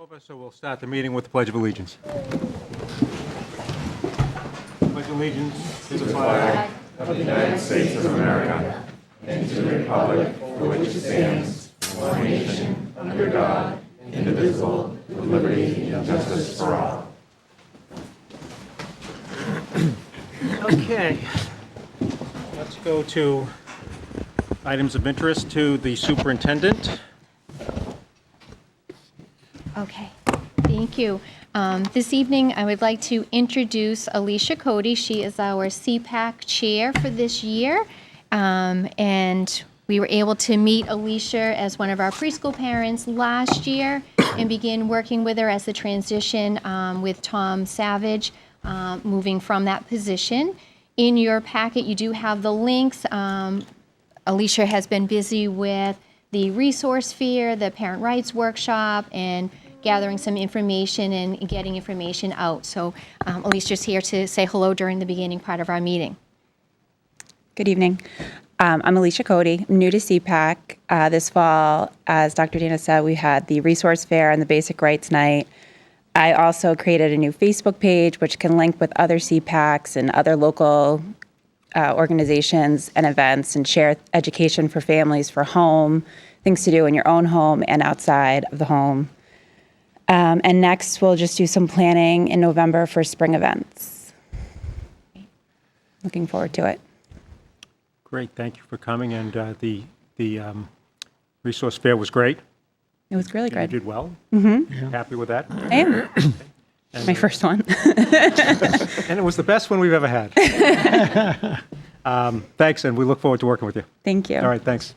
Over, so we'll start the meeting with the Pledge of Allegiance. Pledge allegiance to the flag of the United States of America and to the republic for which it stands, one nation, under God, indivisible, with liberty and justice for all. Okay, let's go to items of interest to the superintendent. Okay, thank you. This evening, I would like to introduce Alicia Cody. She is our CPAC chair for this year. And we were able to meet Alicia as one of our preschool parents last year and begin working with her as the transition with Tom Savage, moving from that position. In your packet, you do have the links. Alicia has been busy with the resource fair, the parent rights workshop, and gathering some information and getting information out. So Alicia's here to say hello during the beginning part of our meeting. Good evening. I'm Alicia Cody, new to CPAC. This fall, as Dr. Dana said, we had the resource fair and the basic rights night. I also created a new Facebook page, which can link with other CPACs and other local organizations and events and share education for families for home, things to do in your own home and outside of the home. And next, we'll just do some planning in November for spring events. Looking forward to it. Great, thank you for coming. And the resource fair was great. It was really You good. did well. Mm-hmm. Happy with that? I am. My first one. And it was the best one we've ever had. Thanks, and we look forward to working with you. Thank you. All right, thanks.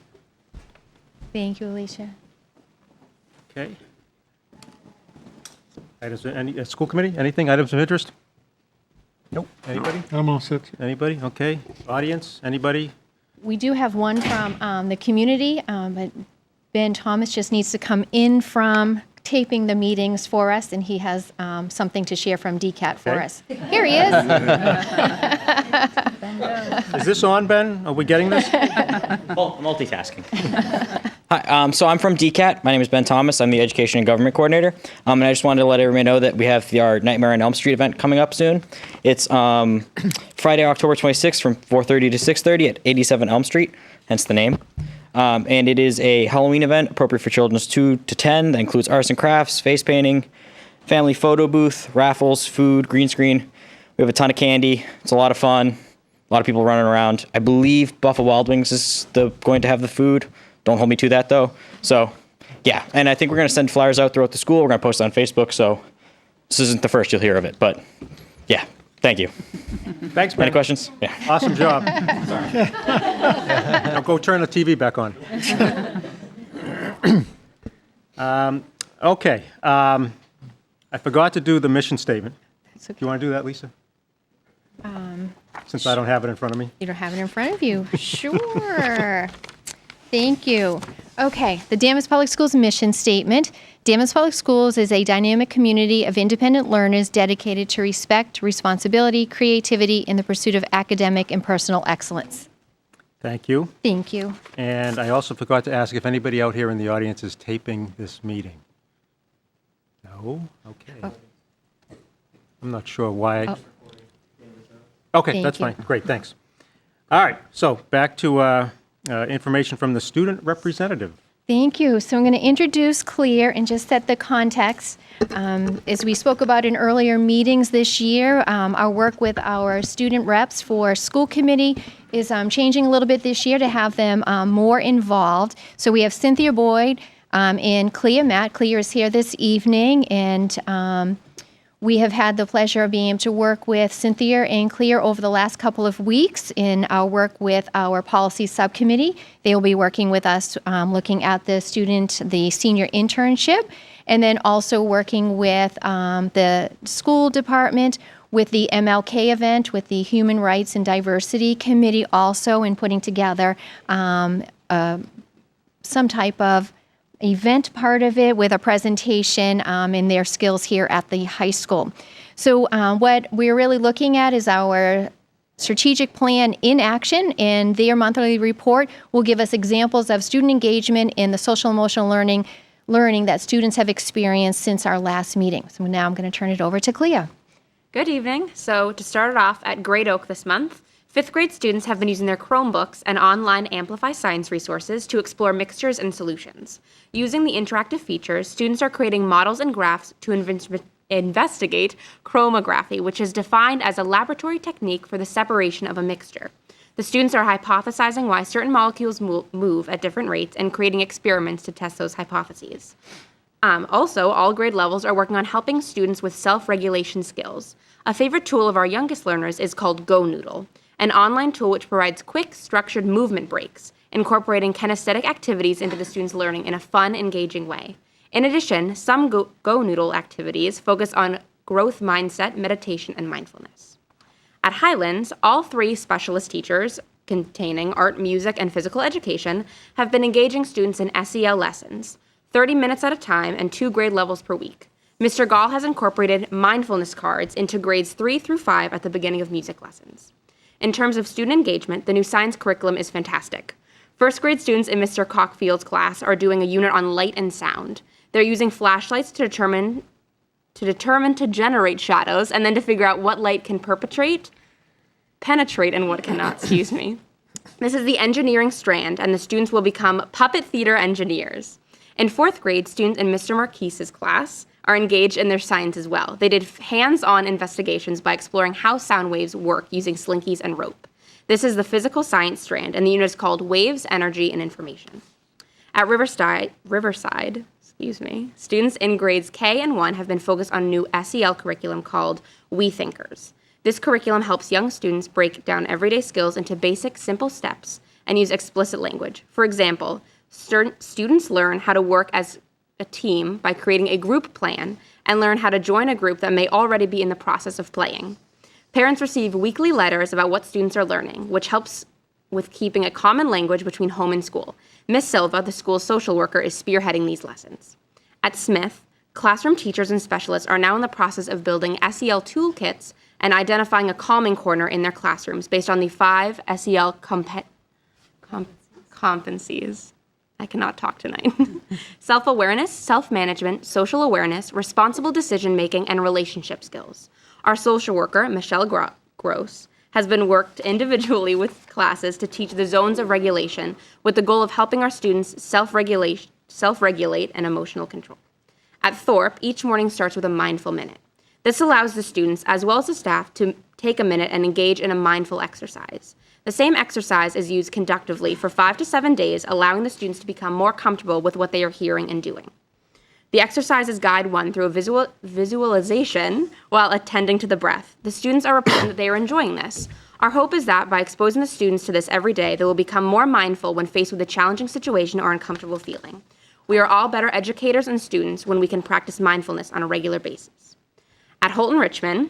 Thank you, Alicia. Okay. Items, any school committee, anything, items of interest? Nope. Anybody? I'm all set. Anybody? Okay. Audience, anybody? We do have one from the community, but Ben Thomas just needs to come in from taping the meetings for us, and he has something to share from DCAT for Okay. us. Here he is. Is this on, Ben? Are we getting this? Well, multitasking. Hi, so I'm from DCAT. My name is Ben Thomas. I'm the Education and Government Coordinator. And I just wanted to let everybody know that we have our Nightmare on Elm Street event coming up soon. It's Friday, October 26th from 4:30 to 6:30 at 87 Elm Street, hence the name. And it is a Halloween event appropriate for children 2 to 10 that includes arts and crafts, face painting, family photo booth, raffles, food, green screen. We have a ton of candy. It's a lot of fun. A lot of people running around. I believe Buffalo Wild Wings is going to have the food. Don't hold me to that, though. So, yeah. And I think we're going to send flyers out throughout the school. We're going to post it on Facebook. So this isn't the first you'll hear of it. But, yeah. Thank you. Thanks, Ben. Any questions? Yeah. Awesome job. Now go turn the TV back on. Okay. I forgot to do the mission statement. That's Do okay. you want to do that, Lisa? Since I don't have it in front of me. You don't have it in front of you. Sure. Thank you. Okay, the Danvers Public Schools mission statement. Danvers Public Schools is a dynamic community of independent learners dedicated to respect, responsibility, creativity, in the pursuit of academic and personal excellence. Thank you. Thank you. And I also forgot to ask if anybody out here in the audience is taping this meeting. No? Okay. Oh. I'm not sure why. Oh. Okay, Thank that's you. fine. Great, thanks. All right, so back to information from the student representative. Thank you. So I'm going to introduce Clear and just set the context. As we spoke about in earlier meetings this year, our work with our student reps for school committee is changing a little bit this year to have them more involved. So we have Cynthia Boyd and Clea Matt. Clea is here this evening, and we have had the pleasure of being able to work with Cynthia and Clear over the last couple of weeks in our work with our policy subcommittee. They will be working with us looking at the senior internship, and then also working with the school department with the MLK event, with the Human Rights and Diversity Committee also, in putting together some type of event part of it with a presentation in their skills here at the high school. So what we're really looking at is our strategic plan in action, and their monthly report will give us examples of student engagement in the social emotional learning learning that students have experienced since our last meeting. So now I'm going to turn it over to Clea. Good evening. So to start it off at Great Oak this month, 5th grade students have been using their Chromebooks and online Amplify Science resources to explore mixtures and solutions. Using the interactive features, students are creating models and graphs to investigate chromography, which is defined as a laboratory technique for the separation of a mixture. The students are hypothesizing why certain molecules move at different rates and creating experiments to test those hypotheses. Also, all grade levels are working on helping students with self-regulation skills. A favorite tool of our youngest learners is called GoNoodle, an online tool which provides quick, structured movement breaks, incorporating kinesthetic activities into the students' learning in a fun, engaging way. In addition, some GoNoodle activities focus on growth mindset, meditation, and mindfulness. At Highlands, all 3 specialist teachers, containing art, music, and physical education, have been engaging students in SEL lessons, 30 minutes at a time and 2 grade levels per week. Mr. Gall has incorporated mindfulness cards into grades 3 through 5 at the beginning of music lessons. In terms of student engagement, the new science curriculum is fantastic. 1st grade students in Mr. Cockfield's class are doing a unit on light and sound. They're using flashlights to determine to generate shadows and then to figure out what light can penetrate and what cannot, excuse me. This is the engineering strand, and the students will become puppet theater engineers. In 4th grade, students in Mr. Marquise's class are engaged in their science as well. They did hands-on investigations by exploring how sound waves work using slinkies and rope. This is the physical science strand, and the unit is called Waves, Energy, and Information. At Riverside, students in grades K and 1 have been focused on a new SEL curriculum called We Thinkers. This curriculum helps young students break down everyday skills into basic, simple steps and use explicit language. For example, students learn how to work as a team by creating a group plan and learn how to join a group that may already be in the process of playing. Parents receive weekly letters about what students are learning, which helps with keeping a common language between home and school. Miss Silva, the school's social worker, is spearheading these lessons. At Smith, classroom teachers and specialists are now in the process of building SEL toolkits and identifying a calming corner in their classrooms based on the 5 SEL competencies. I cannot talk tonight. Self-awareness, self-management, social awareness, responsible decision-making, and relationship skills. Our social worker, Michelle Gross, has been worked individually with classes to teach the zones of regulation with the goal of helping our students self-regulate and emotional control. At Thorpe, each morning starts with a mindful minute. This allows the students, as well as the staff, to take a minute and engage in a mindful exercise. The same exercise is used conductively for 5 to 7 days, allowing the students to become more comfortable with what they are hearing and doing. The exercises guide one through a visualization while attending to the breath. The students are reporting that they are enjoying this. Our hope is that by exposing the students to this every day, they will become more mindful when faced with a challenging situation or uncomfortable feeling. We are all better educators and students when we can practice mindfulness on a regular basis. At Holton Richmond,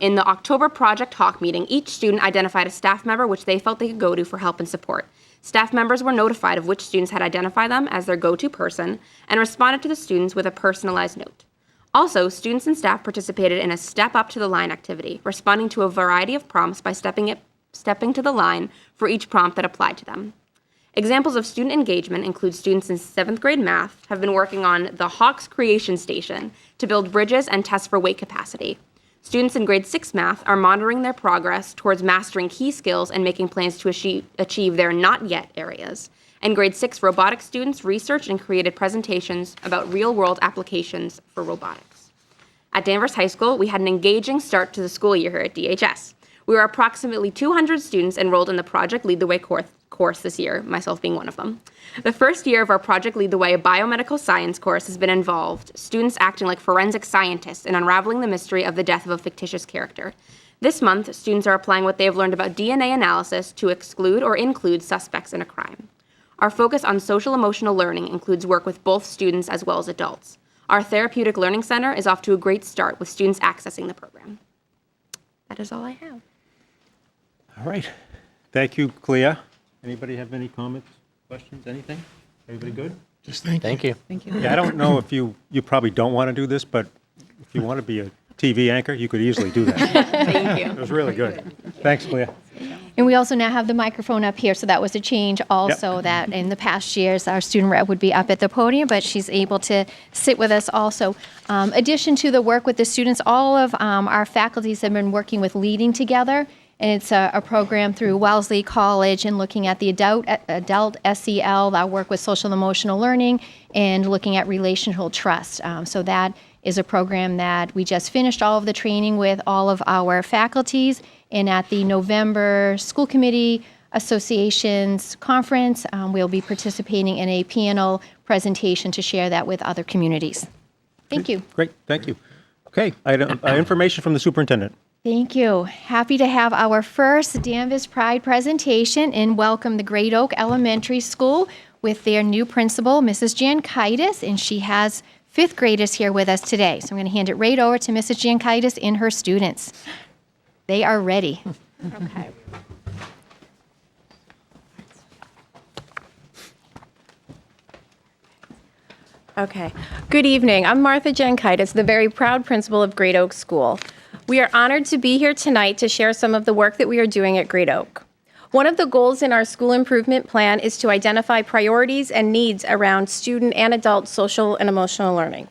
in the October Project Hawk meeting, each student identified a staff member which they felt they could go to for help and support. Staff members were notified of which students had identified them as their go-to person and responded to the students with a personalized note. Also, students and staff participated in a Step Up to the Line activity, responding to a variety of prompts by stepping to the line for each prompt that applied to them. Examples of student engagement include students in 7th grade math have been working on the Hawks Creation Station to build bridges and test for weight capacity. Students in grade 6 math are monitoring their progress towards mastering key skills and making plans to achieve their not yet areas. And grade 6 robotics students researched and created presentations about real-world applications for robotics. At Danvers High School, we had an engaging start to the school year here at DHS. We were approximately 200 students enrolled in the Project Lead the Way course this year, myself being one of them. The first year of our Project Lead the Way biomedical science course has been involved, students acting like forensic scientists in unraveling the mystery of the death of a fictitious character. This month, students are applying what they have learned about DNA analysis to exclude or include suspects in a crime. Our focus on social-emotional learning includes work with both students as well as adults. Our Therapeutic Learning Center is off to a great start with students accessing the program. That is all I have. All right. Thank you, Clea. Anybody have any comments, questions, anything? Everybody good? Just thank you. Thank you. Yeah, I don't know if you probably don't want to do this, but if you want to be a TV anchor, you could easily do that. Thank you. It was really good. Thanks, Clea. And we also now have the microphone up here, so that was a change also, that in the past years, our student rep would be up at the podium, but she's able to sit with us also. Addition to the work with the students, all of our faculties have been working with Leading Together, and it's a program through Wellesley College and looking at the adult SEL, our work with social and emotional learning, and looking at relational trust. So that is a program that we just finished all of the training with all of our faculties, and at the November School Committee Associations Conference, we'll be participating in a panel presentation to share that with other communities. Thank you. Great, thank you. Okay, information from the superintendent. Thank you. Happy to have our first Danvers Pride presentation and welcome the Great Oak Elementary School with their new principal, Mrs. Jankaitis, and she has fifth graders here with us today. So I'm going to hand it right over to Mrs. Jankaitis and her students. They are ready. Okay. Okay. Good evening. I'm Martha Jankaitis, the very proud principal of Great Oak School. We are honored to be here tonight to share some of the work that we are doing at Great Oak. One of the goals in our school improvement plan is to identify priorities and needs around student and adult social and emotional learning.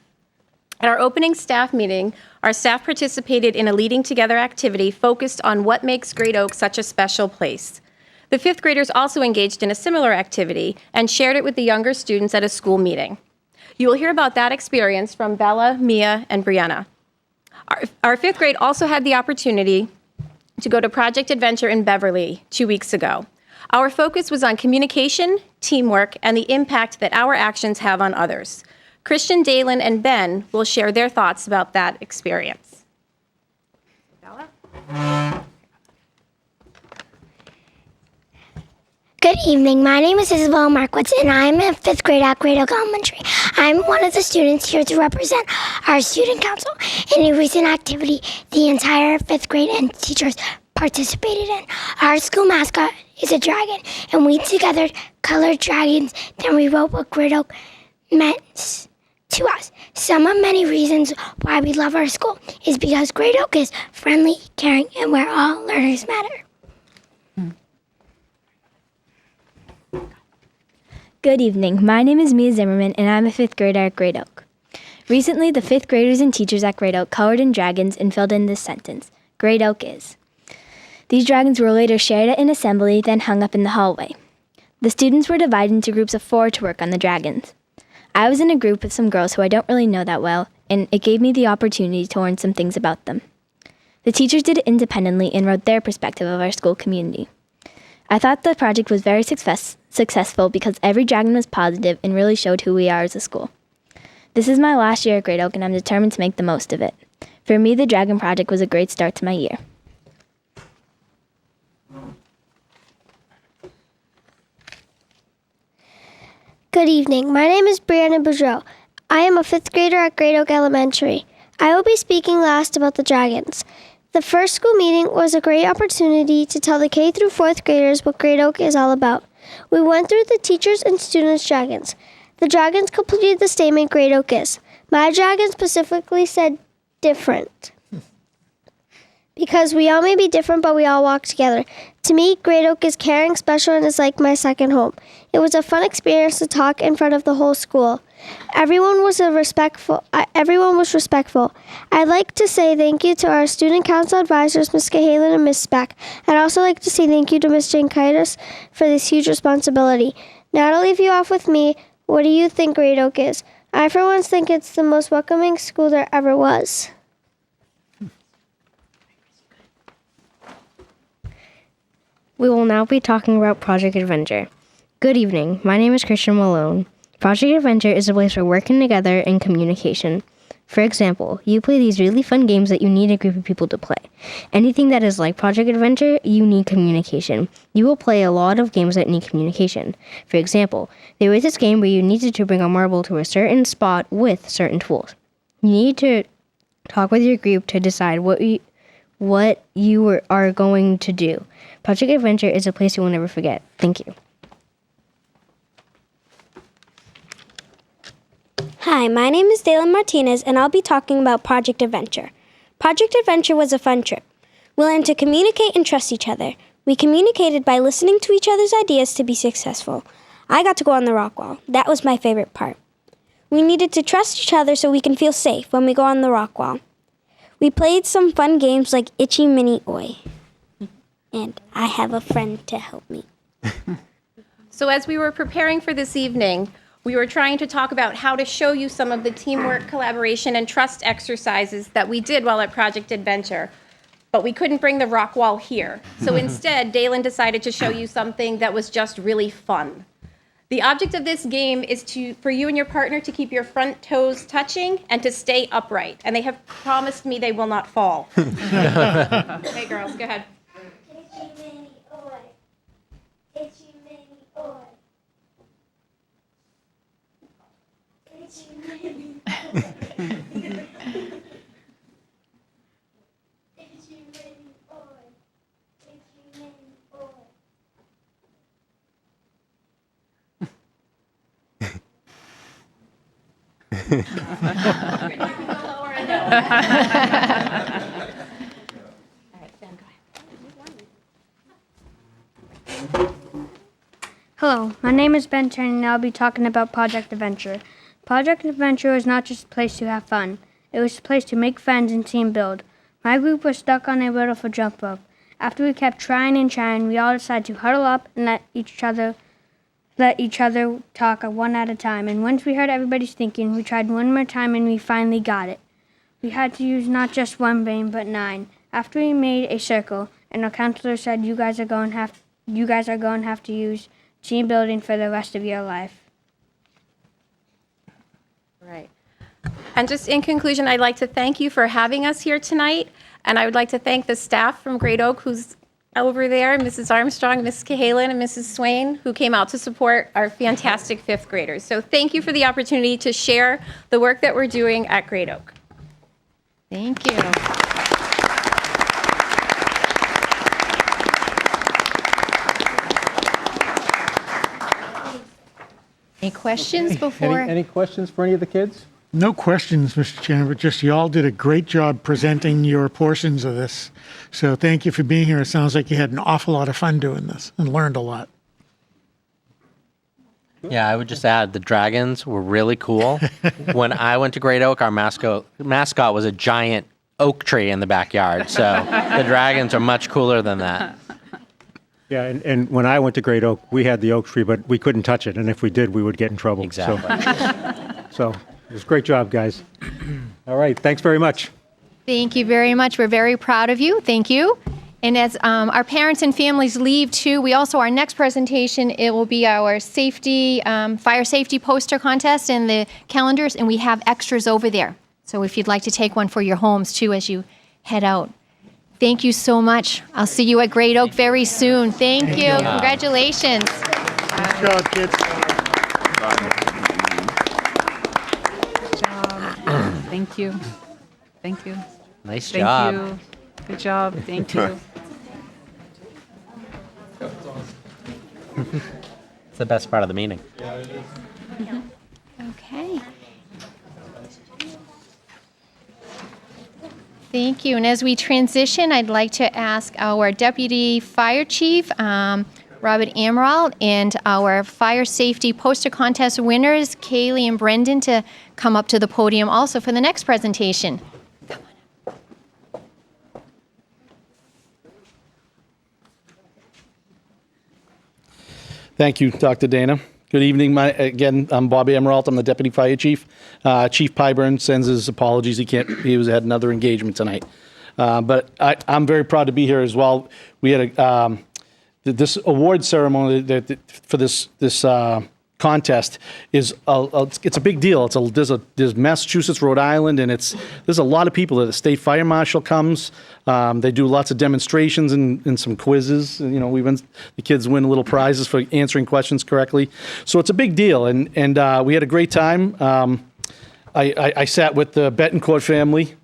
At our opening staff meeting, our staff participated in a Leading Together activity focused on what makes Great Oak such a special place. The fifth graders also engaged in a similar activity and shared it with the younger students at a school meeting. You will hear about that experience from Bella, Mia, and Brianna. Our fifth grade also had the opportunity to go to Project Adventure in Beverly 2 weeks ago. Our focus was on communication, teamwork, and the impact that our actions have on others. Christian, Dalen, and Ben will share their thoughts about that experience. Bella? Good evening. My name is Isabel Markowitz, and I'm in fifth grade at Great Oak Elementary. I'm one of the students here to represent our student council. In a recent activity, the entire fifth grade and teachers participated in. Our school mascot is a dragon, and we together colored dragons. Then we wrote what Great Oak meant to us. Some of many reasons why we love our school is because Great Oak is friendly, caring, and where all learners matter. Good evening. My name is Mia Zimmerman, and I'm a fifth grader at Great Oak. Recently, the fifth graders and teachers at Great Oak colored in dragons and filled in this sentence: Great Oak is. These dragons were later shared at an assembly, then hung up in the hallway. The students were divided into groups of 4 to work on the dragons. I was in a group with some girls who I don't really know that well, and it gave me the opportunity to learn some things about them. The teachers did it independently and wrote their perspective of our school community. I thought the project was very successful because every dragon was positive and really showed who we are as a school. This is my last year at Great Oak, and I'm determined to make the most of it. For me, the Dragon Project was a great start to my year. Good evening. My name is Brianna Boudreau. I am a fifth grader at Great Oak Elementary. I will be speaking last about the dragons. The first school meeting was a great opportunity to tell the K through 4th graders what Great Oak is all about. We went through the teachers' and students' dragons. The dragons completed the statement Great Oak is. My dragon specifically said different. Because we all may be different, but we all walk together. To me, Great Oak is caring, special, and is like my second home. It was a fun experience to talk in front of the whole school. Everyone was respectful. I'd like to say thank you to our student council advisors, Ms. Cahalan and Ms. Speck. I'd also like to say thank you to Ms. Jankaitis for this huge responsibility. Now to leave you off with me, what do you think Great Oak is? I for once think it's the most welcoming school there ever was. We will now be talking about Project Adventure. Good evening. My name is Christian Malone. Project Adventure is a place for working together and communication. For example, you play these really fun games that you need a group of people to play. Anything that is like Project Adventure, you need communication. You will play a lot of games that need communication. For example, there was this game where you needed to bring a marble to a certain spot with certain tools. You need to talk with your group to decide what you are going to do. Project Adventure is a place you will never forget. Thank you. Hi, my name is Dalen Martinez, and I'll be talking about Project Adventure. Project Adventure was a fun trip. We learned to communicate and trust each other. We communicated by listening to each other's ideas to be successful. I got to go on the rock wall. That was my favorite part. We needed to trust each other so we can feel safe when we go on the rock wall. We played some fun games like Itchy Minnie Oi. And I have a friend to help me. So as we were preparing for this evening, we were trying to talk about how to show you some of the teamwork, collaboration, and trust exercises that we did while at Project Adventure. But we couldn't bring the rock wall here. So instead, Dalen decided to show you something that was just really fun. The object of this game is for you and your partner to keep your front toes touching and to stay upright. And they have promised me they will not fall. Hey, girls, go ahead. Itchy Minnie Oi. Itchy Minnie Oi. Itchy Minnie Oi. Itchy Minnie Oi. Itchy Minnie Oi. Hello, my name is Ben Turner and I'll be talking about Project Adventure. Project Adventure was not just a place to have fun. It was a place to make friends and team build. My group was stuck on a riddle for jump rope. After we kept trying and trying, we all decided to huddle up and let each other talk one at a time. And once we heard everybody's thinking, we tried one more time and we finally got it. We had to use not just one brain, but 9. After we made a circle, and our counselor said, you guys are going to have to use team building for the rest of your life. Right. And just in conclusion, I'd like to thank you for having us here tonight. And I would like to thank the staff from Great Oak who's over there, Mrs. Armstrong, Mrs. Cahalan, and Mrs. Swain, who came out to support our fantastic 5th graders. So thank you for the opportunity to share the work that we're doing at Great Oak. Thank you. Any questions before? Any questions for any of the kids? No questions, Mr. Chairman, but just you all did a great job presenting your portions of this. So thank you for being here. It sounds like you had an awful lot of fun doing this and learned a lot. Yeah, I would just add the dragons were really cool. When I went to Great Oak, our mascot was a giant oak tree in the backyard. So the dragons are much cooler than that. Yeah, and when I went to Great Oak, we had the oak tree, but we couldn't touch it. And if we did, we would get in trouble. Exactly. So it was a great job, guys. All right, thanks very much. Thank you very much. We're very proud of you. Thank you. And as our parents and families leave too, we also, our next presentation, it will be our fire safety poster contest and the calendars, and we have extras over there. So if you'd like to take one for your homes too as you head out. Thank you so much. I'll see you at Great Oak very soon. Thank you. Congratulations. Good job, kids. Thank you. Thank you. Nice Thank job. you. Good job. Thank you. It's the best part of the meeting. Okay. Thank you. And as we transition, I'd like to ask our Deputy Fire Chief, Robert Amaral, and our fire safety poster contest winners, Kaylee and Brendan, to come up to the podium also for the next presentation. Thank you, Dr. Dana. Good evening. Again, I'm Bobby Emerald. I'm the Deputy Fire Chief. Chief Pyburn sends his apologies. He had another engagement tonight. But I'm very proud to be here as well. We had this award ceremony for this contest is it's a big deal. There's Massachusetts, Rhode Island, and there's a lot of people there. The state fire marshal comes. They do lots of demonstrations and some quizzes. You know, the kids win little prizes for answering questions correctly. So it's a big deal, and we had a great time. I sat with the Betancourt family.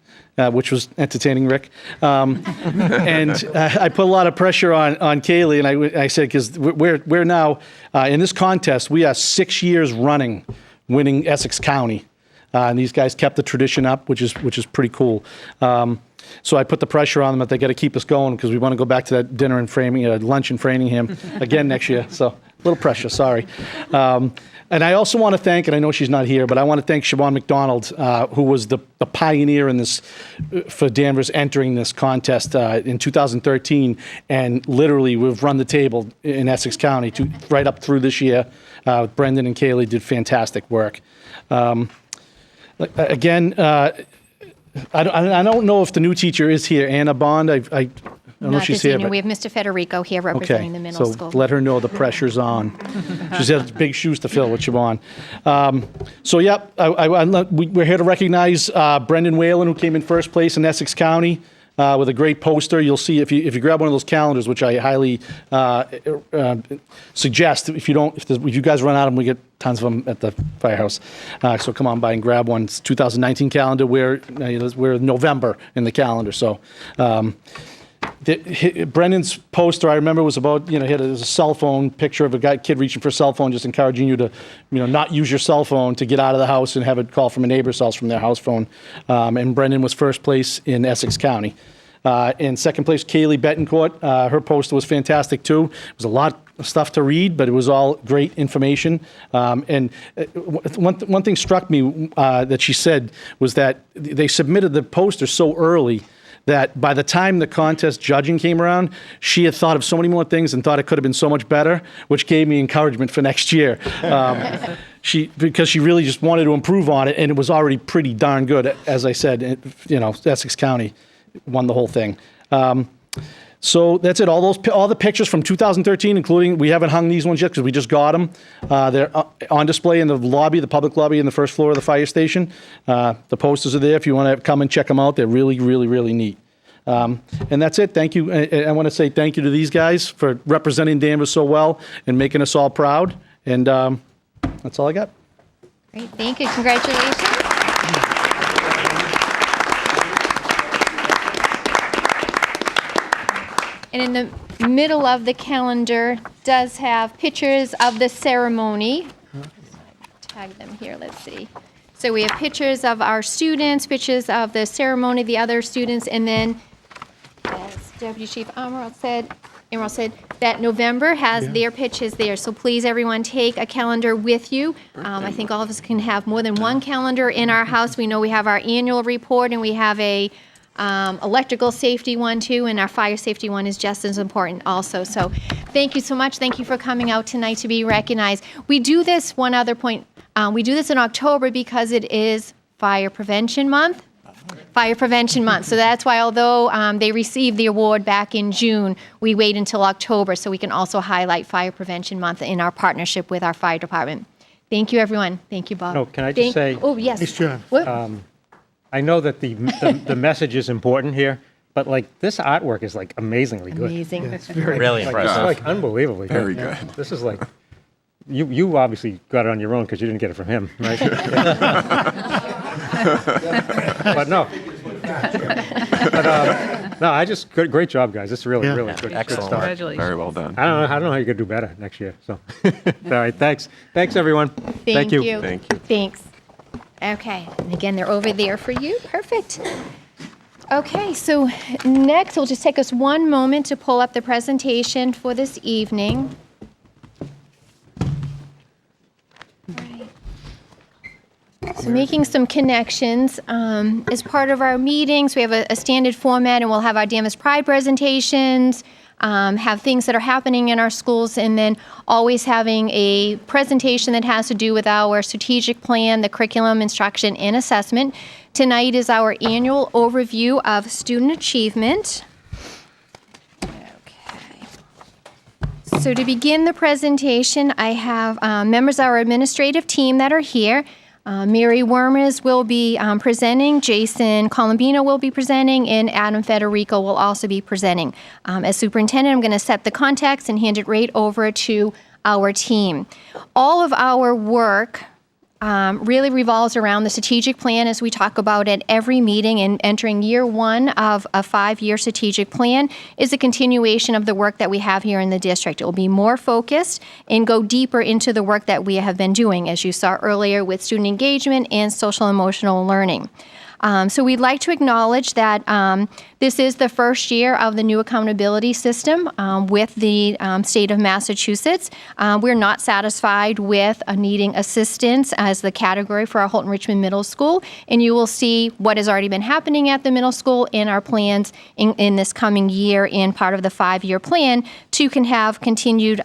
Which was entertaining, Rick. And I put a lot of pressure on Kaylee, and I said, because we're now, in this contest, we are 6 years running winning Essex County. And these guys kept the tradition up, which is pretty cool. So I put the pressure on them that they got to keep us going because we want to go back to that dinner in lunch in Framingham again next year. So a little pressure, sorry. And I also want to thank, and I know she's not here, but I want to thank Siobhan McDonald, who was the pioneer in this for Danvers entering this contest in 2013. And literally, we've run the table in Essex County right up through this year. Brendan and Kaylee did fantastic work. Again, I don't know if the new teacher is here, Anna Bond. I don't know if she's here. We have Mr. Federico here representing the middle school. So let her know the pressure's on. She's got big shoes to fill with Siobhan. So, yep, we're here to recognize Brendan Whalen, who came in first place in Essex County with a great poster. You'll see if you grab one of those calendars, which I highly suggest. If you guys run out of them, we get tons of them at the firehouse. So come on by and grab one. It's 2019 calendar. We're November in the calendar. So. Brendan's poster, I remember, was about, he had a cell phone picture of a kid reaching for a cell phone, just encouraging you to, not use your cell phone to get out of the house and have it call from a neighbor's house from their house phone. And Brendan was first place in Essex County. In second place, Kaylee Betancourt. Her poster was fantastic, too. It was a lot of stuff to read, but it was all great information. And one thing struck me that she said was that they submitted the poster so early that by the time the contest judging came around, she had thought of so many more things and thought it could have been so much better, which gave me encouragement for next year. Because she really just wanted to improve on it, and it was already pretty darn good. As I said, Essex County won the whole thing. So that's it. All the pictures from 2013, including, we haven't hung these ones yet because we just got them. They're on display in the lobby, the public lobby in the first floor of the fire station. The posters are there if you want to come and check them out. They're really, really, really neat. And that's it. Thank you. I want to say thank you to these guys for representing Danvers so well and making us all proud. And that's all I got. Great. Thank you. Congratulations. And in the middle of the calendar does have pictures of the ceremony. Tag them here, let's see. So we have pictures of our students, pictures of the ceremony, the other students, and then, as Deputy Chief Emerald said, that November has their pictures there. So please, everyone, take a calendar with you. I think all of us can have more than one calendar in our house. We know we have our annual report, and we have a electrical safety one too, and our fire safety one is just as important also. So thank you so much. Thank you for coming out tonight to be recognized. We do this, one other point, we do this in October because it is Fire Prevention Month. Fire Prevention Month. So that's why, although they received the award back in June, we wait until October so we can also highlight Fire Prevention Month in our partnership with our fire department. Thank you, everyone. Thank you, Bob. No, can I just say? Oh, yes. Nice job. What? I know that the message is important here, but this artwork is amazingly good. Amazing. It's very Really impressive. It's unbelievably Very good. good. This is you obviously got it on your own because you didn't get it from him, right? But no. But great job, guys. This is really good. Excellent. Good stuff. Congratulations. Very well done. I don't know how you could do better next year. So, all right, thanks, everyone. Thank you. Thank you. Thanks. Okay, and again, they're over there for you. Perfect. Okay, so next, it'll just take us one moment to pull up the presentation for this evening. Right. So making some connections. As part of our meetings, we have a standard format, and we'll have our Danvers Pride presentations, have things that are happening in our schools, and then always having a presentation that has to do with our strategic plan, the curriculum, instruction, and assessment. Tonight is our annual overview of student achievement. Okay. So to begin the presentation, I have members of our administrative team that are here. Mary Wormers will be presenting, Jason Colombino will be presenting, and Adam Federico will also be presenting. As superintendent, I'm going to set the context and hand it right over to our team. All of our work really revolves around the strategic plan, as we talk about at every meeting, and entering year one of a 5-year strategic plan is a continuation of the work that we have here in the district. It will be more focused and go deeper into the work that we have been doing, as you saw earlier with student engagement and social emotional learning. So we'd like to acknowledge that this is the first year of the new accountability system with the state of Massachusetts. We're not satisfied with needing assistance as the category for our Holton Richmond Middle School, and you will see what has already been happening at the middle school in our plans in this coming year in part of the 5-year plan to have continued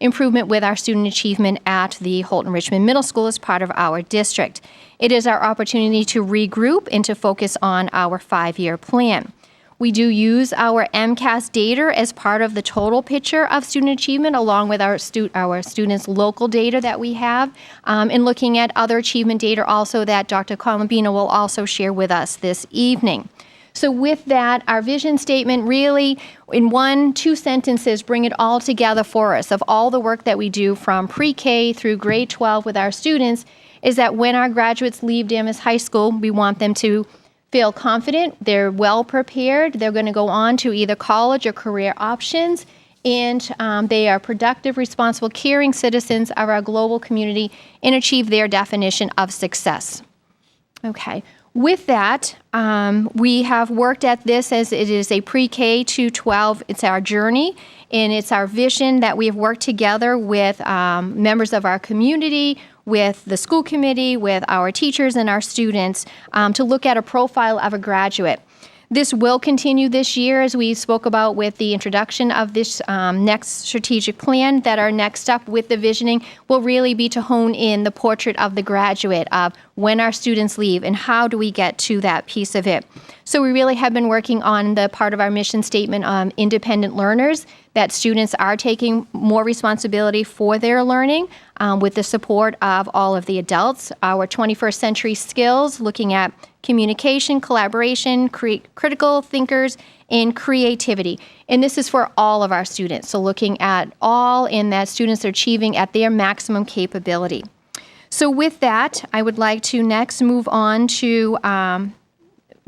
improvement with our student achievement at the Holton Richmond Middle School as part of our district. It is our opportunity to regroup and to focus on our 5-year plan. We do use our MCAS data as part of the total picture of student achievement, along with our students' local data that we have, and looking at other achievement data also that Dr. Colombino will also share with us this evening. So with that, our vision statement really, in 1-2 sentences, bring it all together for us of all the work that we do from pre-K through grade 12 with our students, is that when our graduates leave Danvers High School, we want them to feel confident, they're well prepared, they're going to go on to either college or career options, and they are productive, responsible, caring citizens of our global community and achieve their definition of success. Okay. With that, we have worked at this as it is a pre-K to 12. It's our journey, and it's our vision that we have worked together with members of our community, with the school committee, with our teachers and our students to look at a profile of a graduate. This will continue this year, as we spoke about with the introduction of this next strategic plan, that our next step with the visioning will really be to hone in the portrait of the graduate, of when our students leave and how do we get to that piece of it. So we really have been working on the part of our mission statement on independent learners, that students are taking more responsibility for their learning with the support of all of the adults. Our 21st century skills, looking at communication, collaboration, critical thinkers, and creativity. And this is for all of our students. So looking at all in that students are achieving at their maximum capability. So with that, I would like to next move on to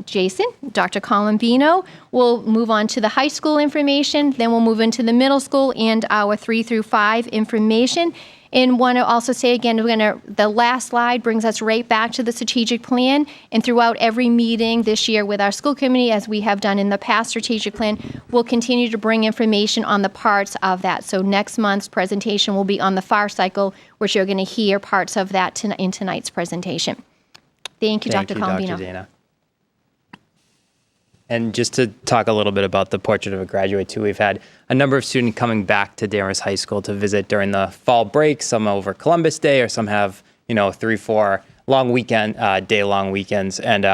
Jason, Dr. Colombino. We'll move on to the high school information, then we'll move into the middle school and our 3 through 5 information. And want to also say again, the last slide brings us right back to the strategic plan. And throughout every meeting this year with our school committee, as we have done in the past strategic plan, we'll continue to bring information on the parts of that. So next month's presentation will be on the FAR cycle, which you're going to hear parts of that in tonight's presentation. Thank you, Dr. Colombino. Dr. Dana. And just to talk a little bit about the portrait of a graduate too, we've had a number of students coming back to Danvers High School to visit during the fall break, some over Columbus Day, or some have, 3-4 long weekend, day-long weekends. And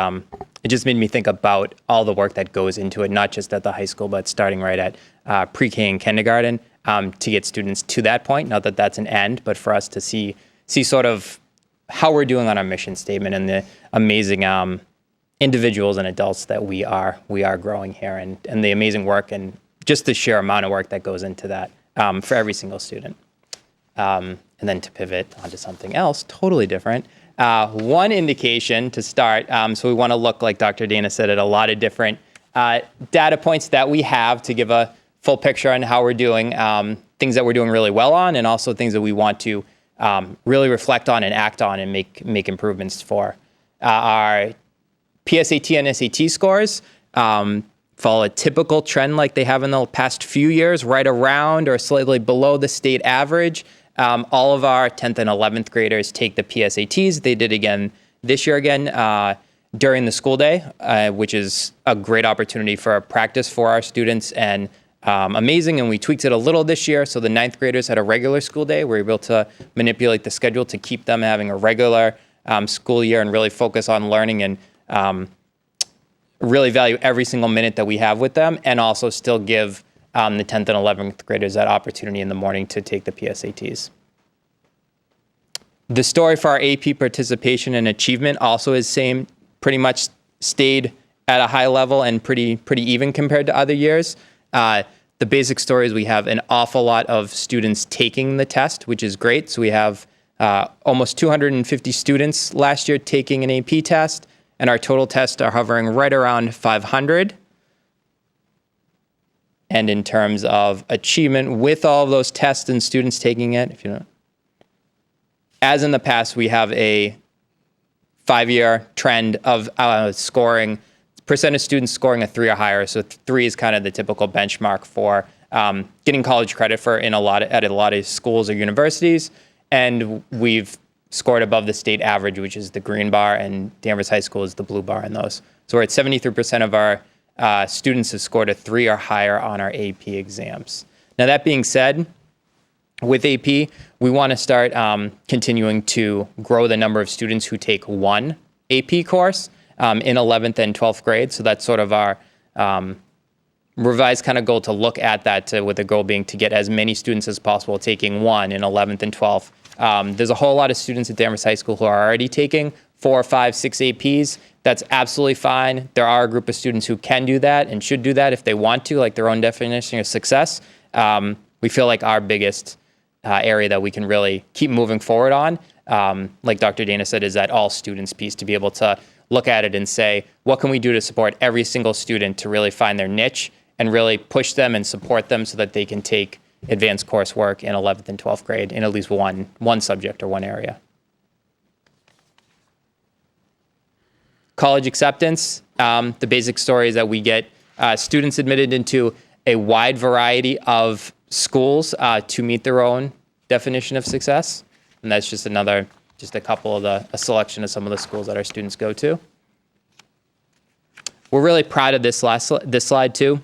it just made me think about all the work that goes into it, not just at the high school, but starting right at pre-K and kindergarten to get students to that point. Not that that's an end, but for us to see sort of how we're doing on our mission statement and the amazing individuals and adults that we are growing here, and the amazing work and just the sheer amount of work that goes into that for every single student. And then to pivot onto something else totally different, one indication to start, so we want to look, like Dr. Dana said, at a lot of different data points that we have to give a full picture on how we're doing, things that we're doing really well on, and also things that we want to really reflect on and act on and make improvements for. Our PSAT and SAT scores follow a typical trend like they have in the past few years, right around or slightly below the state average. All of our 10th and 11th graders take the PSATs. They did again this year during the school day, which is a great opportunity for practice for our students and amazing. And we tweaked it a little this year. So the 9th graders had a regular school day. We were able to manipulate the schedule to keep them having a regular school year and really focus on learning and really value every single minute that we have with them, and also still give the 10th and 11th graders that opportunity in the morning to take the PSATs. The story for our AP participation and achievement also is pretty much stayed at a high level and pretty even compared to other years. The basic story is we have an awful lot of students taking the test, which is great. So we have almost 250 students last year taking an AP test, and our total tests are hovering right around 500. And in terms of achievement with all of those tests and students taking it, if you know, as in the past, we have a 5-year trend of scoring, percent of students scoring a 3 or higher. So 3 is kind of the typical benchmark for getting college credit for at a lot of schools or universities. And we've scored above the state average, which is the green bar, and Danvers High School is the blue bar in those. So we're at 73% of our students have scored a 3 or higher on our AP exams. Now, that being said, with AP, we want to start continuing to grow the number of students who take one AP course in 11th and 12th grade. So that's sort of our revised kind of goal, to look at that with the goal being to get as many students as possible taking one in 11th and 12th. There's a whole lot of students at Danvers High School who are already taking 4, 5, 6 APs. That's absolutely fine. There are a group of students who can do that and should do that if they want to, like their own definition of success. We feel like our biggest area that we can really keep moving forward on, like Dr. Dana said, is that all students piece, to be able to look at it and say, what can we do to support every single student to really find their niche and really push them and support them so that they can take advanced coursework in 11th and 12th grade in at least one subject or one area. College acceptance, the basic story is that we get students admitted into a wide variety of schools to meet their own definition of success. And that's just a couple of a selection of some of the schools that our students go to. We're really proud of this slide too.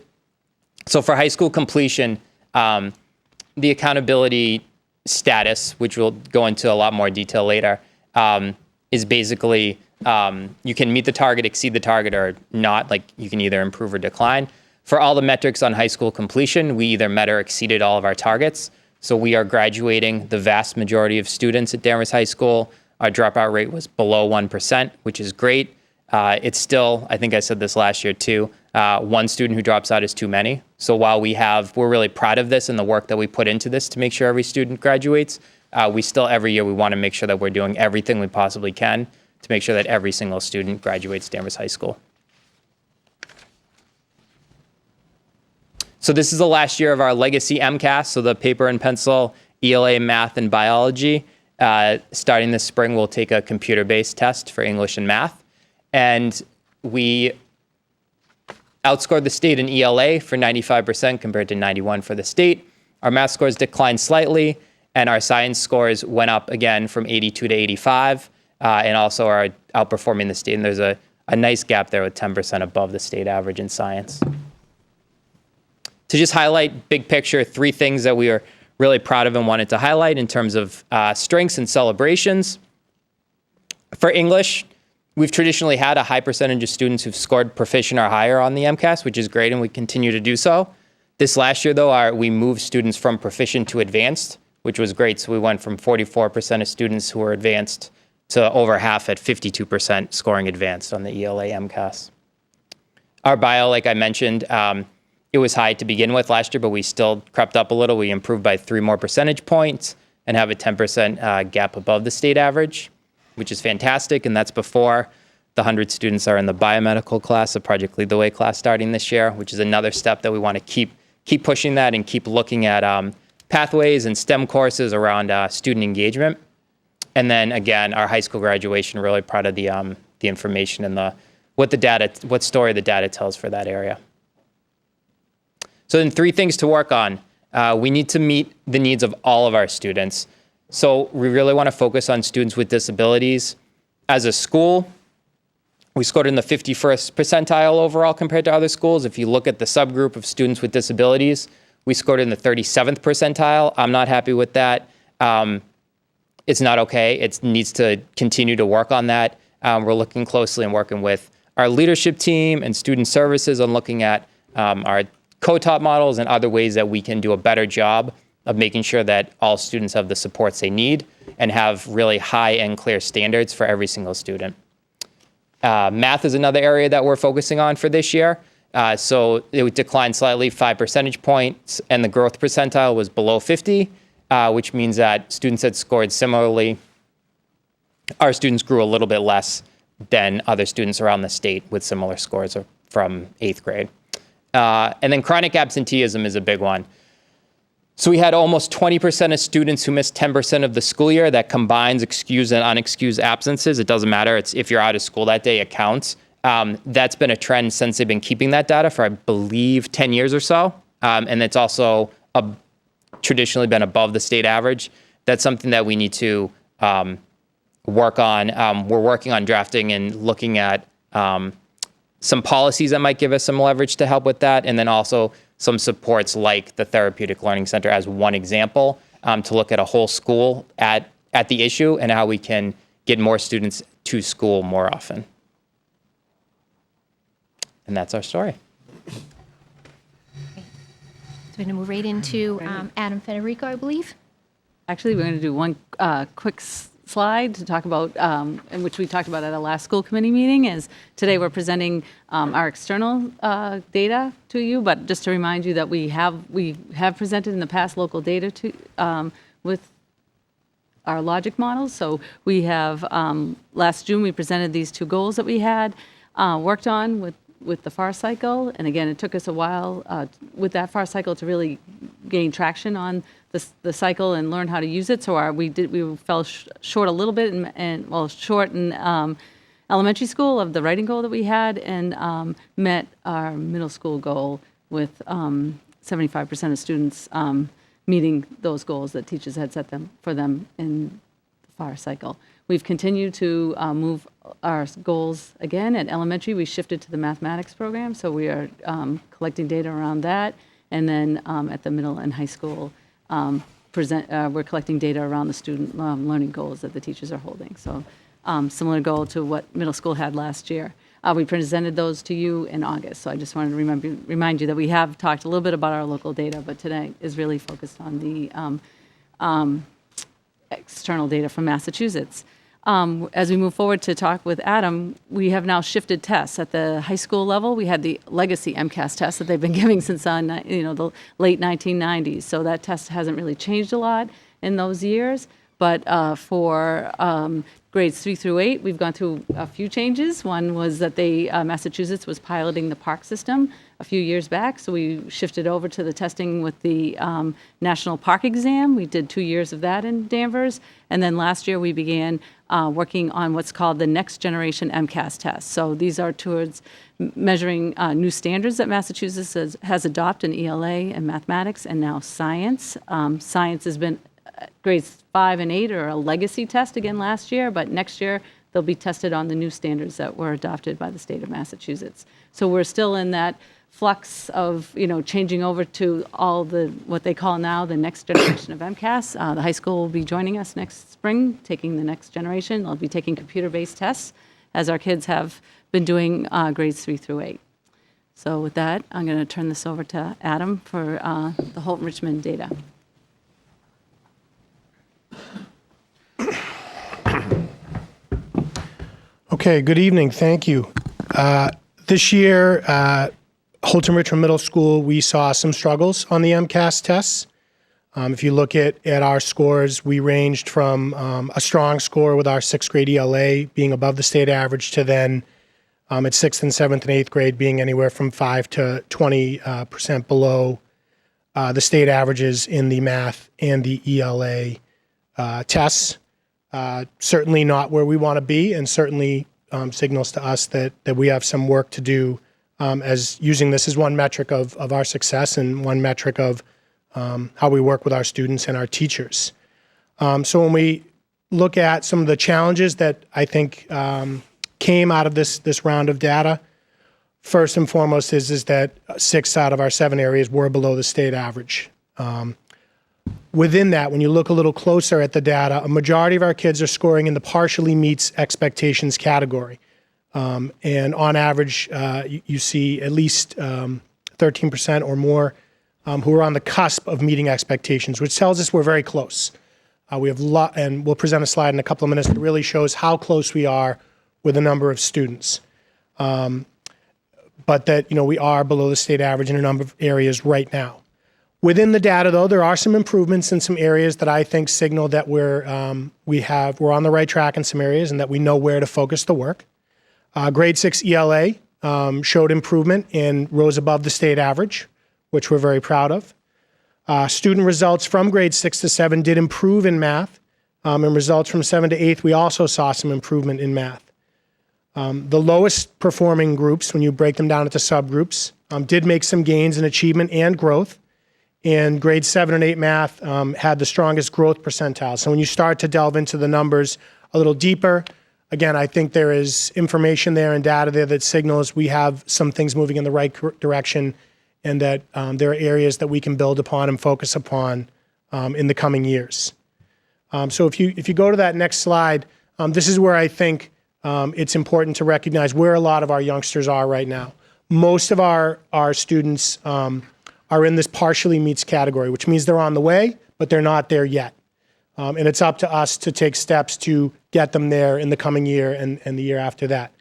So for high school completion, the accountability status, which we'll go into a lot more detail later, is basically you can meet the target, exceed the target, or not. Like, you can either improve or decline. For all the metrics on high school completion, we either met or exceeded all of our targets. So we are graduating the vast majority of students at Danvers High School. Our dropout rate was below 1%, which is great. It's still, I think I said this last year too, one student who drops out is too many. So while we're really proud of this and the work that we put into this to make sure every student graduates, we still, every year, we want to make sure that we're doing everything we possibly can to make sure that every single student graduates Danvers High School. So this is the last year of our legacy MCAS, so the paper and pencil, ELA, math, and biology. Starting this spring, we'll take a computer-based test for English and math. And we outscored the state in ELA for 95% compared to 91% for the state. Our math scores declined slightly, and our science scores went up again from 82 to 85, and also are outperforming the state. And there's a nice gap there with 10% above the state average in science. To just highlight big picture, 3 things that we are really proud of and wanted to highlight in terms of strengths and celebrations. For English, we've traditionally had a high percentage of students who've scored proficient or higher on the MCAS, which is great, and we continue to do so. This last year, though, we moved students from proficient to advanced, which was great. So we went from 44% of students who were advanced to over half at 52% scoring advanced on the ELA MCAS. Our bio, like I mentioned, it was high to begin with last year, but we still crept up a little. We improved by 3 more percentage points and have a 10% gap above the state average, which is fantastic. And that's before the 100 students are in the biomedical class, the Project Lead the Way class starting this year, which is another step that we want to keep pushing that and keep looking at pathways and STEM courses around student engagement. And then again, our high school graduation, really proud of the information and what story the data tells for that area. So then 3 things to work on. We need to meet the needs of all of our students. So we really want to focus on students with disabilities. As a school, we scored in the 51st percentile overall compared to other schools. If you look at the subgroup of students with disabilities, we scored in the 37th percentile. I'm not happy with that. It's not okay. It needs to continue to work on that. We're looking closely and working with our leadership team and student services on looking at our co-taught models and other ways that we can do a better job of making sure that all students have the supports they need and have really high and clear standards for every single student. Math is another area that we're focusing on for this year. So it would decline slightly, 5 percentage points, and the growth percentile was below 50. which means that students that scored similarly, our students grew a little bit less than other students around the state with similar scores from 8th grade. And then chronic absenteeism is a big one. So we had almost 20% of students who missed 10% of the school year. That combines excused and unexcused absences. It doesn't matter. It's if you're out of school that day, it counts. That's been a trend since they've been keeping that data for, I believe, 10 years or so. And it's also traditionally been above the state average. That's something that we need to work on. We're working on drafting and looking at some policies that might give us some leverage to help with that, and then also some supports like the Therapeutic Learning Center as one example to look at a whole school at the issue and how we can get more students to school more often. And that's our story. So we're going to move right into Adam Federico, I believe. Actually, we're going to do one quick slide to talk about, in which we talked about at our last school committee meeting, is today we're presenting our external data to you, but just to remind you that we have presented in the past local data to with our logic models. So we have, last June, we presented these 2 goals that we had worked on with the FAR cycle. And again, it took us a while with that FAR cycle to really gain traction on the cycle and learn how to use it. So we fell short a little bit short in elementary school of the writing goal that we had, and met our middle school goal with 75% of students meeting those goals that teachers had set for them in the FAR cycle. We've continued to move our goals again. At elementary, we shifted to the mathematics program, so we are collecting data around that. And then at the middle and high school, we're collecting data around the student learning goals that the teachers are holding. So similar goal to what middle school had last year. We presented those to you in August, so I just wanted to remind you that we have talked a little bit about our local data, but today is really focused on the external data from Massachusetts. As we move forward to talk with Adam, we have now shifted tests. At the high school level, we had the legacy MCAS test that they've been giving since the late 1990s. So that test hasn't really changed a lot in those years. But for grades 3 through 8, we've gone through a few changes. One was that Massachusetts was piloting the PARC system a few years back, so we shifted over to the testing with the National PARC exam. We did 2 years of that in Danvers, and then last year we began working on what's called the Next Generation MCAS test. So these are towards measuring new standards that Massachusetts has adopted in ELA and mathematics, and now science. Science has been grades 5 and 8 are a legacy test again last year, but next year they'll be tested on the new standards that were adopted by the state of Massachusetts. So we're still in that flux of changing over to all what they call now the next generation of MCAS. The high school will be joining us next spring, taking the next generation. They'll be taking computer-based tests, as our kids have been doing grades 3 through 8. So with that, I'm going to turn this over to Adam for the Holton Richmond data. Okay, good evening. Thank you. This year, Holton Richmond Middle School, we saw some struggles on the MCAS tests. If you look at our scores, we ranged from a strong score with our 6th grade ELA being above the state average to then at 6th and 7th and 8th grade being anywhere from 5 to 20% below the state averages in the math and the ELA tests. Certainly not where we want to be, and certainly signals to us that we have some work to do as using this as one metric of our success and one metric of how we work with our students and our teachers. So when we look at some of the challenges that I think came out of this round of data, first and foremost is that 6 out of our 7 areas were below the state average. Within that, when you look a little closer at the data, a majority of our kids are scoring in the partially meets expectations category. And on average, you see at least 13% or more who are on the cusp of meeting expectations, which tells us we're very close. We have and we'll present a slide in a couple of minutes that really shows how close we are with a number of students. But that we are below the state average in a number of areas right now. Within the data, though, there are some improvements in some areas that I think signal that we're on the right track in some areas and that we know where to focus the work. Grade 6 ELA showed improvement and rose above the state average, which we're very proud of. Student results from grade 6 to 7 did improve in math, and results from 7 to 8th, we also saw some improvement in math. The lowest performing groups, when you break them down into subgroups, did make some gains in achievement and growth. And grade 7 and 8 math had the strongest growth percentile. So when you start to delve into the numbers a little deeper, again, I think there is information there and data there that signals we have some things moving in the right direction and that there are areas that we can build upon and focus upon in the coming years. So if you go to that next slide, this is where I think it's important to recognize where a lot of our youngsters are right now. Most of our students are in this partially meets category, which means they're on the way, but they're not there yet. And it's up to us to take steps to get them there in the coming year and the year after that.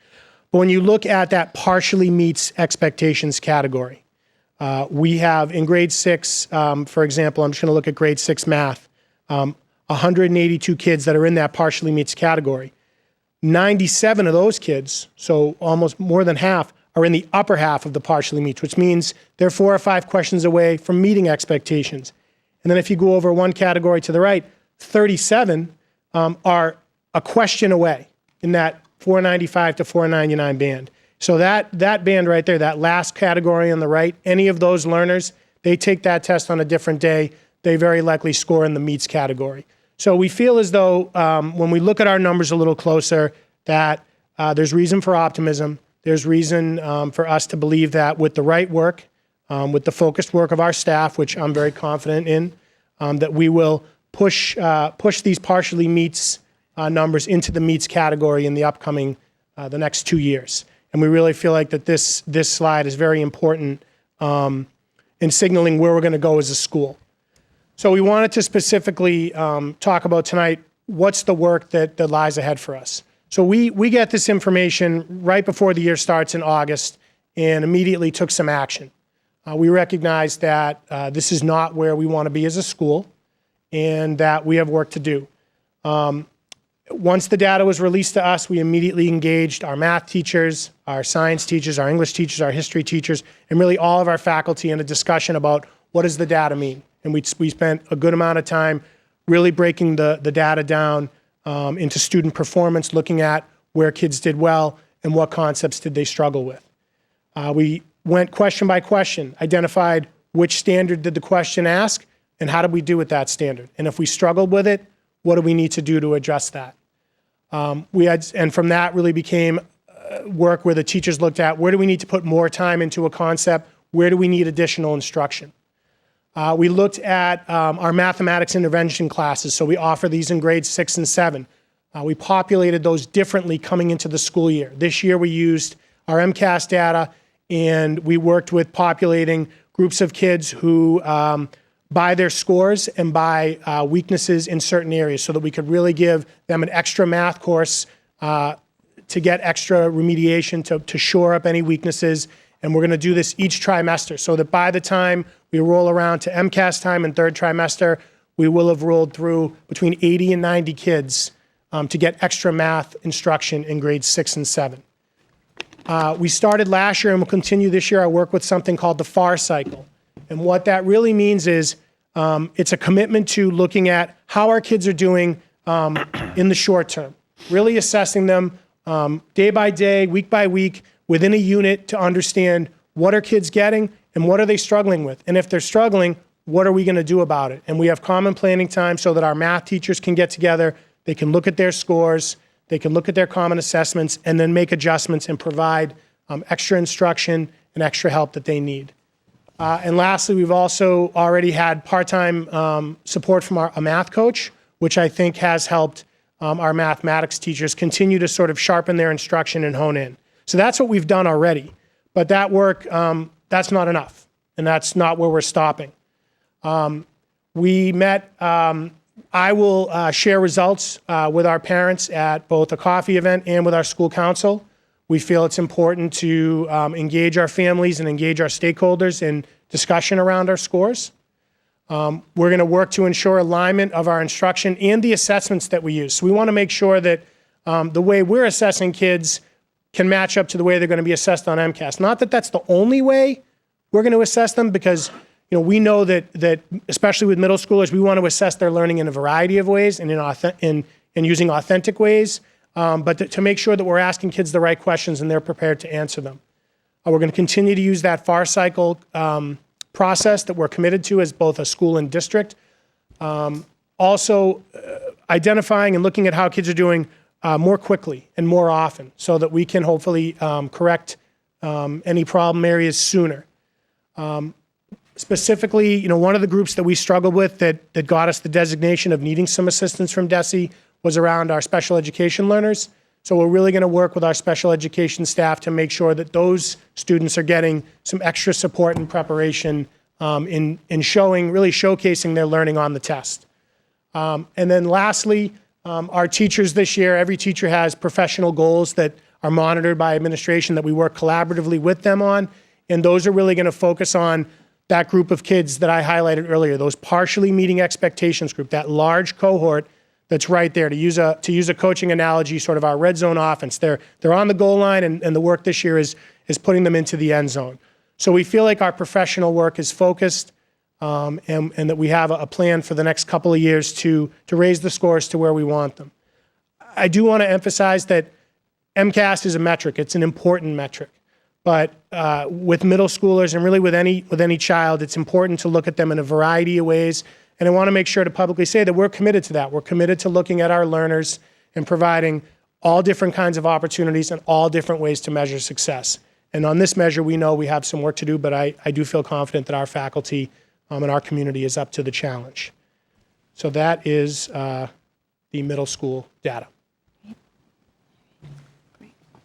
But when you look at that partially meets expectations category, we have in grade 6, for example, I'm just going to look at grade 6 math, 182 kids that are in that partially meets category. 97 of those kids, so almost more than half, are in the upper half of the partially meets, which means they're 4 or 5 questions away from meeting expectations. And then if you go over one category to the right, 37 are a question away in that 495 to 499 band. So that band right there, that last category on the right, any of those learners, they take that test on a different day, they very likely score in the meets category. So we feel as though when we look at our numbers a little closer, that there's reason for optimism. There's reason for us to believe that with the right work, with the focused work of our staff, which I'm very confident in, that we will push these partially meets numbers into the meets category in the upcoming, the next 2 years. And we really feel like that this slide is very important in signaling where we're going to go as a school. So we wanted to specifically talk about tonight, what's the work that lies ahead for us. So we get this information right before the year starts in August and immediately took some action. We recognize that this is not where we want to be as a school and that we have work to do. Once the data was released to us, we immediately engaged our math teachers, our science teachers, our English teachers, our history teachers, and really all of our faculty in a discussion about what does the data mean. And we spent a good amount of time really breaking the data down into student performance, looking at where kids did well and what concepts did they struggle with. We went question by question, identified which standard did the question ask and how did we do with that standard. And if we struggled with it, what do we need to do to address that? And from that really became work where the teachers looked at where do we need to put more time into a concept, where do we need additional instruction. We looked at our mathematics intervention classes, so we offer these in grades 6 and 7. We populated those differently coming into the school year. This year we used our MCAS data and we worked with populating groups of kids who by their scores and by weaknesses in certain areas so that we could really give them an extra math course to get extra remediation to shore up any weaknesses. And we're going to do this each trimester so that by the time we roll around to MCAS time in third trimester, we will have rolled through between 80 and 90 kids to get extra math instruction in grades 6 and 7. We started last year and will continue this year our work with something called the FAR cycle. And what that really means is it's a commitment to looking at how our kids are doing in the short term, really assessing them day by day, week by week, within a unit to understand what are kids getting and what are they struggling with. And if they're struggling, what are we going to do about it? And we have common planning time so that our math teachers can get together, they can look at their scores, they can look at their common assessments, and then make adjustments and provide extra instruction and extra help that they need. And lastly, we've also already had part-time support from a math coach, which I think has helped our mathematics teachers continue to sort of sharpen their instruction and hone in. So that's what we've done already. But that work, that's not enough. And that's not where we're stopping. We met, I will share results with our parents at both a coffee event and with our school council. We feel it's important to engage our families and engage our stakeholders in discussion around our scores. We're going to work to ensure alignment of our instruction and the assessments that we use. So we want to make sure that the way we're assessing kids can match up to the way they're going to be assessed on MCAS. Not that that's the only way we're going to assess them, because we know that especially with middle schoolers, we want to assess their learning in a variety of ways and in using authentic ways, but to make sure that we're asking kids the right questions and they're prepared to answer them. We're going to continue to use that FAR cycle process that we're committed to as both a school and district. Also, identifying and looking at how kids are doing more quickly and more often so that we can hopefully correct any problem areas sooner. Specifically, one of the groups that we struggled with that got us the designation of needing some assistance from DESE was around our special education learners. So we're really going to work with our special education staff to make sure that those students are getting some extra support and preparation in showcasing their learning on the test. And then lastly, our teachers this year, every teacher has professional goals that are monitored by administration that we work collaboratively with them on. And those are really going to focus on that group of kids that I highlighted earlier, those partially meeting expectations group, that large cohort that's right there. To use a coaching analogy, sort of our red zone offense. They're on the goal line, and the work this year is putting them into the end zone. So we feel like our professional work is focused, and that we have a plan for the next couple of years to raise the scores to where we want them. I do want to emphasize that MCAS is a metric. It's an important metric. But with middle schoolers and really with any child, it's important to look at them in a variety of ways. And I want to make sure to publicly say that we're committed to that. We're committed to looking at our learners and providing all different kinds of opportunities and all different ways to measure success. And on this measure, we know we have some work to do, but I do feel confident that our faculty and our community is up to the challenge. So that is the middle school data.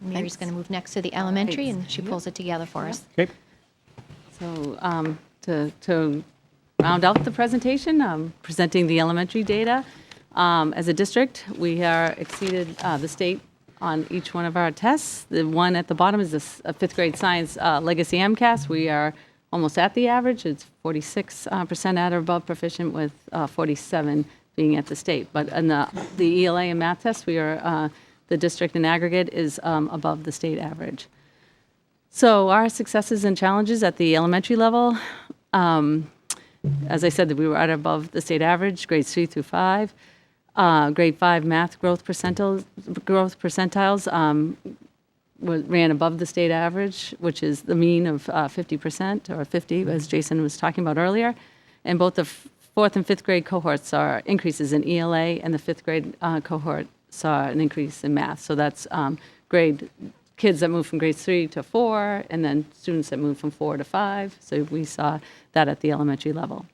Mary's going to move next to the elementary, and she pulls it together for us. Okay. So to round out the presentation, presenting the elementary data. As a district, we are exceeded the state on each one of our tests. The one at the bottom is a fifth grade science legacy MCAS. We are almost at the average. It's 46% at or above proficient, with 47 being at the state. But in the ELA and math test, we are the district in aggregate is above the state average. So our successes and challenges at the elementary level, as I said, that we were at above the state average, grades 3 through 5. Grade 5 math growth percentiles ran above the state average, which is the mean of 50% or 50, as Jason was talking about earlier. And both the fourth and fifth grade cohorts saw increases in ELA, and the fifth grade cohort saw an increase in math. So that's kids that moved from grades 3 to 4, and then students that moved from 4 to 5. So we saw that at the elementary level.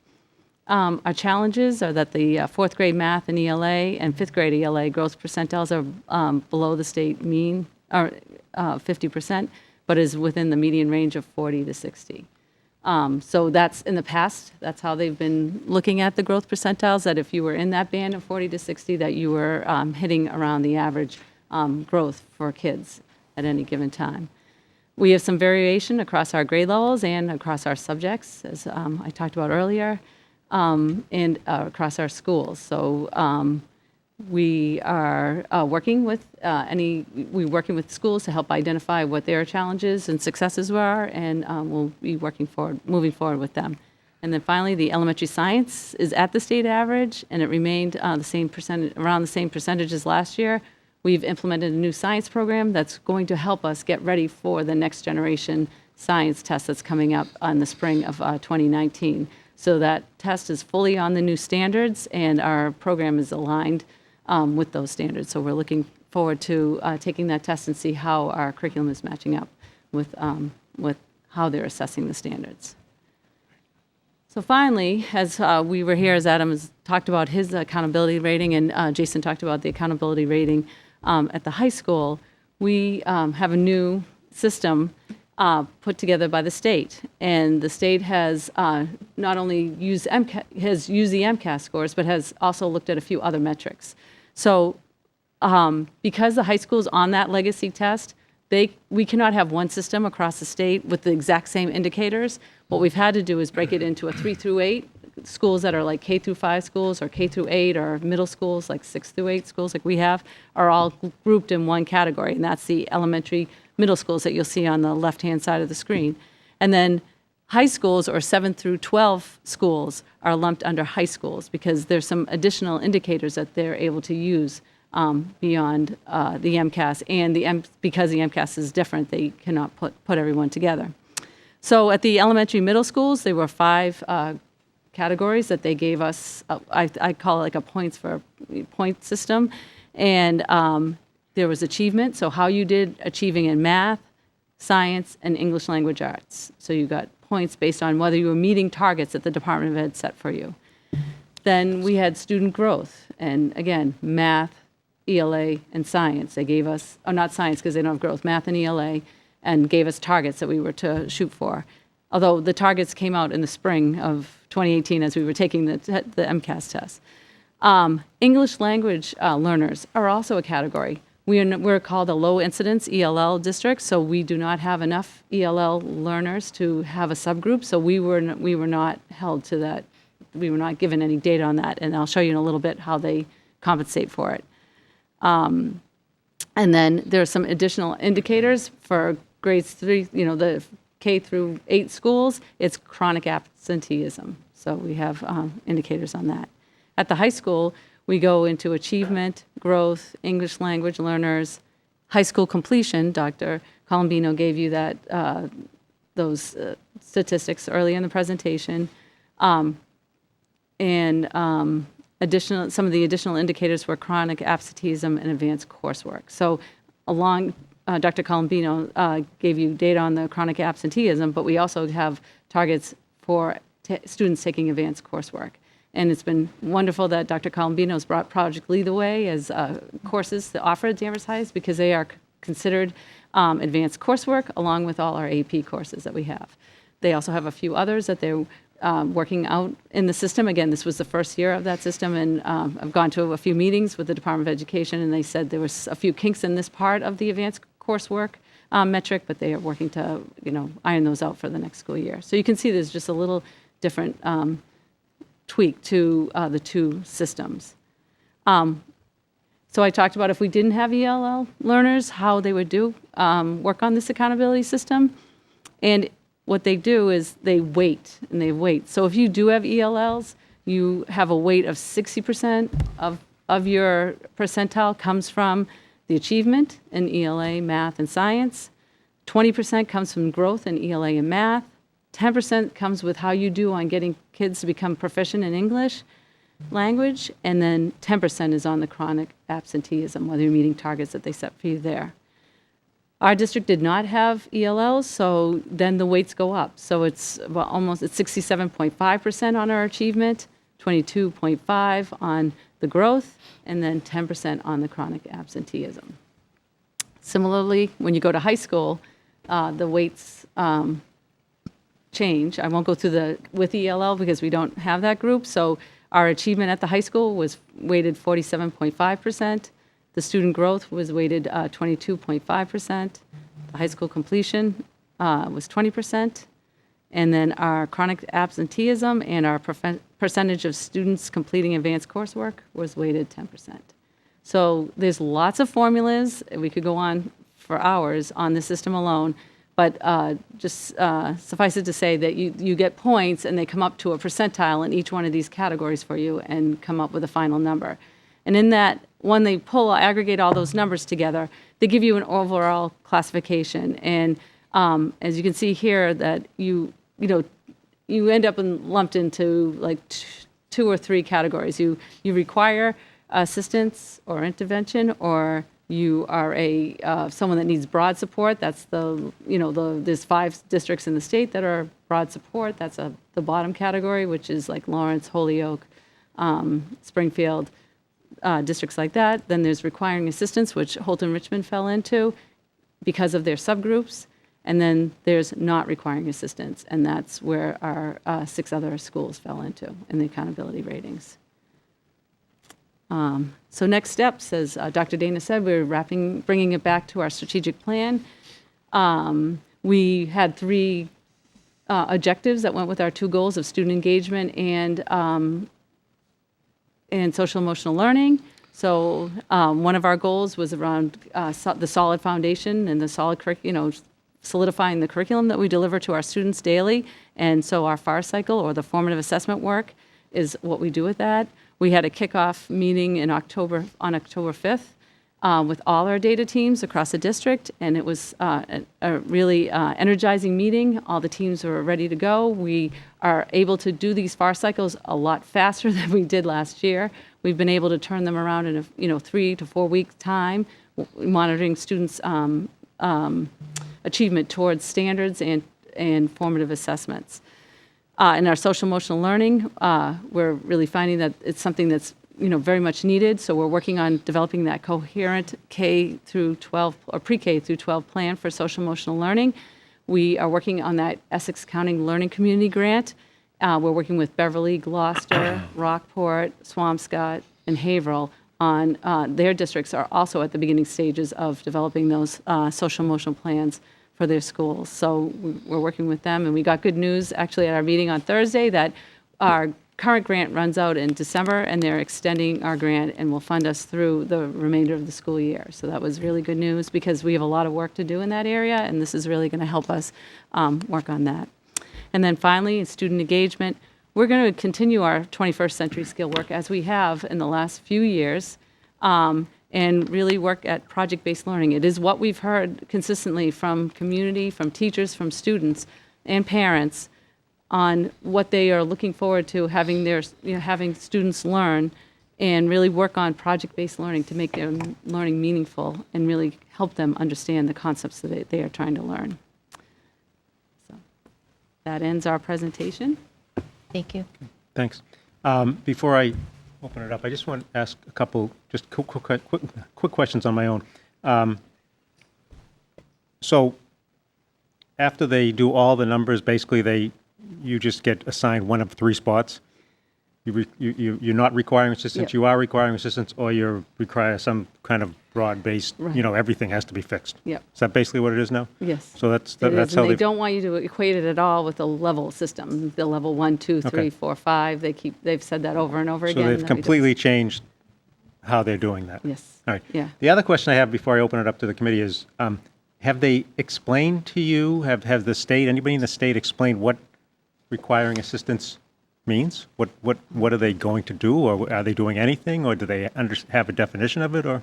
Our challenges are that the fourth grade math and ELA and fifth grade ELA growth percentiles are below the state mean, or 50%, but is within the median range of 40 to 60. So that's in the past, that's how they've been looking at the growth percentiles, that if you were in that band of 40 to 60, that you were hitting around the average growth for kids at any given time. We have some variation across our grade levels and across our subjects, as I talked about earlier, and across our schools. So we are working with schools to help identify what their challenges and successes were, and we'll be moving forward with them. And then finally, the elementary science is at the state average, and it remained around the same percentage as last year. We've implemented a new science program that's going to help us get ready for the next generation science test that's coming up in the spring of 2019. So that test is fully on the new standards, and our program is aligned with those standards. So we're looking forward to taking that test and see how our curriculum is matching up with how they're assessing the standards. So finally, as we were here, as Adam has talked about his accountability rating, and Jason talked about the accountability rating at the high school, we have a new system put together by the state, and the state has not only used the MCAS scores, but has also looked at a few other metrics. So because the high school is on that legacy test, we cannot have one system across the state with the exact same indicators. What we've had to do is break it into a 3 through 8 schools that are like K through 5 schools or K through 8 or middle schools like 6 through 8 schools like we have are all grouped in one category, and that's the elementary middle schools that you'll see on the left-hand side of the screen. And then high schools or 7 through 12 schools are lumped under high schools because there's some additional indicators that they're able to use beyond the MCAS, and because the MCAS is different, they cannot put everyone together. So at the elementary middle schools, there were 5 categories that they gave us. I call it like a point system. And there was achievement, so how you did achieving in math, science, and English language arts. So you got points based on whether you were meeting targets that the Department of Ed set for you. Then we had student growth, and again, math, ELA, and science. They gave us, not science because they don't have growth, math and ELA, and gave us targets that we were to shoot for. Although the targets came out in the spring of 2018 as we were taking the MCAS test. English language learners are also a category. We're called a low incidence ELL district, so we do not have enough ELL learners to have a subgroup, so we were not held to that. We were not given any data on that, and I'll show you in a little bit how they compensate for it. And then there's some additional indicators for grades 3, the K through 8 schools. It's chronic absenteeism, so we have indicators on that. At the high school, we go into achievement, growth, English language learners, high school completion. Dr. Colombino gave you those statistics early in the presentation. Some of the additional indicators were chronic absenteeism and advanced coursework. So Dr. Colombino gave you data on the chronic absenteeism, but we also have targets for students taking advanced coursework. And it's been wonderful that Dr. Colombino's brought Project Lead the Way as courses to offer at Danvers High because they are considered advanced coursework along with all our AP courses that we have. They also have a few others that they're working out in the system. Again, this was the first year of that system, and I've gone to a few meetings with the Department of Education, and they said there was a few kinks in this part of the advanced coursework metric, but they are working to iron those out for the next school year. So you can see there's just a little different tweak to the two systems. So I talked about if we didn't have ELL learners, how they would work on this accountability system. And what they do is they weight. So if you do have ELLs, you have a weight of 60% of your percentile comes from the achievement in ELA, math, and science. 20% comes from growth in ELA and math. 10% comes with how you do on getting kids to become proficient in English language. And then 10% is on the chronic absenteeism, whether you're meeting targets that they set for you there. Our district did not have ELLs, so then the weights go up. So it's it's 67.5% on our achievement, 22.5% on the growth, and then 10% on the chronic absenteeism. Similarly, when you go to high school, the weights change. I won't go through with ELL because we don't have that group. So our achievement at the high school was weighted 47.5%. The student growth was weighted 22.5%. The high school completion was 20%. And then our chronic absenteeism and our percentage of students completing advanced coursework was weighted 10%. So there's lots of formulas. We could go on for hours on the system alone. But just suffice it to say that you get points and they come up to a percentile in each one of these categories for you and come up with a final number. And in that, when they aggregate all those numbers together, they give you an overall classification. And as you can see here, that you end up lumped into like 2 or 3 categories. You require assistance or intervention, or you are someone that needs broad support. That's there's 5 districts in the state that are broad support. That's the bottom category, which is like Lawrence, Holyoke, Springfield, districts like that. Then there's requiring assistance, which Holton Richmond fell into because of their subgroups. And then there's not requiring assistance, and that's where our 6 other schools fell into in the accountability ratings. So next steps, as Dr. Dana said, we're bringing it back to our strategic plan. We had 3 objectives that went with our 2 goals of student engagement and social emotional learning. So one of our goals was around the solid foundation and the solid solidifying the curriculum that we deliver to our students daily. And so our FAR cycle, or the formative assessment work, is what we do with that. We had a kickoff meeting on October 5th with all our data teams across the district, and it was a really energizing meeting. All the teams were ready to go. We are able to do these FAR cycles a lot faster than we did last year. We've been able to turn them around in a 3 to 4 week time, monitoring students' achievement towards standards and formative assessments. In our social emotional learning, we're really finding that it's something that's very much needed. So we're working on developing that coherent K through 12 or pre-K through 12 plan for social emotional learning. We are working on that Essex County Learning Community Grant. We're working with Beverly, Gloucester, Rockport, Swampscott, and Haverhill on their districts are also at the beginning stages of developing those social emotional plans for their schools. So we're working with them, and we got good news actually at our meeting on Thursday that our current grant runs out in December, and they're extending our grant and will fund us through the remainder of the school year. So that was really good news because we have a lot of work to do in that area, and this is really going to help us work on that. And then finally, in student engagement, we're going to continue our 21st century skill work as we have in the last few years, and really work at project-based learning. It is what we've heard consistently from community, from teachers, from students, and parents on what they are looking forward to having having students learn, and really work on project-based learning to make their learning meaningful and really help them understand the concepts that they are trying to learn. So that ends our presentation. Thank you. Thanks. Before I open it up, I just want to ask a couple just quick questions on my own. So after they do all the numbers, basically you just get assigned one of 3 spots. You're not requiring assistance, Yep. you are requiring assistance, or you require some kind of broad-based, Right. Everything has to be fixed. Yep. Is that basically what it is now? Yes. So that's It is, how and they they don't want you to equate it at all with the level system, the level 1, 2, 3, Okay. 4, 5. They've said that over and over So again. they've that we don't- completely changed how they're doing that? Yes. All right. Yeah. The other question I have before I open it up to the committee is, have they explained to you, have the state, anybody in the state explained what requiring assistance means? What are they going to do, or are they doing anything, or do they have a definition of it, or?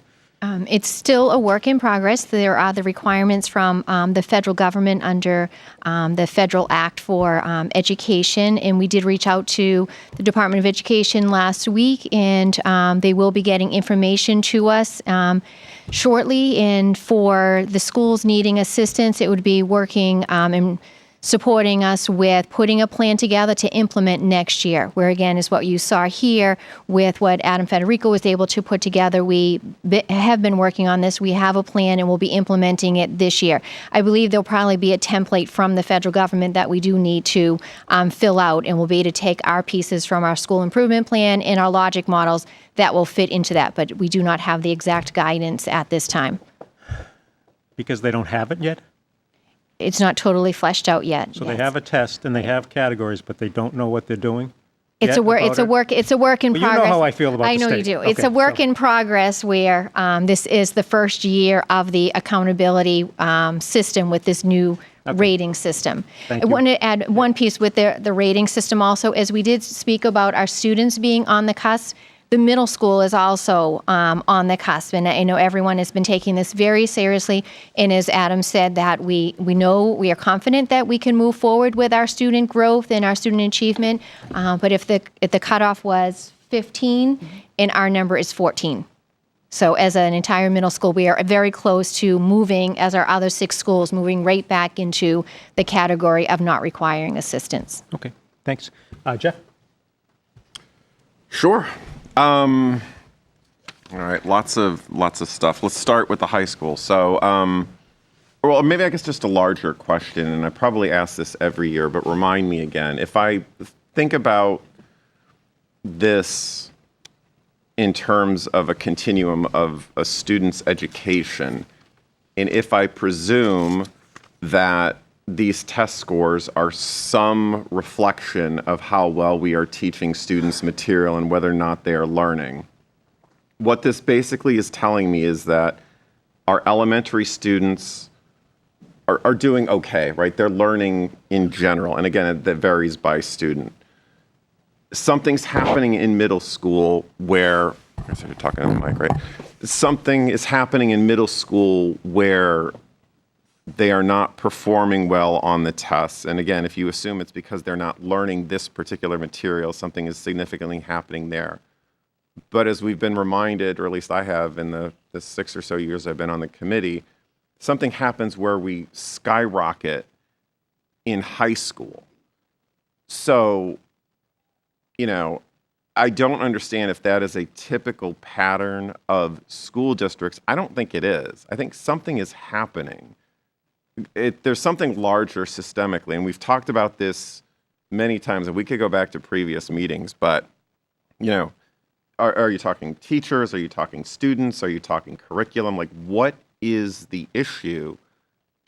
It's still a work in progress. There are the requirements from the federal government under the Federal Act for Education, and we did reach out to the Department of Education last week, and they will be getting information to us shortly. And for the schools needing assistance, it would be working and supporting us with putting a plan together to implement next year, where again is what you saw here with what Adam Federico was able to put together. We have been working on this. We have a plan and we'll be implementing it this year. I believe there'll probably be a template from the federal government that we do need to fill out, and we'll be able to take our pieces from our school improvement plan and our logic models that will fit into that, but we do not have the exact guidance at this time. Because they don't have it yet? It's not totally fleshed out yet. So they have a test and they have categories, but they don't know what they're doing? It's a work. It's a work. It's a work in Well, you progress. know how I feel about I the know you state. do. It's Okay, a work so- in progress where this is the first year of the accountability system with this new rating system. Thank I you. want to add one piece with the rating system also, as we did speak about our students being on the cusp. The middle school is also on the cusp, and I know everyone has been taking this very seriously. And as Adam said, that we know, we are confident that we can move forward with our student growth and our student achievement. But if the cutoff was 15, and our number is 14. So as an entire middle school, we are very close to moving, as our other 6 schools, moving right back into the category of not requiring assistance. Okay, thanks. Jeff? Sure. All right, lots of stuff. Let's start with the high school. So, well, maybe I guess just a larger question, and I probably ask this every year, but remind me again. If I think about this in terms of a continuum of a student's education, and if I presume that these test scores are some reflection of how well we are teaching students material and whether or not they are learning. What this basically is telling me is that our elementary students are doing okay, right? They're learning in general. And again, that varies by student. Something's happening in middle school where, I guess you're talking on the mic, right? Something is happening in middle school where they are not performing well on the tests. And again, if you assume it's because they're not learning this particular material, something is significantly happening there. But as we've been reminded, or at least I have in the 6 or so years I've been on the committee, something happens where we skyrocket in high school. So, I don't understand if that is a typical pattern of school districts. I don't think it is. I think something is happening. There's something larger systemically, and we've talked about this many times, and we could go back to previous meetings, but, are you talking teachers? Are you talking students? Are you talking curriculum? Like, what is the issue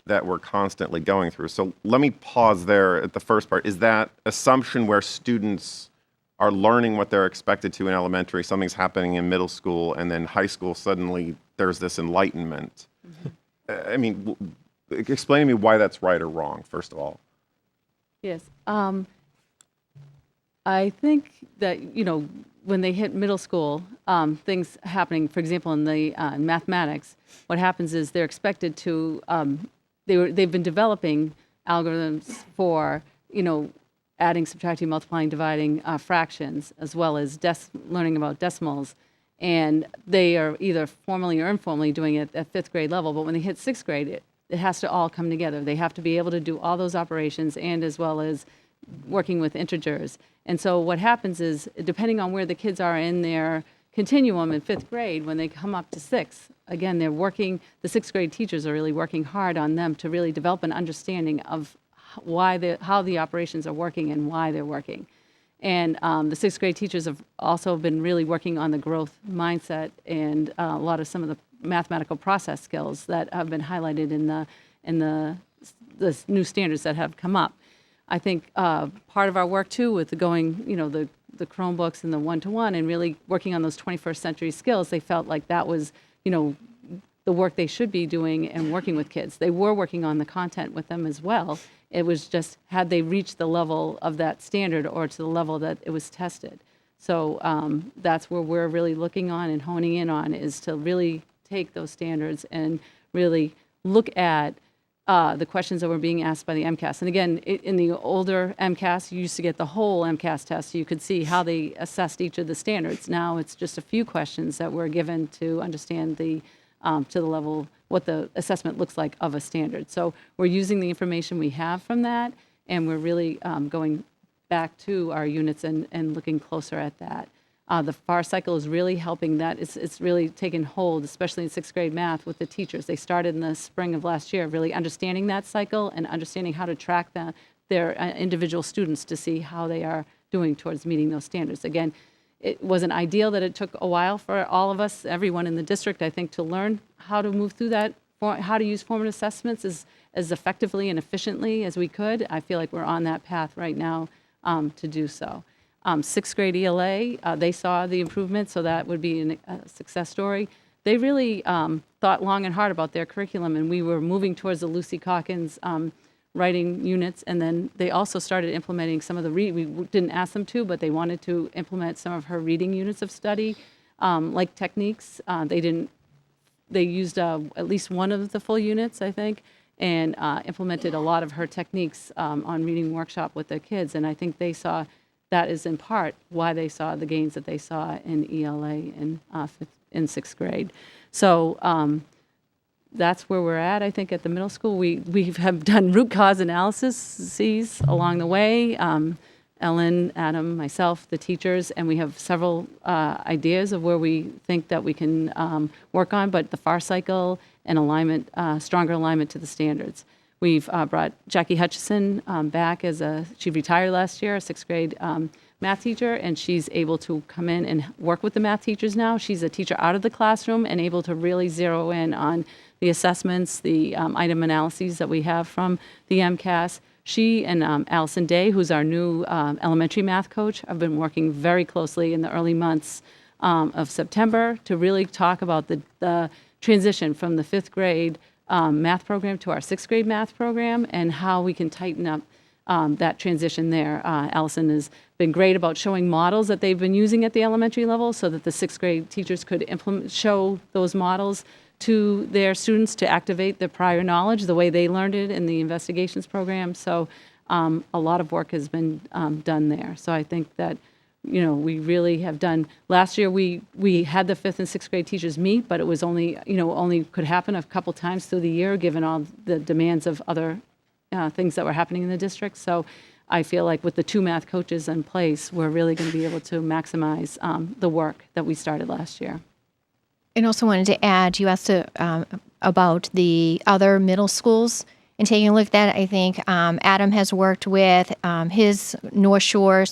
that we're constantly going through? So let me pause there at the first part. Is that assumption where students are learning what they're expected to in elementary, something's happening in middle school, and then high school, suddenly there's this enlightenment? I mean, explain to me why that's right or wrong, first of all. Yes. I think that, when they hit middle school, things happening, for example, in the mathematics, what happens is they're expected to, they've been developing algorithms for, adding, subtracting, multiplying, dividing fractions, as well as learning about decimals. And they are either formally or informally doing it at 5th grade level, but when they hit 6th grade, it has to all come together. They have to be able to do all those operations and as well as working with integers. And so what happens is, depending on where the kids are in their continuum in 5th grade, when they come up to 6th, again, the 6th grade teachers are really working hard on them to really develop an understanding of how the operations are working and why they're working. And the 6th grade teachers have also been really working on the growth mindset and a lot of some of the mathematical process skills that have been highlighted in the new standards that have come up. I think part of our work too with the Chromebooks and the one-to-one and really working on those 21st century skills, they felt like that was, the work they should be doing and working with kids. They were working on the content with them as well. It was just, had they reached the level of that standard or to the level that it was tested. So that's where we're really looking on and honing in on, is to really take those standards and really look at the questions that were being asked by the MCAS. And again, in the older MCAS, you used to get the whole MCAS test, so you could see how they assessed each of the standards. Now it's just a few questions that were given to understand to the level, what the assessment looks like of a standard. So we're using the information we have from that, and we're really going back to our units and looking closer at that. The FAR cycle is really helping that. It's really taken hold, especially in 6th grade math with the teachers. They started in the spring of last year, really understanding that cycle and understanding how to track their individual students to see how they are doing towards meeting those standards. Again, it wasn't ideal that it took a while for all of us, everyone in the district, I think, to learn how to move through that, how to use formative assessments as effectively and efficiently as we could. I feel like we're on that path right now to do so. 6th grade ELA, they saw the improvement, so that would be a success story. They really thought long and hard about their curriculum, and we were moving towards the Lucy Calkins writing units, and then they also started implementing some of the we didn't ask them to, but they wanted to implement some of her reading units of study, like techniques. They used at least one of the full units, I think, and implemented a lot of her techniques on reading workshop with the kids, and I think they saw that is in part why they saw the gains that they saw in ELA in 6th grade. So that's where we're at, I think, at the middle school. We have done root cause analyses along the way. Ellen, Adam, myself, the teachers, and we have several ideas of where we think that we can work on, but the FAR cycle and alignment, stronger alignment to the standards. We've brought Jackie Hutchison back she retired last year, a 6th grade math teacher, and she's able to come in and work with the math teachers now. She's a teacher out of the classroom and able to really zero in on the assessments, the item analyses that we have from the MCAS. She and Allison Day, who's our new elementary math coach, have been working very closely in the early months of September to really talk about the transition from the 5th grade math program to our 6th grade math program and how we can tighten up that transition there. Allison has been great about showing models that they've been using at the elementary level so that the 6th grade teachers could show those models to their students to activate the prior knowledge the way they learned it in the investigations program. So a lot of work has been done there. So I think that, we really have done. Last year we had the 5th and 6th grade teachers meet, but it was only could happen a couple times through the year given all the demands of other things that were happening in the district. So I feel like with the 2 math coaches in place, we're really going to be able to maximize the work that we started last year. And also wanted to add, you asked about the other middle schools and taking a look at that. I think Adam has worked with his North Shore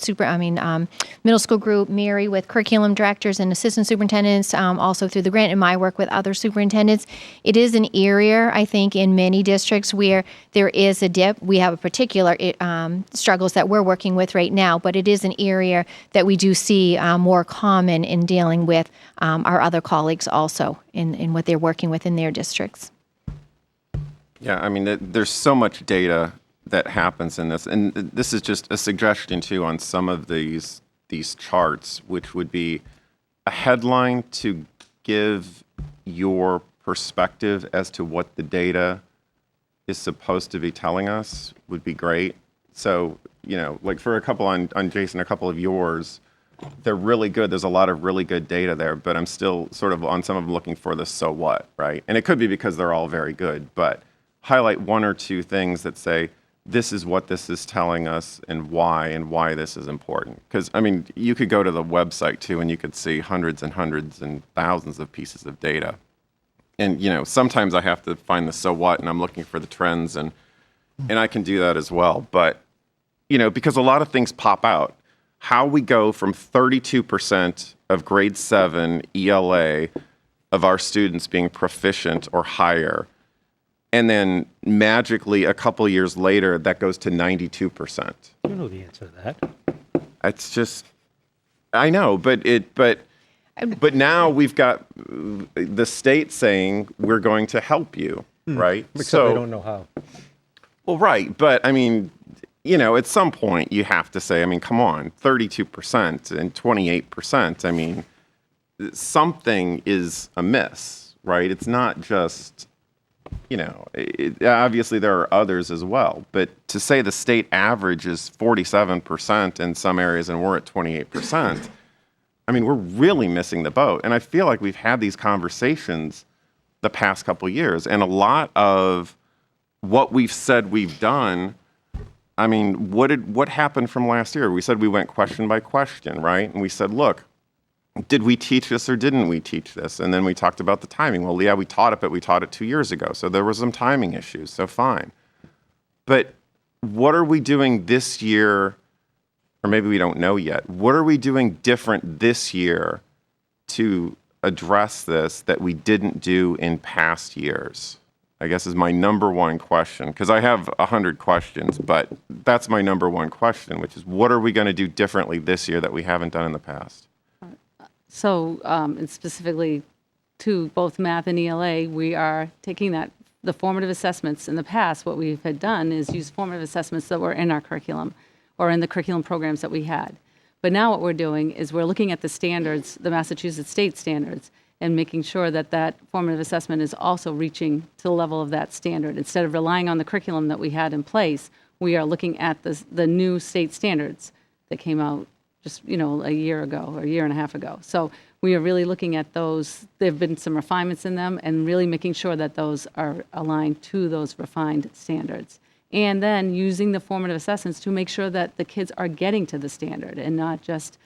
middle school group, Mary with curriculum directors and assistant superintendents, also through the grant, and my work with other superintendents. It is an area, I think, in many districts where there is a dip. We have a particular struggles that we're working with right now, but it is an area that we do see more common in dealing with our other colleagues also in what they're working with in their districts. Yeah, I mean, there's so much data that happens in this, and this is just a suggestion too on some of these charts, which would be a headline to give your perspective as to what the data is supposed to be telling us would be great. So, like for a couple on Jason, a couple of yours, they're really good. There's a lot of really good data there, but I'm still sort of on some of them looking for the so what, right? And it could be because they're all very good, but highlight 1 or 2 things that say, this is what this is telling us and why this is important. Because, I mean, you could go to the website too and you could see hundreds and hundreds and thousands of pieces of data. And, sometimes I have to find the so what and I'm looking for the trends and I can do that as well. But, because a lot of things pop out. How we go from 32% of grade 7 ELA of our students being proficient or higher, and then magically a couple years later, that goes to 92%. You know the answer to that. It's just, I know, but now we've got the state saying we're going to help you, right? Except they don't know how. Well, right, but I mean, at some point you have to say, I mean, come on, 32% and 28%. I mean, something is amiss, right? It's not just. Obviously there are others as well, but to say the state average is 47% in some areas and we're at 28%, I mean, we're really missing the boat. And I feel like we've had these conversations the past couple of years, and a lot of what we've said we've done, I mean, what happened from last year? We said we went question by question, right? And we said, look, did we teach this or didn't we teach this? And then we talked about the timing. Well, yeah, we taught it, but we taught it 2 years ago. So there were some timing issues. So fine. But what are we doing this year? Or maybe we don't know yet. What are we doing different this year to address this that we didn't do in past years? I guess is my number one question. Because I have 100 questions, but that's my number one question, which is what are we going to do differently this year that we haven't done in the past? So, and specifically to both math and ELA, we are taking the formative assessments. In the past, what we had done is use formative assessments that were in our curriculum or in the curriculum programs that we had. But now what we're doing is we're looking at the standards, the Massachusetts state standards, and making sure that formative assessment is also reaching to the level of that standard. Instead of relying on the curriculum that we had in place, we are looking at the new state standards that came out just, a year ago or a year and a half ago. So we are really looking at those. There have been some refinements in them and really making sure that those are aligned to those refined standards. And then using the formative assessments to make sure that the kids are getting to the standard and not just,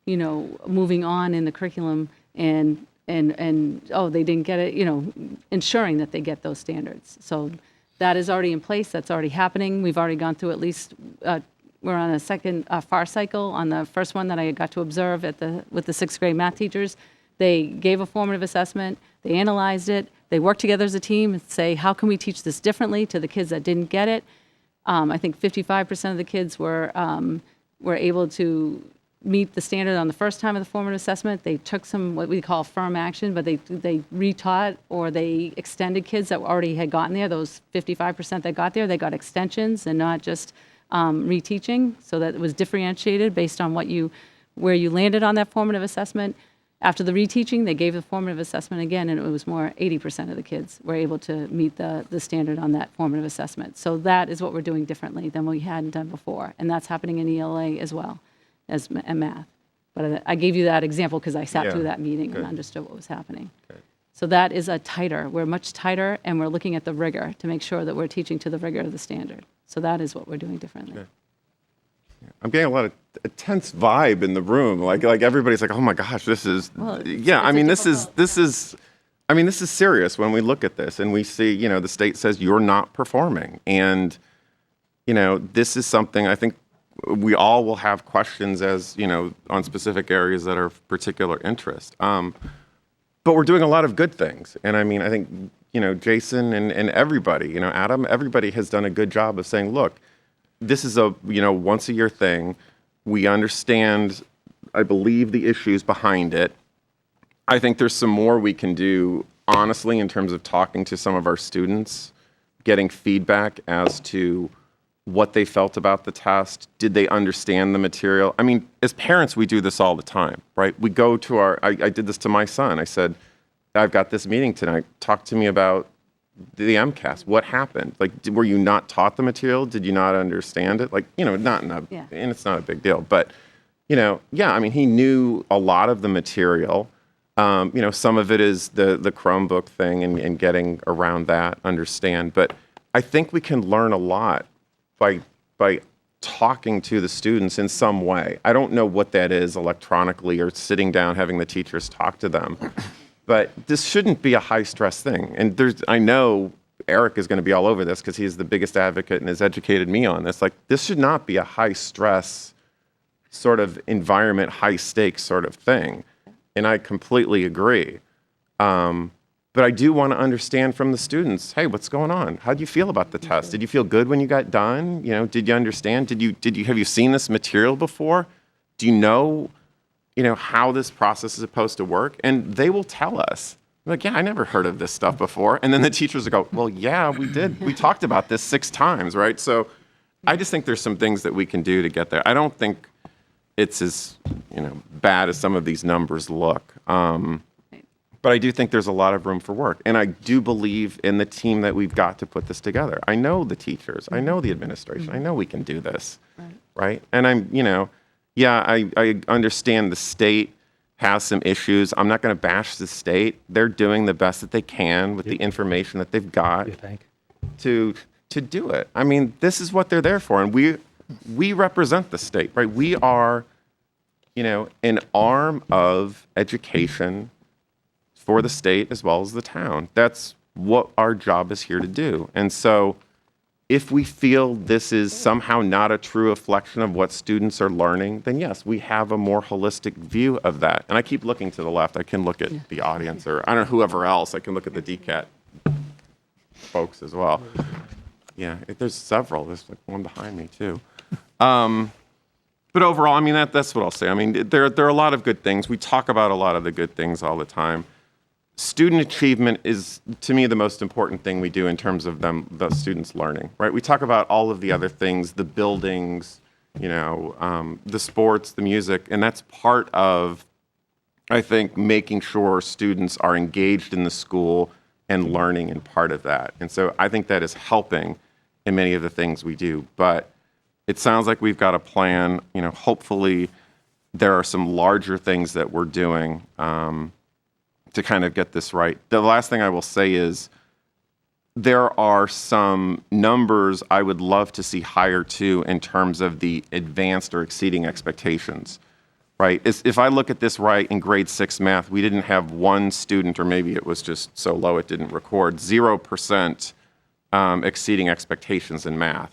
moving on in the curriculum and they didn't get it, ensuring that they get those standards. So that is already in place. That's already happening. We've already gone through at least we're on a second FAR cycle. On the first one that I got to observe with the 6th grade math teachers, They gave a formative assessment, they analyzed it, they worked together as a team and say, how can we teach this differently to the kids that didn't get it? I think 55% of the kids were able to meet the standard on the first time of the formative assessment. They took some what we call firm action, but they retaught or they extended kids that already had gotten there. Those 55% that got there, they got extensions and not just reteaching, so that it was differentiated based on where you landed on that formative assessment. After the reteaching, they gave the formative assessment again, and it was more 80% of the kids were able to meet the standard on that formative assessment. So that is what we're doing differently than we hadn't done before, and that's happening in ELA as well as in math. But I gave you that example because I sat through that meeting and understood what was happening. So that is we're much tighter, and we're looking at the rigor to make sure that we're teaching to the rigor of the standard. So that is what we're doing differently. I'm getting a lot of a tense vibe in the room. Like everybody's like, oh my gosh, this is, this is serious when we look at this and we see, the state says you're not performing. And, this is something I think we all will have questions as, on specific areas that are of particular interest. But we're doing a lot of good things. And I think, Jason and everybody, Adam, everybody has done a good job of saying, look, this is a, once a year thing. We understand, I believe, the issues behind it. I think there's some more we can do, honestly, in terms of talking to some of our students, getting feedback as to what they felt about the test. Did they understand the material? As parents, we do this all the time, right? We go to I did this to my son. I said, I've got this meeting tonight. Talk to me about the MCAS. What happened? Were you not taught the material? Did you not understand it? And it's not a big deal. But, he knew a lot of the material. Some of it is the Chromebook thing and getting around that, understand. But I think we can learn a lot by talking to the students in some way. I don't know what that is electronically or sitting down having the teachers talk to them. But this shouldn't be a high-stress thing. And I know Eric is going to be all over this because he's the biggest advocate and has educated me on this. This should not be a high-stress sort of environment, high-stakes sort of thing. And I completely agree. But I do want to understand from the students, hey, what's going on? How do you feel about the test? Did you feel good when you got done? Did you understand? Have you seen this material before? Do you know how this process is supposed to work? And they will tell us. Like, yeah, I never heard of this stuff before. And then the teachers will go, well, yeah, we did. We talked about this 6 times, right? So I just think there's some things that we can do to get there. I don't think it's as, bad as some of these numbers look. But I do think there's a lot of room for work. And I do believe in the team that we've got to put this together. I know the teachers. I know the administration. I know we can do this, right? And I understand the state has some issues. I'm not going to bash the state. They're doing the best that they can with the information that they've got to do it. This is what they're there for. And we represent the state, right? We are, an arm of education for the state as well as the town. That's what our job is here to do. And so if we feel this is somehow not a true reflection of what students are learning, then yes, we have a more holistic view of that. And I keep looking to the left. I can look at the audience or I don't know, whoever else. I can look at the DCAT folks as well. Yeah, there's several. There's one behind me too. But overall, that's what I'll say. There are a lot of good things. We talk about a lot of the good things all the time. Student achievement is, to me, the most important thing we do in terms of the students learning, right? We talk about all of the other things, the buildings, the sports, the music, and that's part of, I think, making sure students are engaged in the school and learning and part of that. And so I think that is helping in many of the things we do. But it sounds like we've got a plan. Hopefully there are some larger things that we're doing to kind of get this right. The last thing I will say is there are some numbers I would love to see higher too in terms of the advanced or exceeding expectations, right? If I look at this right in grade 6 math, we didn't have one student, or maybe it was just so low it didn't record, 0% exceeding expectations in math.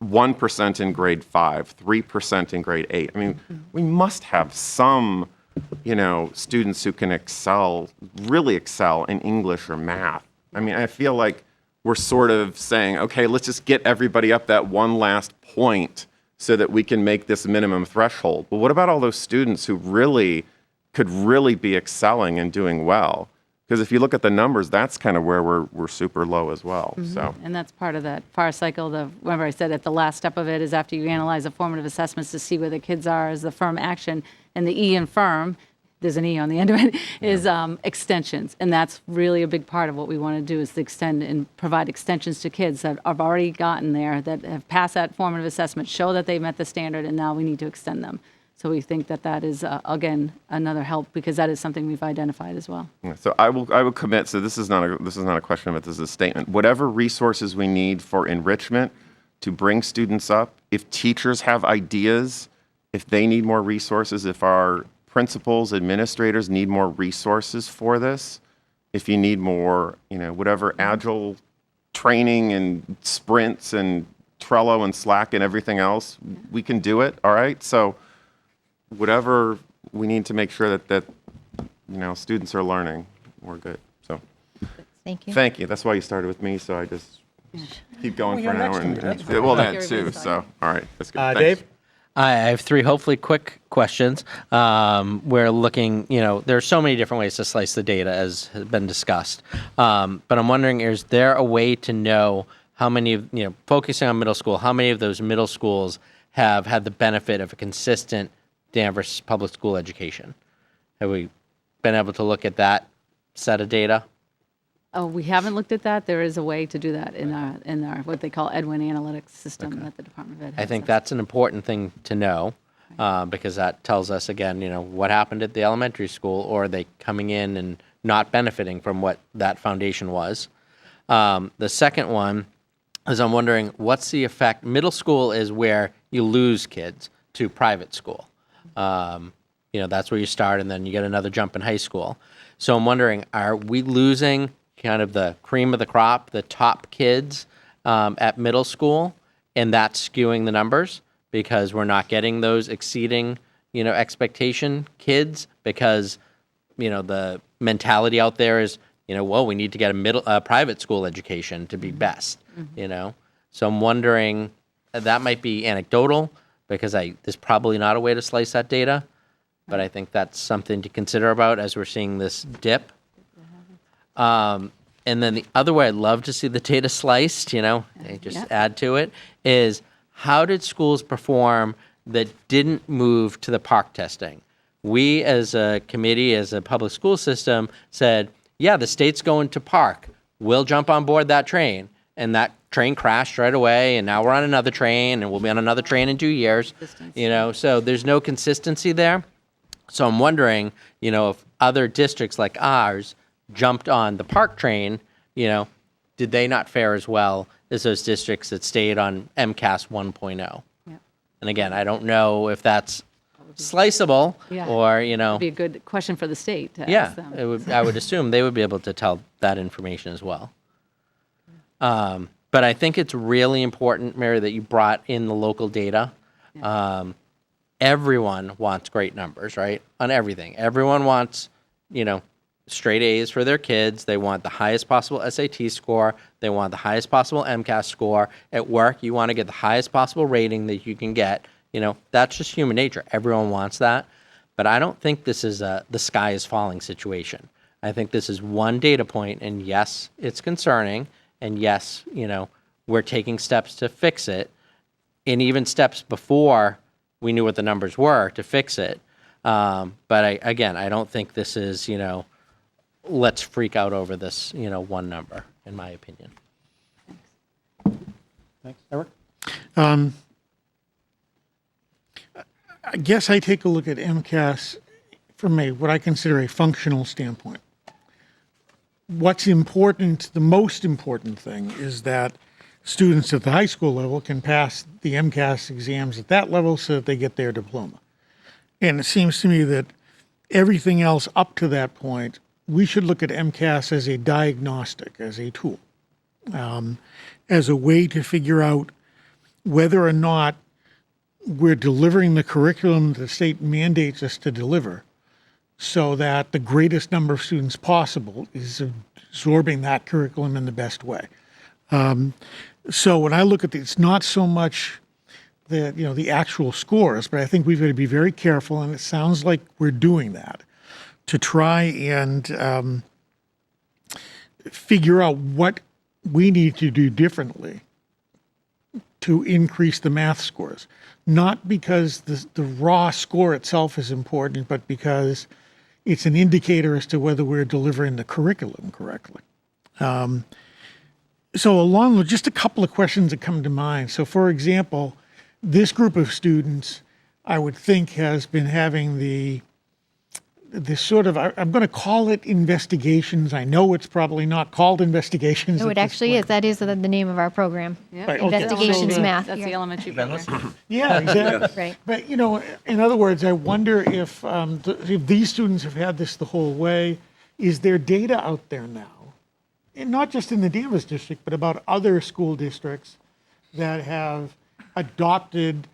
1% in grade 5, 3% in grade 8. We must have some students who can really excel in English or math. I mean, I feel like we're sort of saying, okay, let's just get everybody up that one last point so that we can make this minimum threshold. But what about all those students who could really be excelling and doing well? Because if you look at the numbers, that's kind of where we're super low as well. So, And that's part of that FAR cycle. Remember I said at the last step of it is after you analyze the formative assessments to see where the kids are as the firm action, and the E in firm, there's an E on the end of it, is extensions. And that's really a big part of what we want to do is to extend and provide extensions to kids that have already gotten there, that have passed that formative assessment, show that they met the standard, and now we need to extend them. So we think that is, again, another help because that is something we've identified as well. so I will commit. So this is not a question, but this is a statement. Whatever resources we need for enrichment to bring students up, if teachers have ideas, if they need more resources, if our principals, administrators need more resources for this, if you need more, whatever agile training and sprints and Trello and Slack and everything else, we can do it. All right. So whatever we need to make sure that students are learning, we're good. So Thank you. thank you. That's why you started with me. So I just keep going for an hour. That too. So all right. That's good. Thanks. Dave? I have three hopefully quick questions. We're looking, there's so many different ways to slice the data as has been discussed. But I'm wondering, is there a way to know how many of, focusing on middle school, how many of those middle schools have had the benefit of a consistent Danvers Public School education? Have we been able to look at that set of data? Oh, we haven't looked at that. There is a way to do that in our what they call Edwin analytics system that the Department of Ed has. I think that's an important thing to know because that tells us, again, what happened at the elementary school, or are they coming in and not benefiting from what that foundation was. The second one is I'm wondering what's the effect. Middle school is where you lose kids to private school. That's where you start, and then you get another jump in high school. So I'm wondering, are we losing kind of the cream of the crop, the top kids at middle school, and that's skewing the numbers because we're not getting those exceeding, expectation kids because, the mentality out there is, we need to get a private school education to be best, So I'm wondering, that might be anecdotal because there's probably not a way to slice that data, but I think that's something to consider about as we're seeing this dip. And then the other way I'd love to see the data sliced, add to it, is how did schools perform that didn't move to the park testing? We as a committee, as a public school system said, yeah, the state's going to park. We'll jump on board that train. And that train crashed right away, and now we're on another train, and we'll be on another train in 2 years. So there's no consistency there. So I'm wondering, if other districts like ours jumped on the park train, did they not fare as well as those districts that stayed on MCAS 1.0? Yeah. And again, I don't know if that's sliceable or, It'd be a good question for the state to ask them. I would assume they would be able to tell that information as well. But I think it's really important, Mary, that you brought in the local data. Everyone wants great numbers, right? On everything. Everyone wants, straight A's for their kids. They want the highest possible SAT score. They want the highest possible MCAS score. At work, you want to get the highest possible rating that you can get. That's just human nature. Everyone wants that. But I don't think this is the sky is falling situation. I think this is one data point, and yes, it's concerning. And yes, we're taking steps to fix it, and even steps before we knew what the numbers were to fix it. But I don't think this is, let's freak out over this, one number, in my opinion. Thanks. Eric? I guess I take a look at MCAS from what I consider a functional standpoint. What's important, the most important thing, is that students at the high school level can pass the MCAS exams at that level so that they get their diploma. And it seems to me that everything else up to that point, we should look at MCAS as a diagnostic, as a tool, as a way to figure out whether or not we're delivering the curriculum the state mandates us to deliver, so that the greatest number of students possible is absorbing that curriculum in the best way. So when I look at it's not so much the actual scores, but I think we've got to be very careful, and it sounds like we're doing that, to try and figure out what we need to do differently to increase the math scores. Not because the raw score itself is important, but because it's an indicator as to whether we're delivering the curriculum correctly. So along with just a couple of questions that come to mind. So for example, this group of students, I would think, has been having this sort of, I'm going to call it investigations. I know it's probably not called investigations. No, it actually is. That is the name of our program. Yep. Right, okay. Investigations math. That's the elementary program. Yeah, exactly. Right. But, in other words, I wonder if these students have had this the whole way. Is there data out there now, and not just in the Danvers district, but about other school districts that have adopted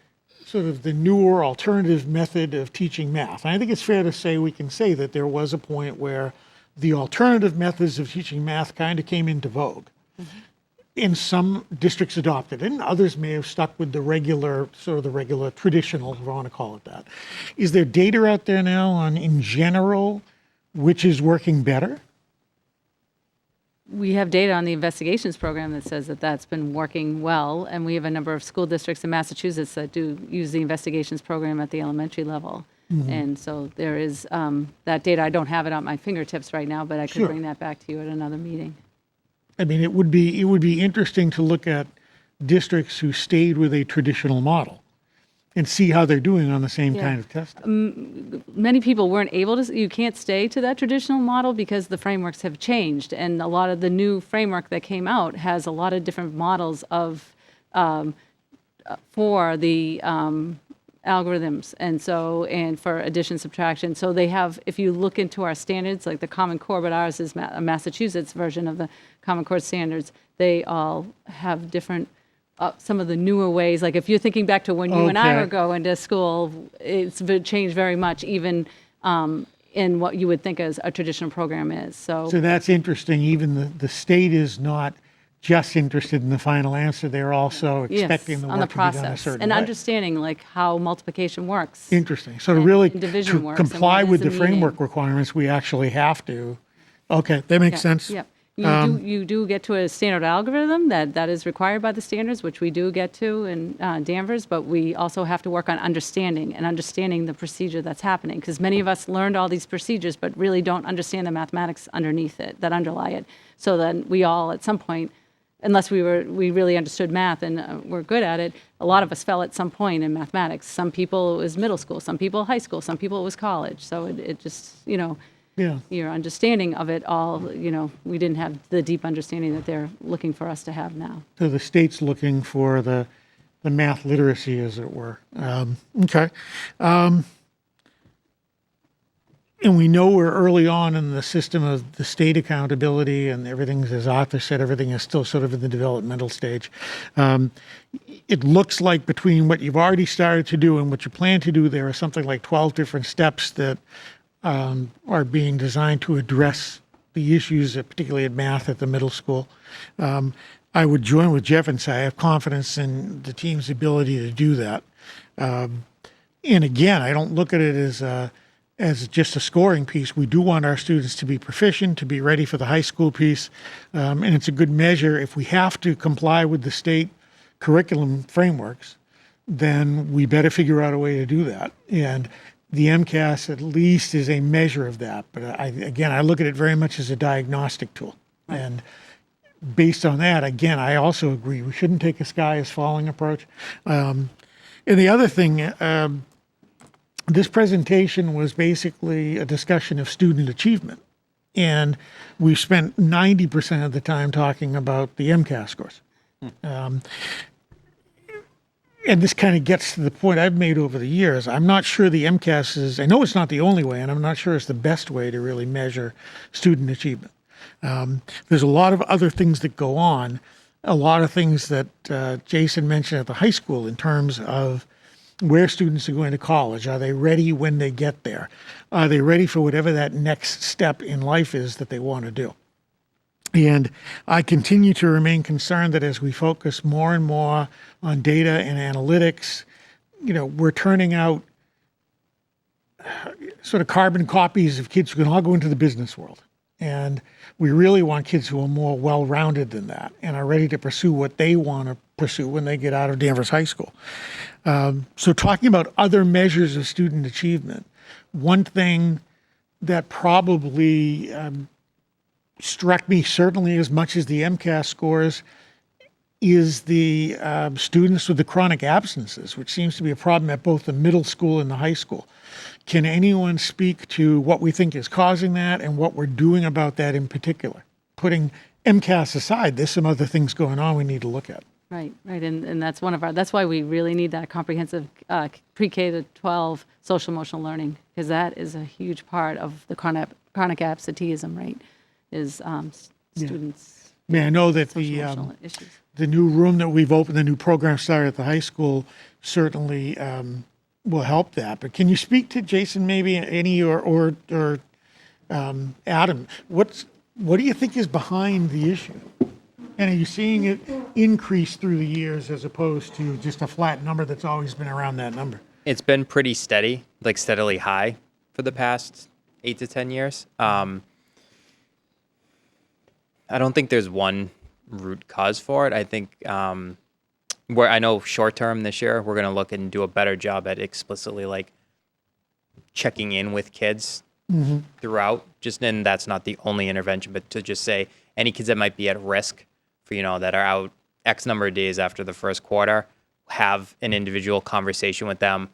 sort of the newer alternative method of teaching math? And I think it's fair to say we can say that there was a point where the alternative methods of teaching math kind of came into vogue. Mm-hmm. And some districts adopted it, and others may have stuck with the regular traditional, if I want to call it that. Is there data out there now on, in general, which is working better? We have data on the investigations program that says that that's been working well, and we have a number of school districts in Massachusetts that do use the investigations program at the elementary level. Mm-hmm. And so there is that data. I don't have it at my fingertips right now, but I could bring that back to you at another meeting. I mean, it would be interesting to look at districts who stayed with a traditional model and see how they're doing on the same kind of testing. Many people weren't able to, you can't stay to that traditional model because the frameworks have changed. And a lot of the new framework that came out has a lot of different models of, for the algorithms. And for addition, subtraction. So they have, if you look into our standards, like the Common Core, but ours is a Massachusetts version of the Common Core standards, they all have different some of the newer ways. Like if you're thinking back to when you and I were going to school, it's changed very much, even in what you would think as a traditional program is. So that's interesting. Even the state is not just interested in the final answer. They're also expecting the work to be done a certain and way. understanding like how multiplication works. Interesting. So to really division works comply with the meaning. framework requirements, we actually have to. Okay, that makes sense. Yeah. You do get to a standard algorithm that is required by the standards, which we do get to in Danvers, but we also have to work on understanding the procedure that's happening, because many of us learned all these procedures but really don't understand the mathematics underneath it, that underlie it. So then we all, at some point, unless we really understood math and were good at it, a lot of us fell at some point in mathematics. Some people it was middle school, some people high school, some people it was college. So it just, your understanding of it all, we didn't have the deep understanding that they're looking for us to have now. So the state's looking for the math literacy, as it were. Okay. And we know we're early on in the system of the state accountability, and everything, as Arthur said, everything is still sort of in the developmental stage. It looks like between what you've already started to do and what you plan to do, there are something like 12 different steps that are being designed to address the issues, particularly in math at the middle school. I would join with Jeff and say I have confidence in the team's ability to do that. And again, I don't look at it as just a scoring piece. We do want our students to be proficient, to be ready for the high school piece. And it's a good measure. If we have to comply with the state curriculum frameworks, then we better figure out a way to do that. And the MCAS at least is a measure of that. But I look at it very much as a diagnostic tool. Right. And based on that, again, I also agree we shouldn't take a sky is falling approach. And the other thing, this presentation was basically a discussion of student achievement. And we've spent 90% of the time talking about the MCAS scores. And this kind of gets to the point I've made over the years. I'm not sure the MCAS is, I know it's not the only way, and I'm not sure it's the best way to really measure student achievement. There's a lot of other things that go on, a lot of things that Jason mentioned at the high school in terms of where students are going to college. Are they ready when they get there? Are they ready for whatever that next step in life is that they want to do? And I continue to remain concerned that as we focus more and more on data and analytics, we're turning out sort of carbon copies of kids who can all go into the business world. And we really want kids who are more well-rounded than that and are ready to pursue what they want to pursue when they get out of Danvers High School. So talking about other measures of student achievement, one thing that probably struck me certainly as much as the MCAS scores is the students with the chronic absences, which seems to be a problem at both the middle school and the high school. Can anyone speak to what we think is causing that and what we're doing about that in particular? Putting MCAS aside, there's some other things going on we need to look at. Right, and that's that's why we really need that comprehensive pre-K to 12 social emotional learning, because that is a huge part of the chronic absenteeism rate, is students. Yeah, I know that the new room that we've opened, the new program started at the high school, certainly will help that. But can you speak to Jason, maybe any or Adam? What do you think is behind the issue? And are you seeing it increase through the years as opposed to just a flat number that's always been around that number? It's been pretty steady, like steadily high for the past 8 to 10 years. I don't think there's one root cause for it. I think where I know short term this year, we're going to look and do a better job at explicitly like checking in with kids throughout. And that's not the only intervention, but to just say any kids that might be at risk for, that are out X number of days after the first quarter, have an individual conversation with them,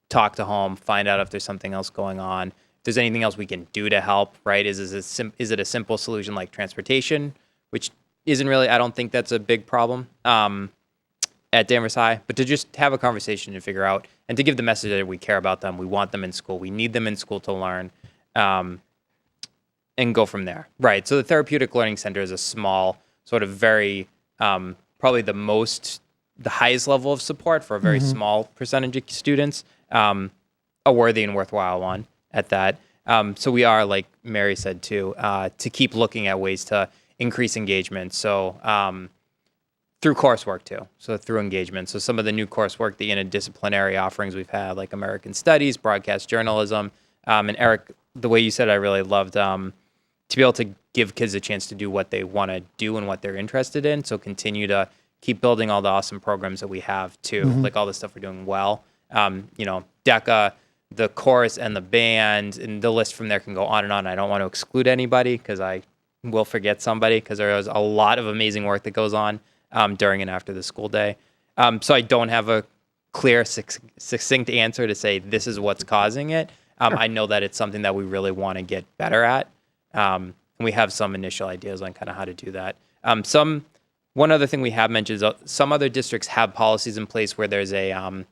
talk to home, find out if there's something else going on. If there's anything else we can do to help, right? Is it a simple solution like transportation, which isn't really, I don't think that's a big problem at Danvers High, but to just have a conversation and figure out, and to give the message that we care about them, we want them in school, we need them in school to learn, and go from there. Right, so the Therapeutic Learning Center is a small, sort of very, probably the highest level of support for a very small percentage of students, a worthy and worthwhile one at that. So we are, like Mary said too, to keep looking at ways to increase engagement. So through coursework too. So through engagement. So some of the new coursework, the interdisciplinary offerings we've had, like American Studies, broadcast journalism, and Eric, the way you said, I really loved to be able to give kids a chance to do what they want to do and what they're interested in. So continue to keep building all the awesome programs that we have too, like all the stuff we're doing well. DECA, the chorus and the band, and the list from there can go on and on. I don't want to exclude anybody because I will forget somebody, because there is a lot of amazing work that goes on during and after the school day. So I don't have a clear, succinct answer to say this is what's causing it. I know that it's something that we really want to get better at. And we have some initial ideas on kind of how to do that. One other thing we have mentioned is some other districts have policies in place where there's a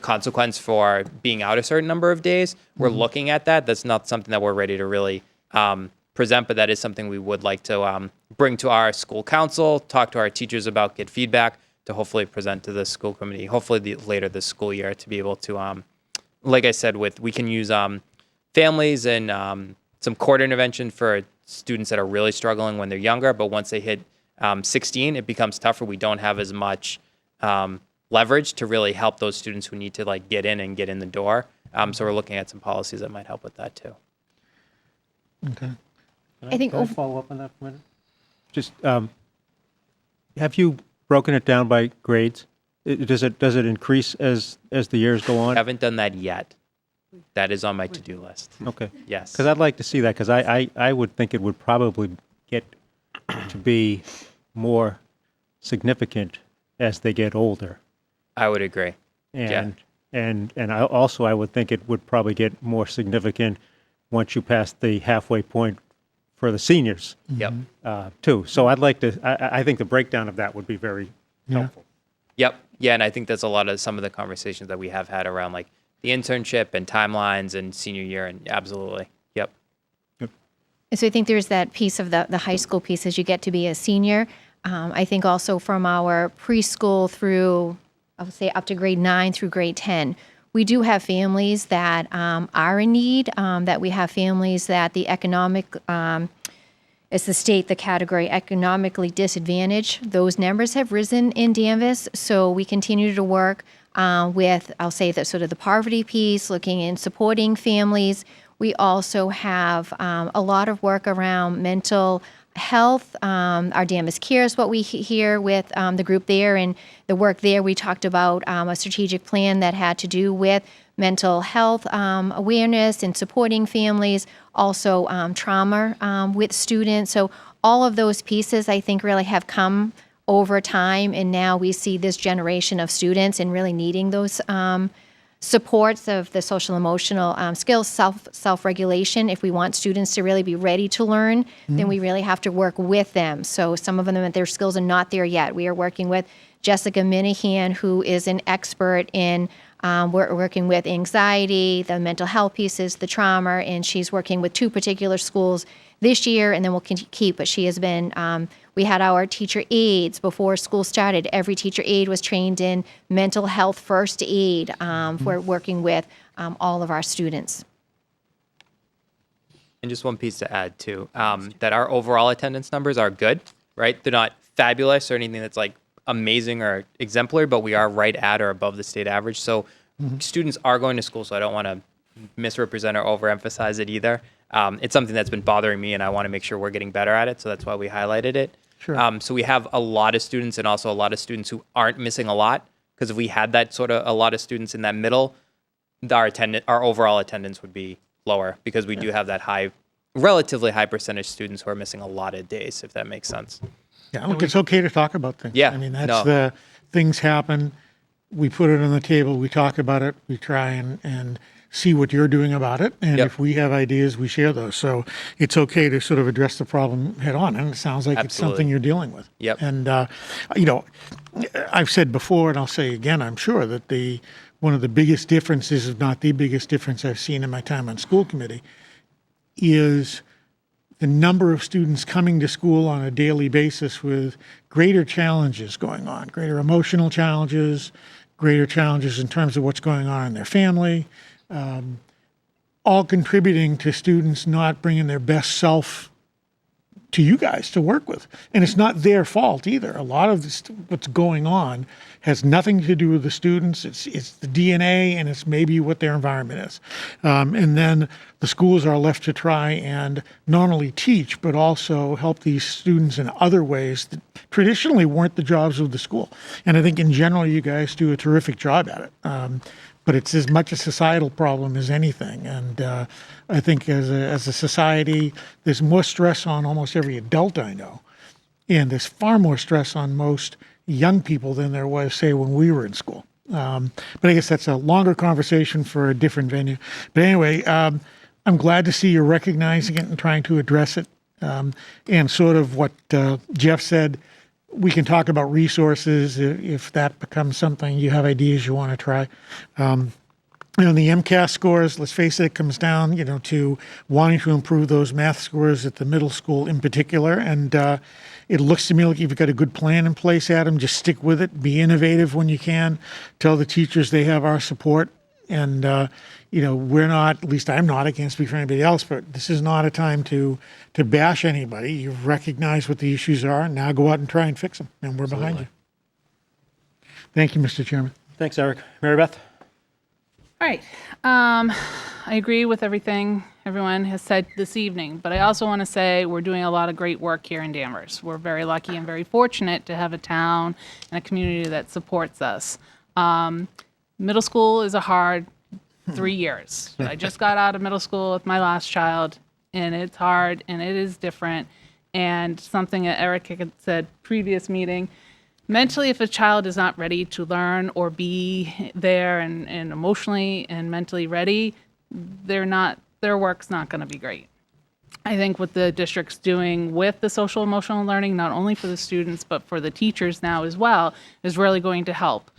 consequence for being out a certain number of days. We're looking at that. That's not something that we're ready to really present, but that is something we would like to bring to our school council, talk to our teachers about, get feedback to hopefully present to the school committee, hopefully later this school year, to be able to, like I said, we can use families and some court intervention for students that are really struggling when they're younger, but once they hit 16, it becomes tougher. We don't have as much leverage to really help those students who need to get in the door. So we're looking at some policies that might help with that too. Okay. Can I follow up on that for a minute? Just, have you broken it down by grades? Does it increase as the years go on? Haven't done that yet. That is on my to-do list. Okay. Yes. Because I'd like to see that, because I would think it would probably get to be more significant as they get older. I would agree. And I would think it would probably get more significant once you pass the halfway point for the seniors. Yep. Too. So I'd like to. I think the breakdown of that would be very helpful. Yep. Yeah, and I think that's a lot of some of the conversations that we have had around like the internship and timelines and senior year, and absolutely. Yep. So I think there's that piece of the high school piece as you get to be a senior. I think also from our preschool through I would say up to grade 9 through grade 10. We do have families that are in need, that we have families that the economic, as the state, the category economically disadvantaged. Those numbers have risen in Danvers, so we continue to work with, I'll say, the sort of the poverty piece, looking in supporting families. We also have a lot of work around mental health. Our Danvers Cares, what we hear with the group there, and the work there, we talked about a strategic plan that had to do with mental health awareness and supporting families, also trauma with students. So all of those pieces, I think, really have come over time, and now we see this generation of students and really needing those supports of the social emotional skills, self-regulation. If we want students to really be ready to learn, then we really have to work with them. So some of them, their skills are not there yet. We are working with Jessica Minahan, who is an expert in we're working with anxiety, the mental health pieces, the trauma, and she's working with 2 particular schools this year, and then we'll keep, but she has been, we had our teacher aides before school started. Every teacher aide was trained in mental health first aid for working with all of our students. And just one piece to add too, that our overall attendance numbers are good, right? They're not fabulous or anything that's like amazing or exemplary, but we are right at or above the state average. So students are going to school, so I don't want to misrepresent or overemphasize it either. It's something that's been bothering me, and I want to make sure we're getting better at it, so that's why we highlighted it. Sure. So we have a lot of students and also a lot of students who aren't missing a lot, because if we had that sort of a lot of students in that middle, our overall attendance would be lower, because we do have that relatively high percentage students who are missing a lot of days, if that makes sense. Yeah, look, it's okay to talk about things. Yeah, I mean, that's things happen. We put it on the table. We talk about it. We try and see what you're doing about it. And if we have ideas, we share those. So it's okay to sort of address the problem head on. And it sounds like it's something you're dealing with. Yep. And, I've said before, and I'll say again, I'm sure that one of the biggest differences, if not the biggest difference I've seen in my time on school committee, is the number of students coming to school on a daily basis with greater challenges going on, greater emotional challenges, greater challenges in terms of what's going on in their family, all contributing to students not bringing their best self to you guys to work with. And it's not their fault either. A lot of what's going on has nothing to do with the students. It's the DNA, and it's maybe what their environment is. And then the schools are left to try and not only teach, but also help these students in other ways that traditionally weren't the jobs of the school. And I think in general, you guys do a terrific job at it. But it's as much a societal problem as anything. And I think as a society, there's more stress on almost every adult I know. And there's far more stress on most young people than there was, say, when we were in school. But I guess that's a longer conversation for a different venue. But anyway, I'm glad to see you're recognizing it and trying to address it. And sort of what Jeff said, we can talk about resources if that becomes something you have ideas you want to try. The MCAS scores, let's face it comes down, to wanting to improve those math scores at the middle school in particular. And it looks to me like you've got a good plan in place, Adam. Just stick with it. Be innovative when you can. Tell the teachers they have our support. And, we're not, at least I'm not, I can't speak for anybody else, but this is not a time to bash anybody. You've recognized what the issues are, and now go out and try and fix them. And we're behind you. Thank you, Mr. Chairman. Thanks, Eric. Mary Beth? All right. I agree with everything everyone has said this evening, but I also want to say we're doing a lot of great work here in Danvers. We're very lucky and very fortunate to have a town and a community that supports us. Middle school is a hard 3 years. I just got out of middle school with my last child, and it's hard and it is different. And something that Eric had said previous meeting, mentally, if a child is not ready to learn or be there and emotionally and mentally ready, their work's not going to be great. I think what the district's doing with the social emotional learning, not only for the students but for the teachers now as well, is really going to help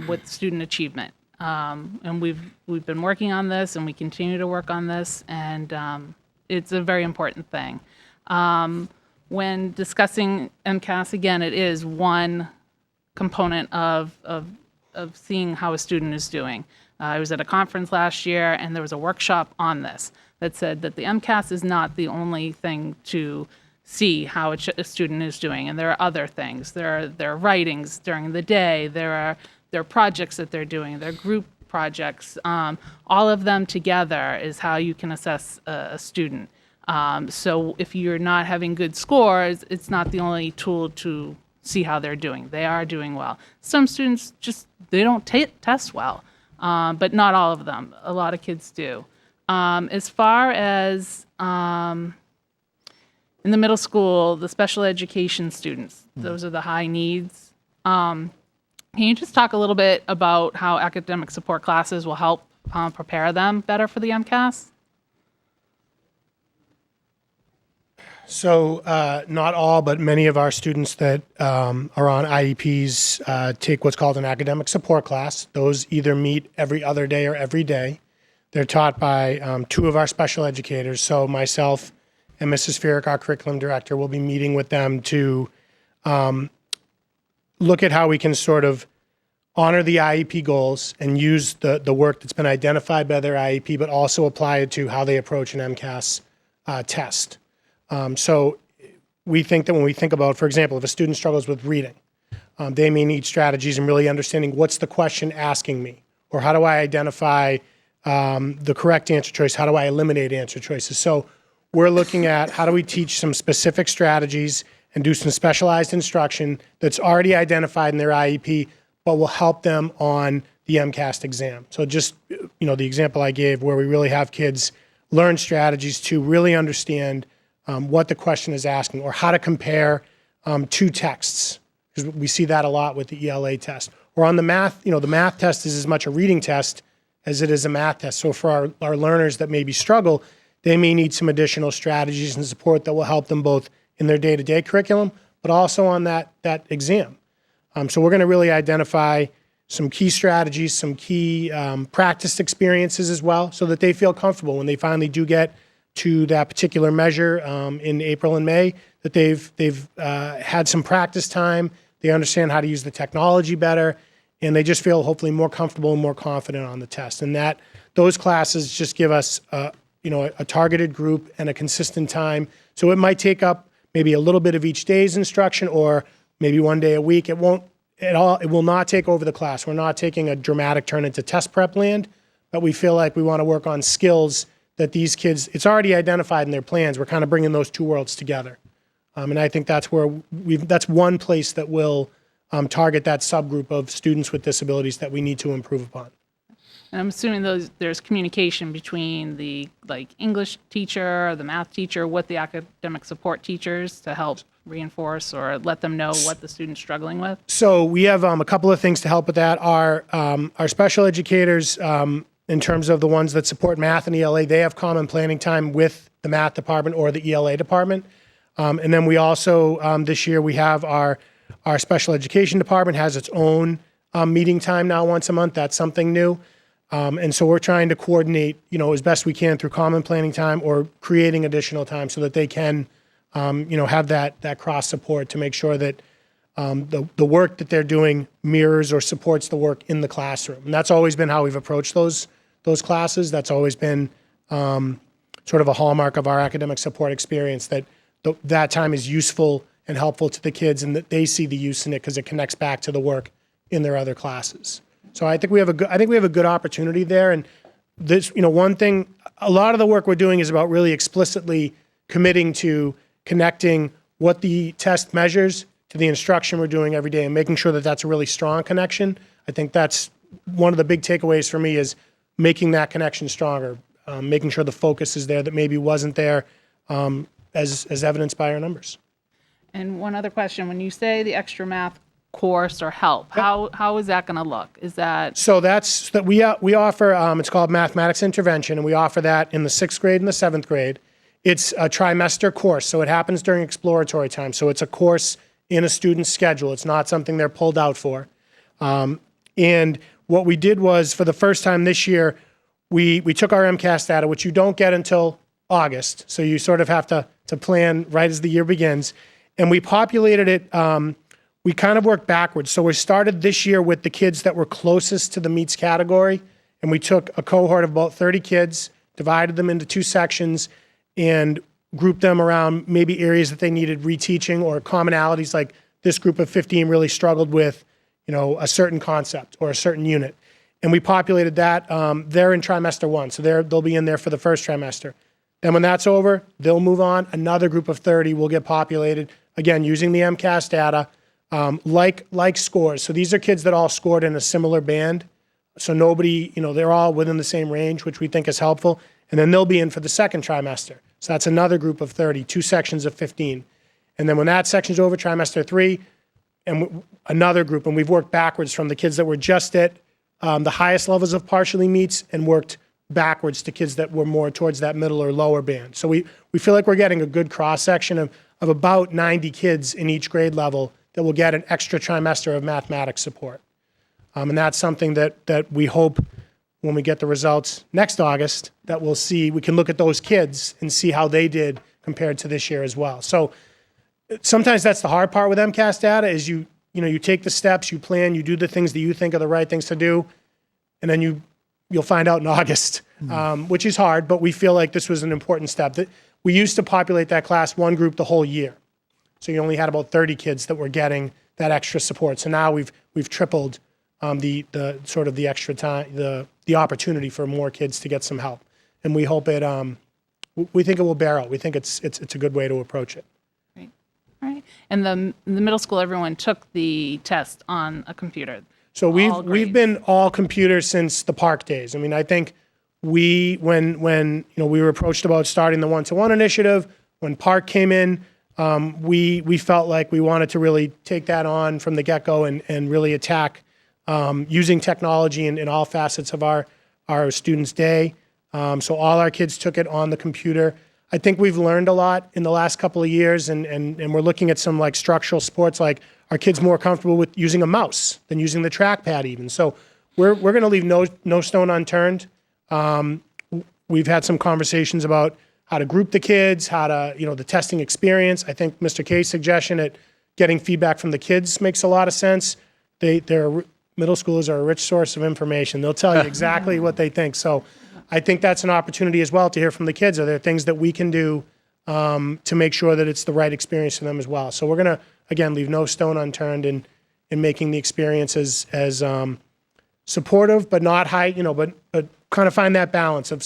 with student achievement. And we've been working on this, and we continue to work on this, and it's a very important thing. When discussing MCAS, again, it is one component of of seeing how a student is doing. I was at a conference last year, and there was a workshop on this that said that the MCAS is not the only thing to see how a student is doing, and there are other things. There are writings during the day. There are projects that they're doing. There are group projects. All of them together is how you can assess a student. So if you're not having good scores, it's not the only tool to see how they're doing. They are doing well. Some students they don't test well, but not all of them. A lot of kids do. As far as in the middle school, the special education students, those are the high needs. Can you just talk a little bit about how academic support classes will help prepare them better for the MCAS? So not all, but many of our students that are on IEPs take what's called an academic support class. Those either meet every other day or every day. They're taught by two of our special educators. So myself and Mrs. Fierick, our curriculum director, will be meeting with them to look at how we can sort of honor the IEP goals and use the work that's been identified by their IEP, but also apply it to how they approach an MCAS test. So we think that when we think about, for example, if a student struggles with reading, they may need strategies in really understanding what's the question asking me, or how do I identify the correct answer choice, how do I eliminate answer choices. So we're looking at how do we teach some specific strategies and do some specialized instruction that's already identified in their IEP, but will help them on the MCAS exam. So just, the example I gave where we really have kids learn strategies to really understand what the question is asking, or how to compare two texts, because we see that a lot with the ELA test. Or on the math, the math test is as much a reading test as it is a math test. So for our learners that maybe struggle, they may need some additional strategies and support that will help them both in their day-to-day curriculum, but also on that exam. So we're going to really identify some key strategies, some key practice experiences as well, so that they feel comfortable when they finally do get to that particular measure in April and May, that they've had some practice time, they understand how to use the technology better, and they just feel hopefully more comfortable and more confident on the test. And those classes just give us a targeted group and a consistent time. So it might take up maybe a little bit of each day's instruction, or maybe one day a week. It won't at all. It will not take over the class. We're not taking a dramatic turn into test prep land, but we feel like we want to work on skills that these kids, it's already identified in their plans. We're kind of bringing those two worlds together. And I think that's where that's one place that will target that subgroup of students with disabilities that we need to improve upon. And I'm assuming there's communication between the English teacher, the math teacher, with the academic support teachers to help reinforce or let them know what the student's struggling with. So we have a couple of things to help with that. Our special educators, in terms of the ones that support math and ELA, they have common planning time with the math department or the ELA department. And then we also, this year, we have our special education department has its own meeting time now once a month. That's something new. And so we're trying to coordinate, as best we can through common planning time or creating additional time so that they can, have that cross support to make sure that the work that they're doing mirrors or supports the work in the classroom. And that's always been how we've approached those classes. That's always been sort of a hallmark of our academic support experience, that that time is useful and helpful to the kids, and that they see the use in it because it connects back to the work in their other classes. So I think we have a good opportunity there. And this, one thing, a lot of the work we're doing is about really explicitly committing to connecting what the test measures to the instruction we're doing every day and making sure that that's a really strong connection. I think that's one of the big takeaways for me, is making that connection stronger, making sure the focus is there that maybe wasn't there, as evidenced by our numbers. And one other question, when you say the extra math course or help, how is that going to look? Is that so? That's that we offer. It's called Mathematics Intervention, and we offer that in the 6th grade and the 7th grade. It's a trimester course, so it happens during exploratory time. So it's a course in a student's schedule. It's not something they're pulled out for. And what we did was, for the first time this year, we took our MCAS data, which you don't get until August, so you sort of have to plan right as the year begins, and we populated it we kind of worked backwards. So we started this year with the kids that were closest to the meets category, and we took a cohort of about 30 kids, divided them into 2 sections, and grouped them around maybe areas that they needed reteaching or commonalities, like this group of 15 really struggled with, a certain concept or a certain unit. And we populated that. They're in trimester 1, so they'll be in there for the first trimester. Then when that's over, they'll move on. Another group of 30 will get populated, again, using the MCAS data, like scores. So these are kids that all scored in a similar band. So nobody, they're all within the same range, which we think is helpful. And then they'll be in for the second trimester. So that's another group of 30, 2 sections of 15. And then when that section's over, trimester 3, and another group, and we've worked backwards from the kids that were just at the highest levels of partially meets and worked backwards to kids that were more towards that middle or lower band. So we feel like we're getting a good cross-section of about 90 kids in each grade level that will get an extra trimester of mathematics support. And that's something that we hope when we get the results next August that we'll see, we can look at those kids and see how they did compared to this year as well. So sometimes that's the hard part with MCAS data is you take the steps, you plan, you do the things that you think are the right things to do, and then you'll find out in August, which is hard, but we feel like this was an important step. That we used to populate that class 1 group the whole year. So you only had about 30 kids that were getting that extra support. So now we've tripled the sort of the extra time, the opportunity for more kids to get some help. And we hope we think it will bear out. We think it's a good way to approach it. Right. And the middle school, everyone took the test on a computer. So we've been all computers since the park days. I mean, I think when we were approached about starting the 1-to-1 initiative, when Park came in, we felt like we wanted to really take that on from the get-go and really attack using technology in all facets of our students' day. So all our kids took it on the computer. I think we've learned a lot in the last couple of years, and we're looking at some like structural sports, like are kids more comfortable with using a mouse than using the trackpad even? So we're going to leave no stone unturned. We've had some conversations about how to group the kids, how to, the testing experience. I think Mr. K's suggestion at getting feedback from the kids makes a lot of sense. Middle schoolers are a rich source of information. They'll tell you exactly what they think. So I think that's an opportunity as well to hear from the kids. Are there things that we can do to make sure that it's the right experience for them as well? So we're going to, again, leave no stone unturned in making the experience as supportive, but not high, but kind of find that balance of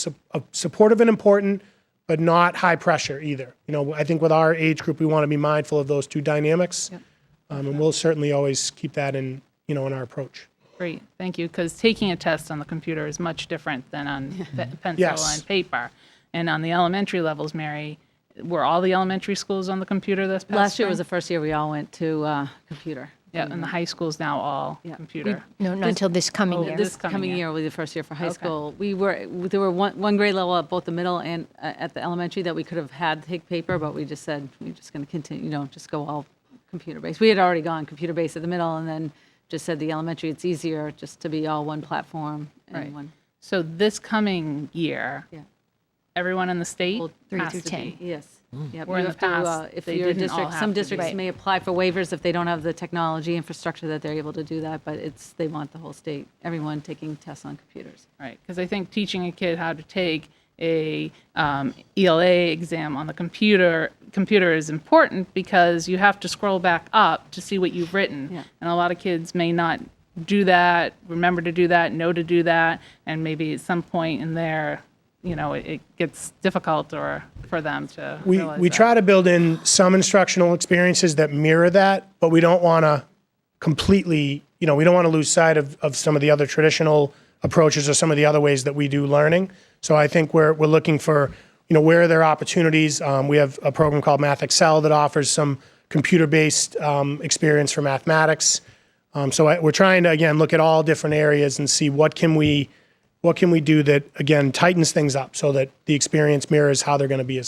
supportive and important, but not high pressure either. I think with our age group, we want to be mindful of those two dynamics. Yep. And we'll certainly always keep that in our approach. Great, thank you. Because taking a test on the computer is much different than on pencil Yes. and paper. And on the elementary levels, Mary, were all the elementary schools on the computer this past Last year was spring? the first year we all went to computer. Yeah, and the high school's now all computer. No, not until this coming year. This coming year will be the first year for high Okay. school. There were one grade level at both the middle and at the elementary that we could have had to take paper, but we just said we're just going to continue, just go all computer based. We had already gone computer based at the middle, and then just said the elementary, it's easier just to be all one platform and Right. one. So this coming year, everyone in the state 3 has through to 10. be. Yes. Yep. Where in You the have to, past, if they you're a didn't all district, have some to be. districts may apply for waivers if they don't have the technology infrastructure that they're able to do that, but they want the whole state, everyone taking tests on computers. Right, because I think teaching a kid how to take a ELA exam on the computer is important because you have to scroll back up to see what you've written. Yeah. And a lot of kids may not do that, remember to do that, know to do that, and maybe at some point in there, it gets difficult for them to realize We that. try to build in some instructional experiences that mirror that, but we don't want to completely, we don't want to lose sight of some of the other traditional approaches or some of the other ways that we do learning. So I think we're looking for, where are there opportunities? We have a program called Math Excel that offers some computer-based experience for mathematics. So we're trying to, again, look at all different areas and see what can we do that, again, tightens things up so that the experience mirrors how they're going to be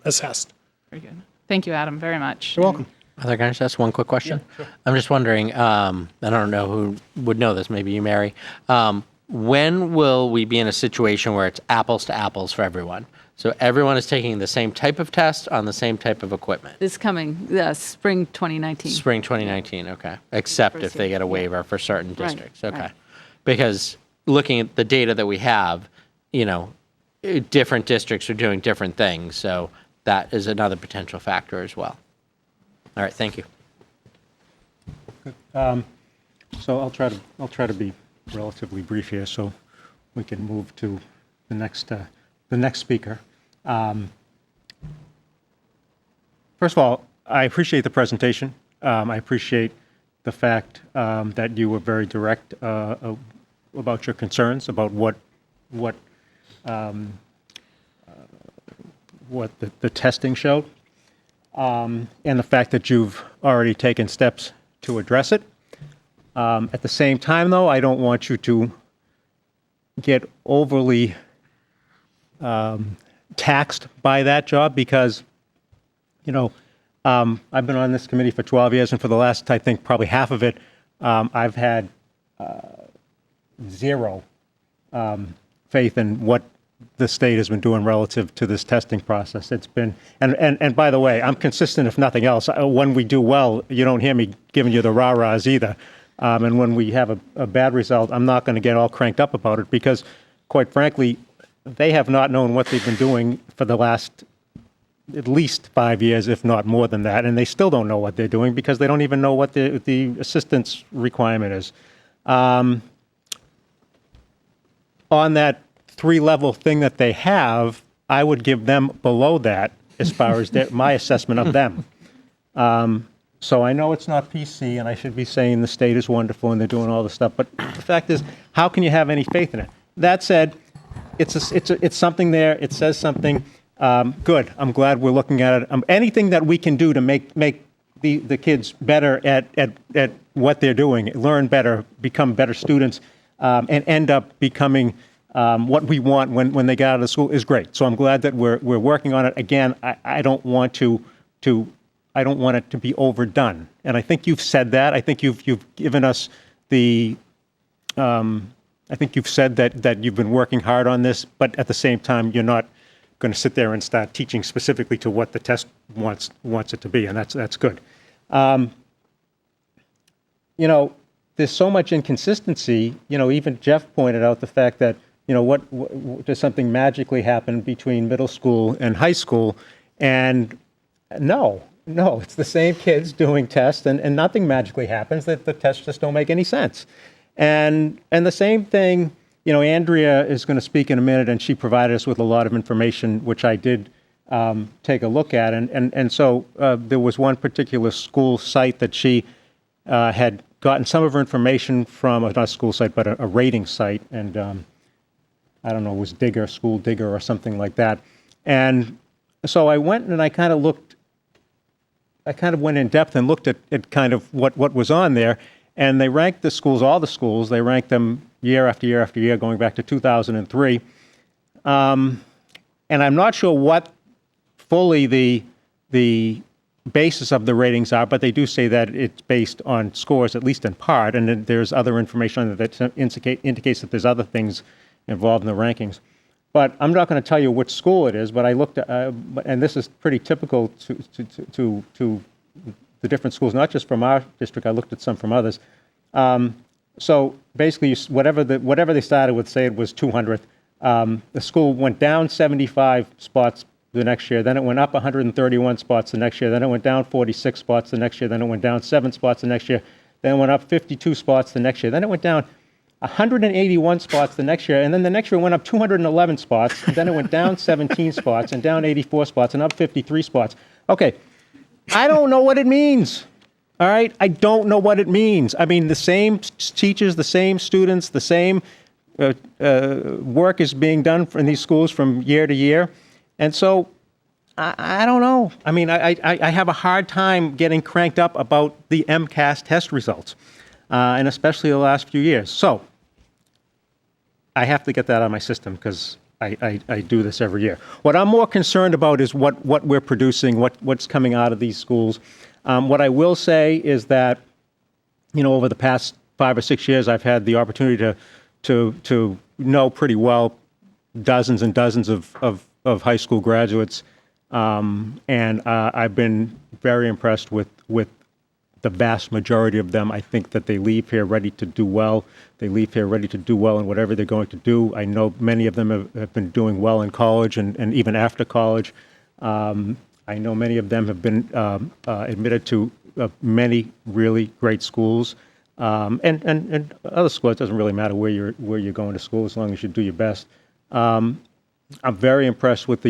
assessed. Very good. Thank you, Adam, very much. You're welcome. Heather, can I just ask one quick question? Yeah, sure. I'm just wondering, I don't know who would know this, maybe you, Mary. When will we be in a situation where it's apples to apples for everyone? So everyone is taking the same type of test on the same type of equipment. This coming spring 2019. Spring 2019, okay. Except if they get a waiver for certain districts, okay. right. Because looking at the data that we have, different districts are doing different things, so that is another potential factor as well. All right, thank you. So I'll try to be relatively brief here, so we can move to the next speaker. First of all, I appreciate the presentation. I appreciate the fact that you were very direct about your concerns about what the testing showed, and the fact that you've already taken steps to address it. At the same time, though, I don't want you to get overly taxed by that job because, I've been on this committee for 12 years, and for the last, I think, probably half of it, I've had zero faith in what the state has been doing relative to this testing process. It's been, and by the way, I'm consistent if nothing else. When we do well, you don't hear me giving you the rah-rahs either. And when we have a bad result, I'm not going to get all cranked up about it because, quite frankly, they have not known what they've been doing for the last at least 5 years, if not more than that, and they still don't know what they're doing because they don't even know what the assistance requirement is. On that 3-level thing that they have, I would give them below that as far as my assessment of them. So I know it's not PC, and I should be saying the state is wonderful and they're doing all this stuff, but the fact is, how can you have any faith in it? That said, it's something there. It says something. Good. I'm glad we're looking at it. Anything that we can do to make the kids better at what they're doing, learn better, become better students, and end up becoming what we want when they get out of school is great. So I'm glad that we're working on it. Again, I don't want I don't want it to be overdone. And I think you've said that. I think you've given us the. I think you've said that you've been working hard on this, but at the same time, you're not going to sit there and start teaching specifically to what the test wants it to be, and that's good. There's so much inconsistency. Even Jeff pointed out the fact that what does something magically happen between middle school and high school, and no, it's the same kids doing tests, and nothing magically happens. That the tests just don't make any sense, and the same thing. Andrea is going to speak in a minute, and she provided us with a lot of information, which I did take a look at. And so there was one particular school site that she had gotten some of her information from, not a school site, but a rating site. And I don't know, it was Digger, School Digger or something like that. And so I went and I kind of went in depth and looked at kind of what was on there. And they ranked the schools, all the schools, they ranked them year after year after year, going back to 2003. And I'm not sure what fully the basis of the ratings are, but they do say that it's based on scores, at least in part, and then there's other information that indicates that there's other things involved in the rankings. But I'm not going to tell you which school it is, but I looked at, and this is pretty typical to the different schools, not just from our district. I looked at some from others. So basically, whatever they started with, say it was 200th, the school went down 75 spots the next year. Then it went up 131 spots the next year. Then it went down 46 spots the next year. Then it went down 7 spots the next year. Then it went up 52 spots the next year. Then it went down 181 spots the next year. And then the next year it went up 211 spots. And then it went down 17 spots and down 84 spots and up 53 spots. Okay. I don't know what it means. All right? I don't know what it means. I mean, the same teachers, the same students, the same work is being done in these schools from year to year. And so, I don't know. I mean, I have a hard time getting cranked up about the MCAS test results, and especially the last few years. So, I have to get that out of my system because I do this every year. What I'm more concerned about is what we're producing, what's coming out of these schools. What I will say is that, over the past 5 or 6 years, I've had the opportunity to know pretty well dozens and dozens of of high school graduates, and I've been very impressed with the vast majority of them. I think that they leave here ready to do well. They leave here ready to do well in whatever they're going to do. I know many of them have been doing well in college and even after college. I know many of them have been admitted to many really great schools. And other schools, it doesn't really matter where you're going to school as long as you do your best. I'm very impressed with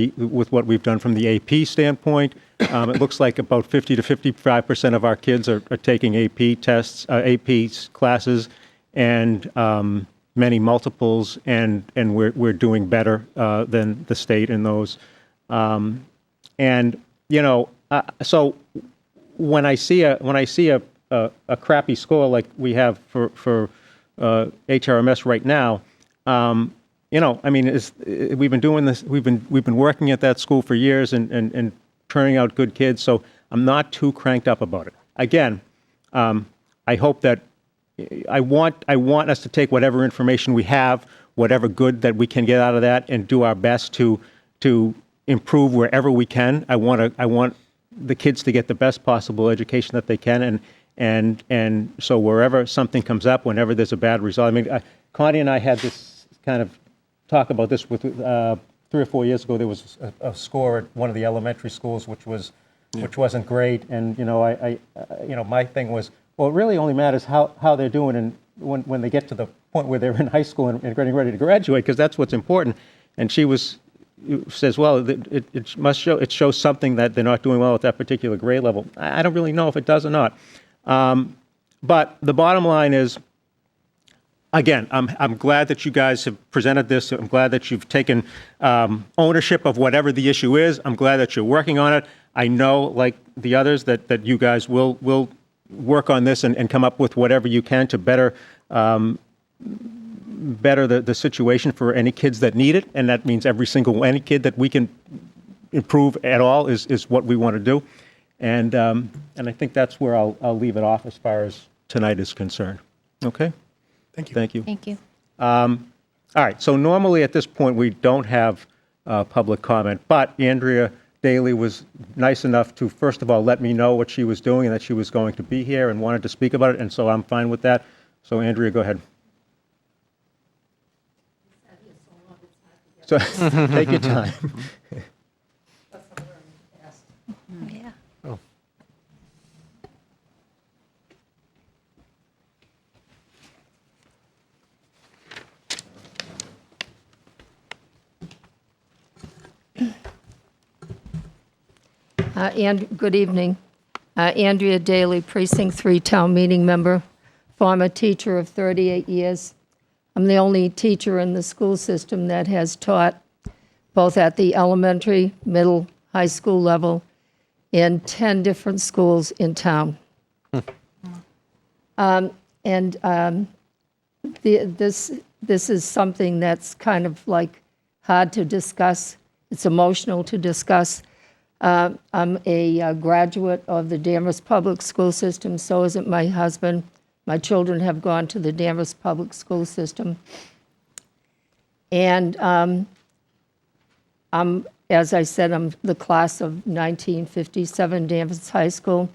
what we've done from the AP standpoint. It looks like about 50 to 55% of our kids are taking AP tests, AP classes, and many multiples, and we're doing better than the state in those. So when I see a crappy score like we have for HRMS right now, we've been doing this. We've been working at that school for years and turning out good kids. So I'm not too cranked up about it. Again, I hope that I want us to take whatever information we have, whatever good that we can get out of that, and do our best to improve wherever we can. I want the kids to get the best possible education that they can, and so wherever something comes up, whenever there's a bad result. I mean, Connie and I had this kind of talk about this with 3 or 4 years ago. There was a score at one of the elementary schools which wasn't great, and my thing was, well, it really only matters how they're doing, and when they get to the point where they're in high school and getting ready to graduate, because that's what's important. And she says, well, it shows something that they're not doing well at that particular grade level. I don't really know if it does or not. But the bottom line is, again, I'm glad that you guys have presented this. I'm glad that you've taken ownership of whatever the issue is. I'm glad that you're working on it. I know, like the others, that you guys will work on this and come up with whatever you can to better the situation for any kids that need it, and that means any kid that we can improve at all is what we want to do, and I think that's where I'll leave it off as far as tonight is concerned. Okay. Thank you. Thank you. Thank you. All right. So normally at this point we don't have public comment, but Andrea Daly was nice enough to first of all let me know what she was doing and that she was going to be here and wanted to speak about it, and so I'm fine with that. So Andrea, go ahead. So take your time. Yeah. Oh. And good evening. Andrea Daly, Precinct 3 Town Meeting Member, former teacher of 38 years. I'm the only teacher in the school system that has taught both at the elementary, middle, high school level in 10 different schools in town. This is something that's kind of like hard to discuss. It's emotional to discuss. I'm a graduate of the Danvers Public School system. So isn't my husband. My children have gone to the Danvers Public School system. And as I said, I'm the class of 1957 Danvers High School.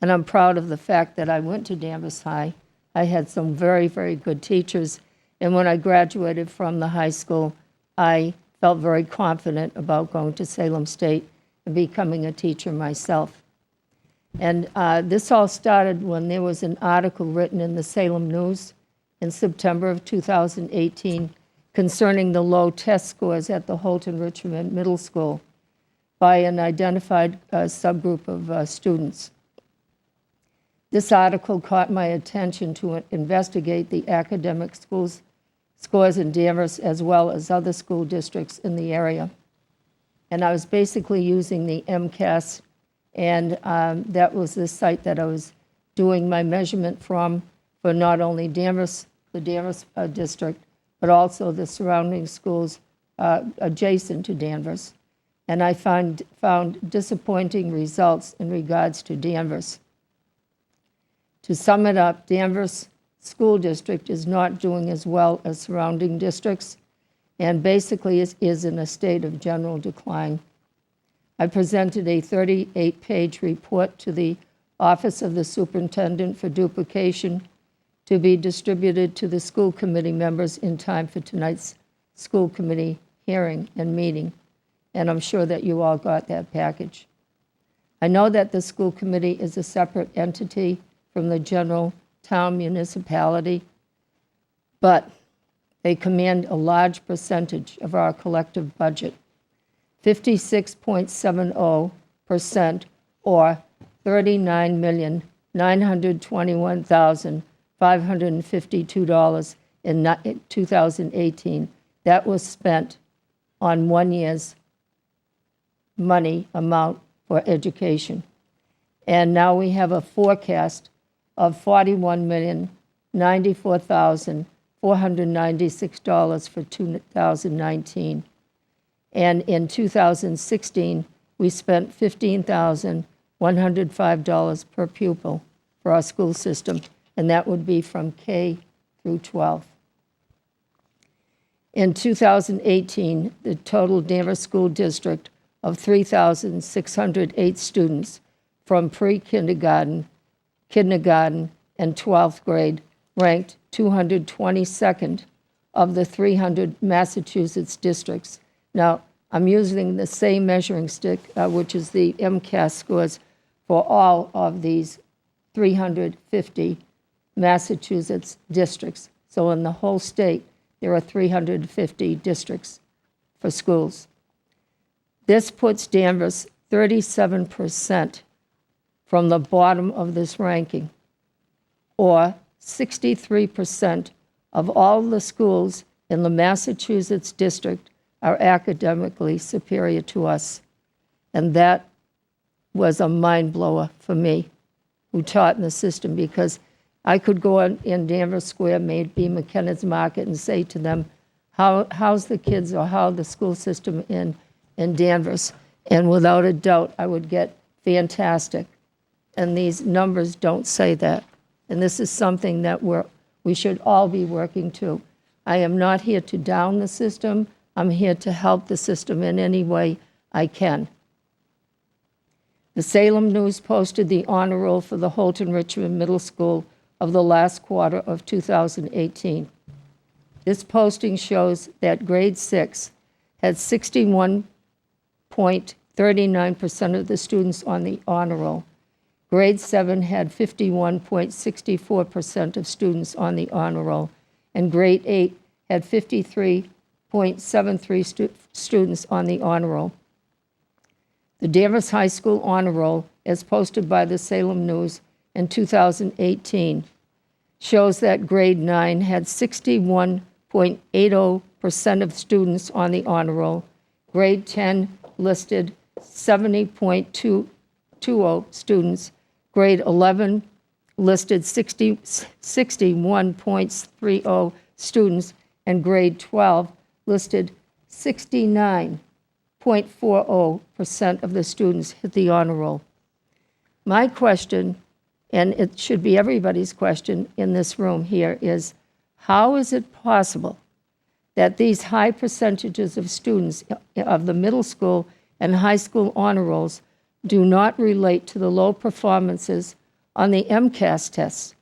And I'm proud of the fact that I went to Danvers High. I had some very, very good teachers. And when I graduated from the high school, I felt very confident about going to Salem State and becoming a teacher myself. And this all started when there was an article written in the Salem News in September of 2018 concerning the low test scores at the Holton Richmond Middle School by an identified subgroup of students. This article caught my attention to investigate the academic scores in Danvers as well as other school districts in the area. And I was basically using the MCAS, and that was the site that I was doing my measurement from for not only Danvers, the Danvers district, but also the surrounding schools adjacent to Danvers. And I found disappointing results in regards to Danvers. To sum it up, Danvers School District is not doing as well as surrounding districts. and basically is in a state of general decline. I presented a 38-page report to the Office of the Superintendent for duplication to be distributed to the school committee members in time for tonight's school committee hearing and meeting, and I'm sure that you all got that package. I know that the school committee is a separate entity from the general town municipality, but they command a large percentage of our collective budget, 56.70%, or $39,921,552 in 2018. That was spent on 1 year's money amount for education. And now we have a forecast of $41,094,496 for 2019. And in 2016, we spent $15,105 per pupil for our school system, and that would be from K through 12. In 2018, the total Danvers School District of 3,608 students from pre-kindergarten, kindergarten, and 12th grade ranked 222nd of the 300 Massachusetts districts. Now, I'm using the same measuring stick, which is the MCAS scores for all of these 350 Massachusetts districts. So in the whole state, there are 350 districts for schools. This puts Danvers 37% from the bottom of this ranking, or 63% of all the schools in the Massachusetts district are academically superior to us. And that was a mind blower for me, who taught in the system, because I could go in Danvers Square, maybe McKenna's Market, and say to them, how's the kids or how the school system in Danvers? And without a doubt, I would get fantastic. And these numbers don't say that. And this is something that we should all be working to. I am not here to down the system. I'm here to help the system in any way I can. The Salem News posted the honor roll for the Holton Richmond Middle School of the last quarter of 2018. This posting shows that grade 6 had 61.39% of the students on the honor roll. Grade 7 had 51.64% of students on the honor roll, and grade 8 had 53.73 students on the honor roll. The Danvers High School honor roll, as posted by the Salem News in 2018, shows that grade 9 had 61.80% of students on the honor roll. Grade 10 listed 70.20 students. Grade 11 listed 61.30 students, and grade 12 listed 69.40% of the students hit the honor roll. My question, and it should be everybody's question in this room here, is how is it possible that these high percentages of students of the middle school and high school honor rolls do not relate to the low performances on the MCAS tests,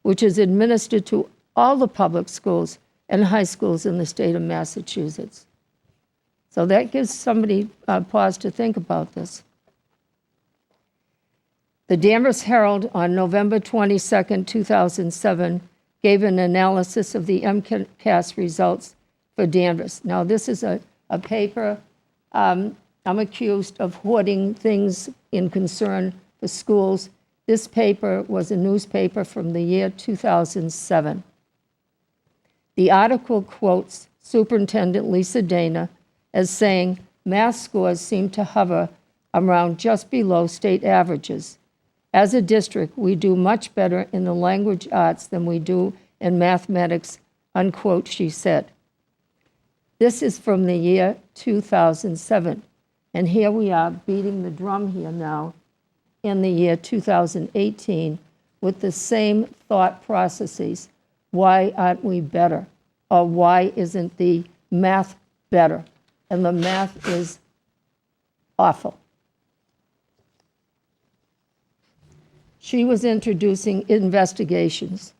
which is administered to all the public schools and high schools in the state of Massachusetts? So that gives somebody a pause to think about this. The Danvers Herald on November 22nd, 2007, gave an analysis of the MCAS results for Danvers. Now, this is a paper. I'm accused of hoarding things in concern for schools. This paper was a newspaper from the year 2007. The article quotes Superintendent Lisa Dana as saying, math scores seem to hover around just below state averages. As a district, we do much better in the language arts than we do in mathematics, unquote, she said. This is from the year 2007. And here we are beating the drum here now in the year 2018 with the same thought processes. Why aren't we better? Or why isn't the math better. And the math is awful. She was introducing investigations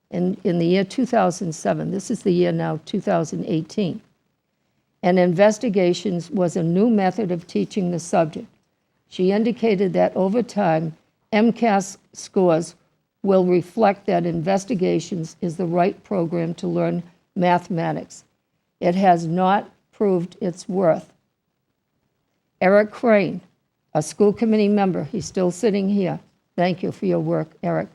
in the year 2007. This is the year now, 2018. And investigations was a new method of teaching the subject. She indicated that over time, MCAS scores will reflect that investigations is the right program to learn mathematics. It has not proved its worth. Eric Crane, a school committee member, he's still sitting here. Thank you for your work, Eric.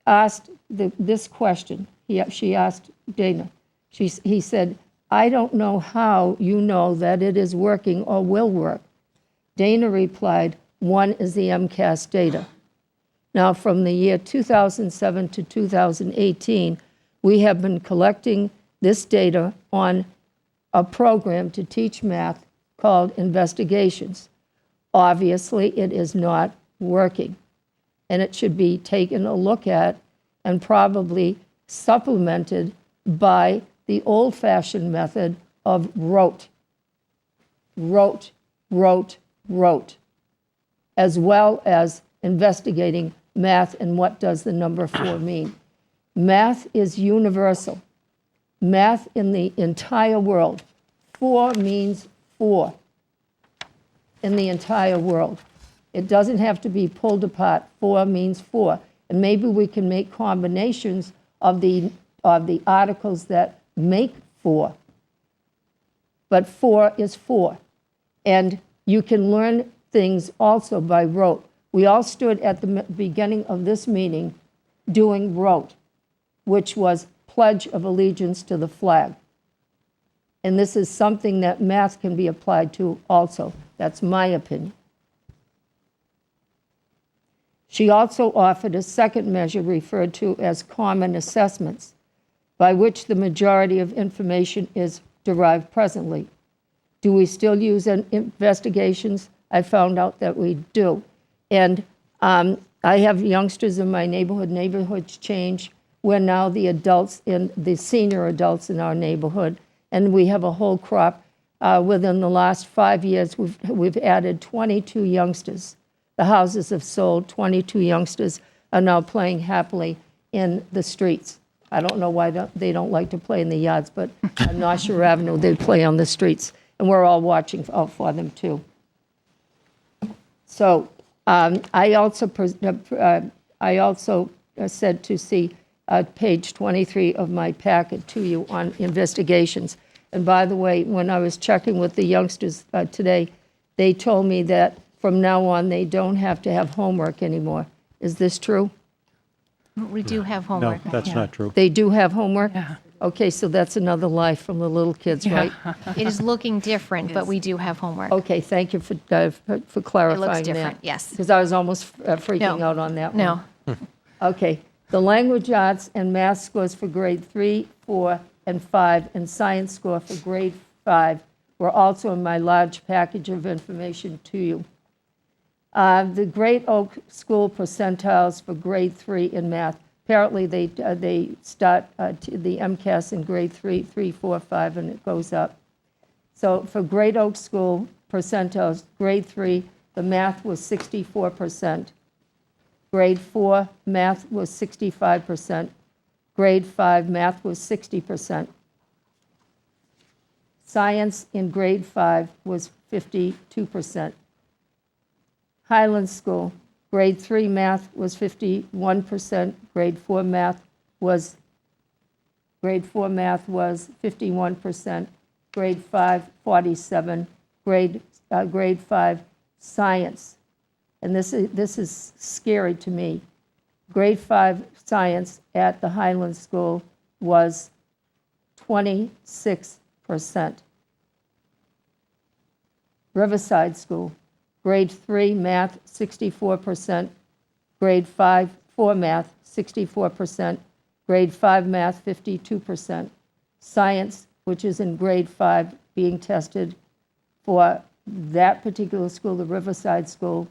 Asked this question. She asked Dana. He said, I don't know how you know that it is working or will work. Dana replied, one is the MCAS data. Now, from the year 2007 to 2018, we have been collecting this data on a program to teach math called Investigations. Obviously, it is not working, and it should be taken a look at and probably supplemented by the old-fashioned method of rote, as well as investigating math and what does the number 4 mean. Math is universal. Math in the entire world, 4 means 4 in the entire world. It doesn't have to be pulled apart. 4 means 4. And maybe we can make combinations of the articles that make 4. But 4 is 4. And you can learn things also by rote. We all stood at the beginning of this meeting doing rote, which was Pledge of Allegiance to the flag. And this is something that math can be applied to also. That's my opinion. She also offered a second measure referred to as common assessments, by which the majority of information is derived presently. Do we still use investigations? I found out that we do. And I have youngsters in my neighborhood. Neighborhoods change. We're now the adults, the senior adults in our neighborhood, and we have a whole crop. Within the last 5 years, we've added 22 youngsters. The houses have sold. 22 youngsters are now playing happily in the streets. I don't know why they don't like to play in the yards, but on North Shore Avenue, they play on the streets, and we're all watching out for them too. So I also said to see page 23 of my packet to you on investigations. And by the way, when I was checking with the youngsters today, they told me that from now on, they don't have to have homework anymore. Is this true? We do have homework. No, that's not true. They do have homework? Yeah. Okay, so that's another life from the little kids, right? It is looking different, but we do have homework. Okay, thank you for clarifying that. It looks different, yes. Because I was almost freaking out on that one. No. Okay, the language arts and math scores for grade 3, 4, and 5, and science score for grade 5 were also in my large package of information to you. The Great Oak School percentiles for grade 3 in math. Apparently, they start the MCAS in grade 3, 4, 5, and it goes up. So for Great Oak School percentiles, grade 3, the math was 64%. Grade 4, math was 65%. Grade 5, math was 60%. Science in grade 5 was 52%. Highland School, grade 3 math was 51%. Grade 4 math was 51%. Grade 5, 47. Grade 5 science, and this is scary to me. Grade 5 science at the Highland School was 26%. Riverside School, grade 3 math, 64%. Grade 4 math, 64%. Grade 5 math, 52%. Science, which is in grade 5, being tested for that particular school, the Riverside School,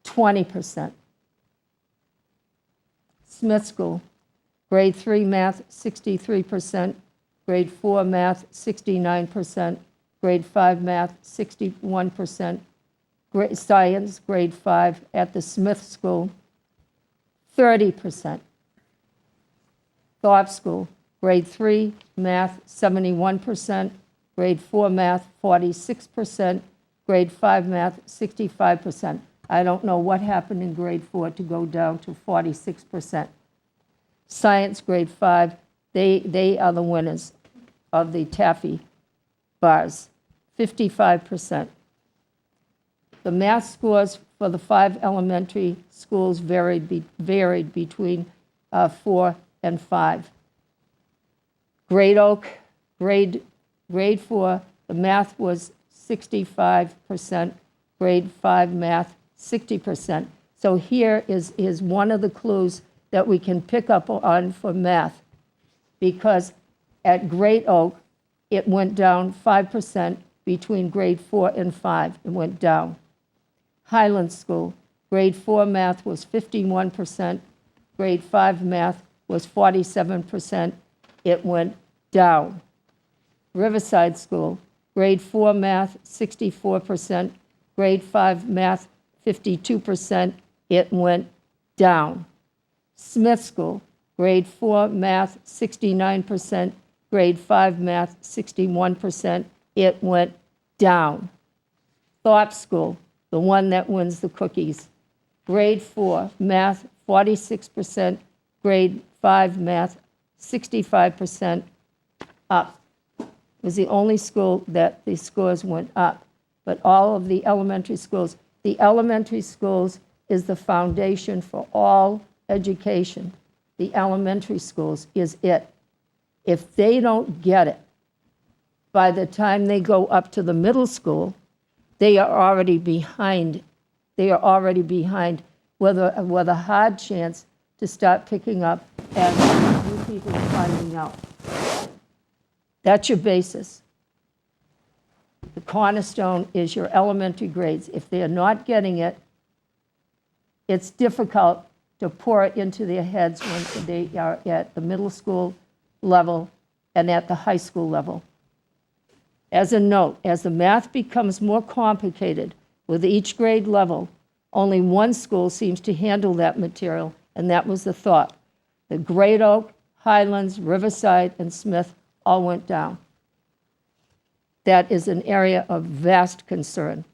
20%. Smith School, grade 3 math, 63%. grade 4 math, 69%, grade 5 math, 61%, grade science, grade 5 at the Smith School, 30%. Thorpe School, grade 3 math, 71%, grade 4 math, 46%, grade 5 math, 65%. I don't know what happened in grade 4 to go down to 46%. Science, grade 5, they are the winners of the taffy bars, 55%. The math scores for the 5 elementary schools varied between 4 and 5. Grade Oak, grade 4, the math was 65%, grade 5 math, 60%. So here is one of the clues that we can pick up on for math, because at Great Oak, it went down 5% between grade 4 and 5. It went down. Highland School, grade 4 math was 51%, grade 5 math was 47%. It went down. Riverside School, grade 4 math, 64%, grade 5 math, 52%. It went down. Smith School, grade 4 math, 69%, grade 5 math, 61%. It went down. Thorpe School, the one that wins the cookies, grade 4 math, 46%, grade 5 math, 65% up. It was the only school that the scores went up. But all of the elementary schools is the foundation for all education. The elementary schools is it. If they don't get it, by the time they go up to the middle school, they are already behind. They are already behind with a hard chance to start picking up as new people are finding out. That's your basis. The cornerstone is your elementary grades. If they are not getting it, it's difficult to pour it into their heads when they are at the middle school level and at the high school level. As a note, as the math becomes more complicated with each grade level, only one school seems to handle that material, and that was the thought. The Great Oak, Highlands, Riverside, and Smith all went down. That is an area of vast concern.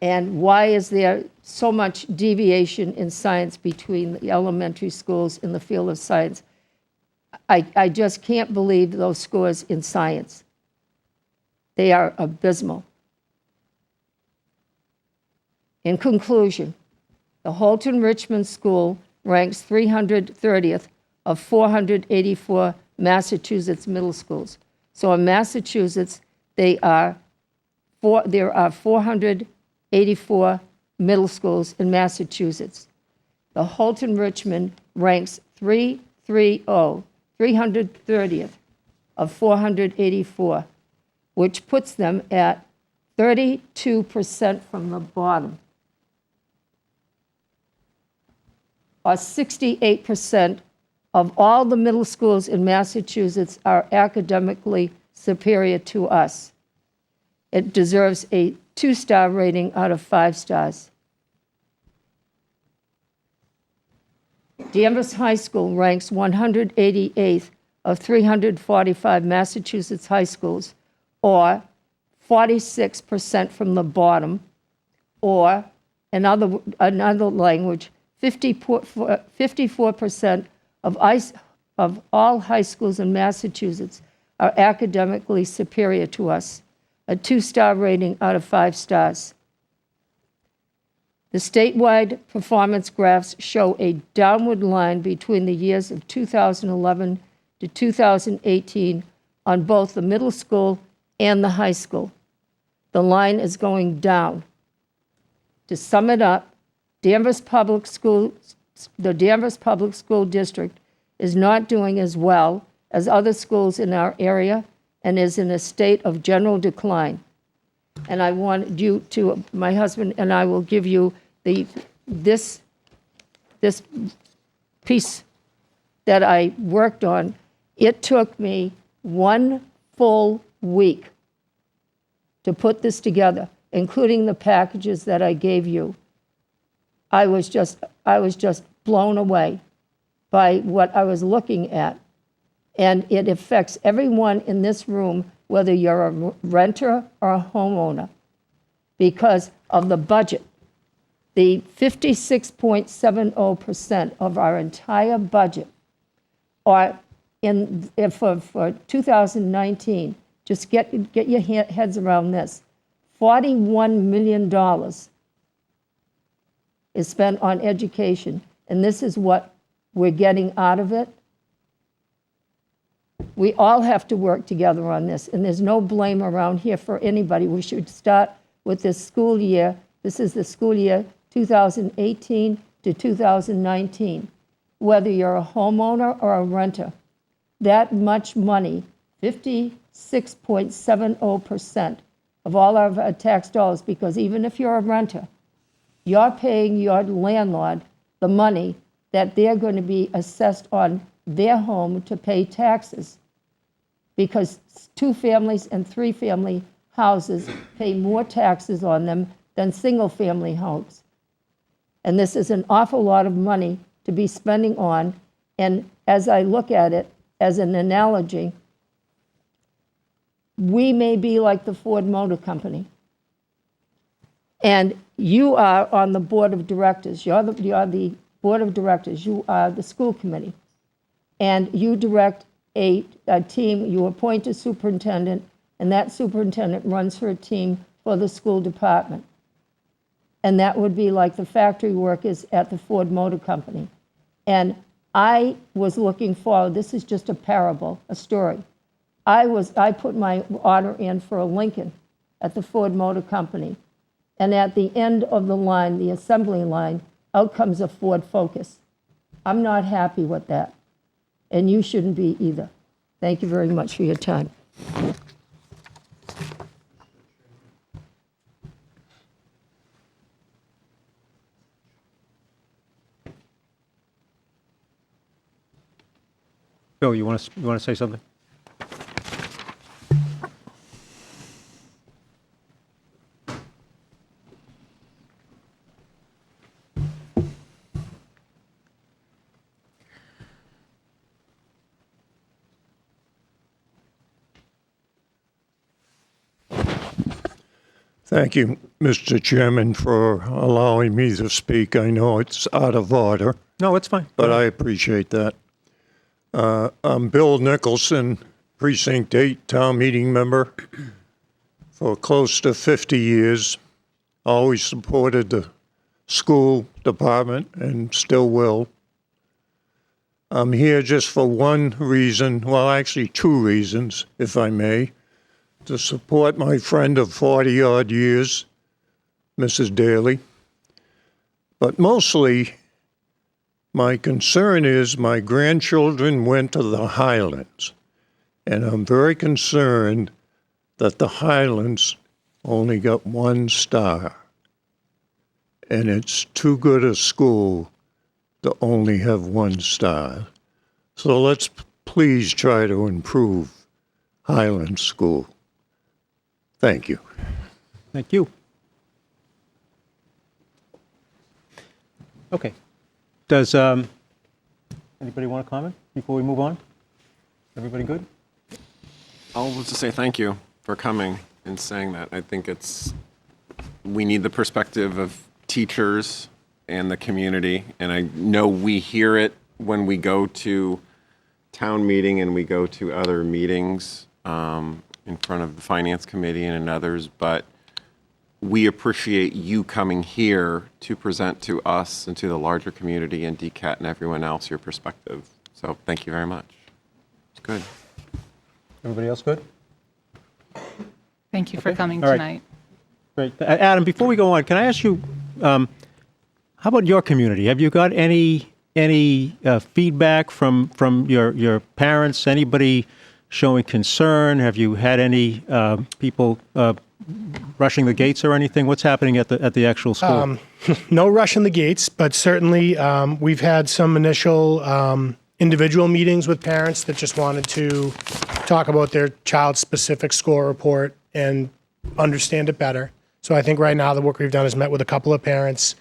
And why is there so much deviation in science between the elementary schools in the field of science? I just can't believe those scores in science. They are abysmal. In conclusion, the Holton Richmond School ranks 330th of 484 Massachusetts middle schools. So in Massachusetts, there are 484 middle schools in Massachusetts. The Holton Richmond ranks 330th of 484, which puts them at 32% from the bottom, or 68% of all the middle schools in Massachusetts are academically superior to us. It deserves a 2-star rating out of 5 stars. Danvers High School ranks 188th of 345 Massachusetts high schools, or 46% from the bottom, or another language, 54% of all high schools in Massachusetts are academically superior to us, a 2-star rating out of 5 stars. The statewide performance graphs show a downward line between the years of 2011 to 2018 on both the middle school and the high school. The line is going down. To sum it up, the Danvers Public School District is not doing as well as other schools in our area and is in a state of general decline. And I want you to, my husband and I will give you this piece that I worked on, it took me 1 full week to put this together, including the packages that I gave you. I was just blown away by what I was looking at. And it affects everyone in this room, whether you're a renter or a homeowner, because of the budget. The 56.70% of our entire budget are for 2019. Just get your heads around this. $41 million is spent on education, and this is what we're getting out of it. We all have to work together on this, and there's no blame around here for anybody. We should start with this school year. This is the school year 2018 to 2019. Whether you're a homeowner or a renter, that much money, 56.70% of all our tax dollars, because even if you're a renter, you're paying your landlord the money that they're going to be assessed on their home to pay taxes, because 2-family and 3-family houses pay more taxes on them than single-family homes. And this is an awful lot of money to be spending on. And as I look at it as an analogy, we may be like the Ford Motor Company. And you are on the board of directors. You're the board of directors. You are the school committee. And you direct a team. You appoint a superintendent, and that superintendent runs her team for the school department. And that would be like the factory workers at the Ford Motor Company. And I was looking forward, this is just a parable, a story. I put my order in for a Lincoln at the Ford Motor Company. And at the end of the line, the assembly line, out comes a Ford Focus. I'm not happy with that. And you shouldn't be either. Thank you very much for your time. Bill, you want to say something? Thank you, Mr. Chairman, for allowing me to speak. I know it's out of order. No, it's fine. But I appreciate that. I'm Bill Nicholson, Precinct 8 town meeting member for close to 50 years. Always supported the school department and still will. I'm here just for one reason, well, actually 2 reasons, if I may. To support my friend of 40-odd years, Mrs. Daly. But mostly, my concern is my grandchildren went to the Highlands, and I'm very concerned that the Highlands only got 1 star. And it's too good a school to only have 1 star. So let's please try to improve Highland School. Thank you. Thank you. Okay. Does anybody want to comment before we move on? Everybody good? I'll just say thank you for coming and saying that. I think we need the perspective of teachers and the community, and I know we hear it when we go to town meeting and we go to other meetings in front of the Finance Committee and others, but we appreciate you coming here to present to us and to the larger community and DCAT and everyone else your perspective. So thank you very much. It's good. Everybody else good? Thank you for coming All right. tonight. Great. Adam, before we go on, can I ask you, how about your community? Have you got any feedback from your parents? Anybody showing concern? Have you had any people rushing the gates or anything? What's happening at the actual school? No rushing the gates, but certainly we've had some initial individual meetings with parents that just wanted to talk about their child's specific score report and understand it better. So I think right now the work we've done is met with a couple of parents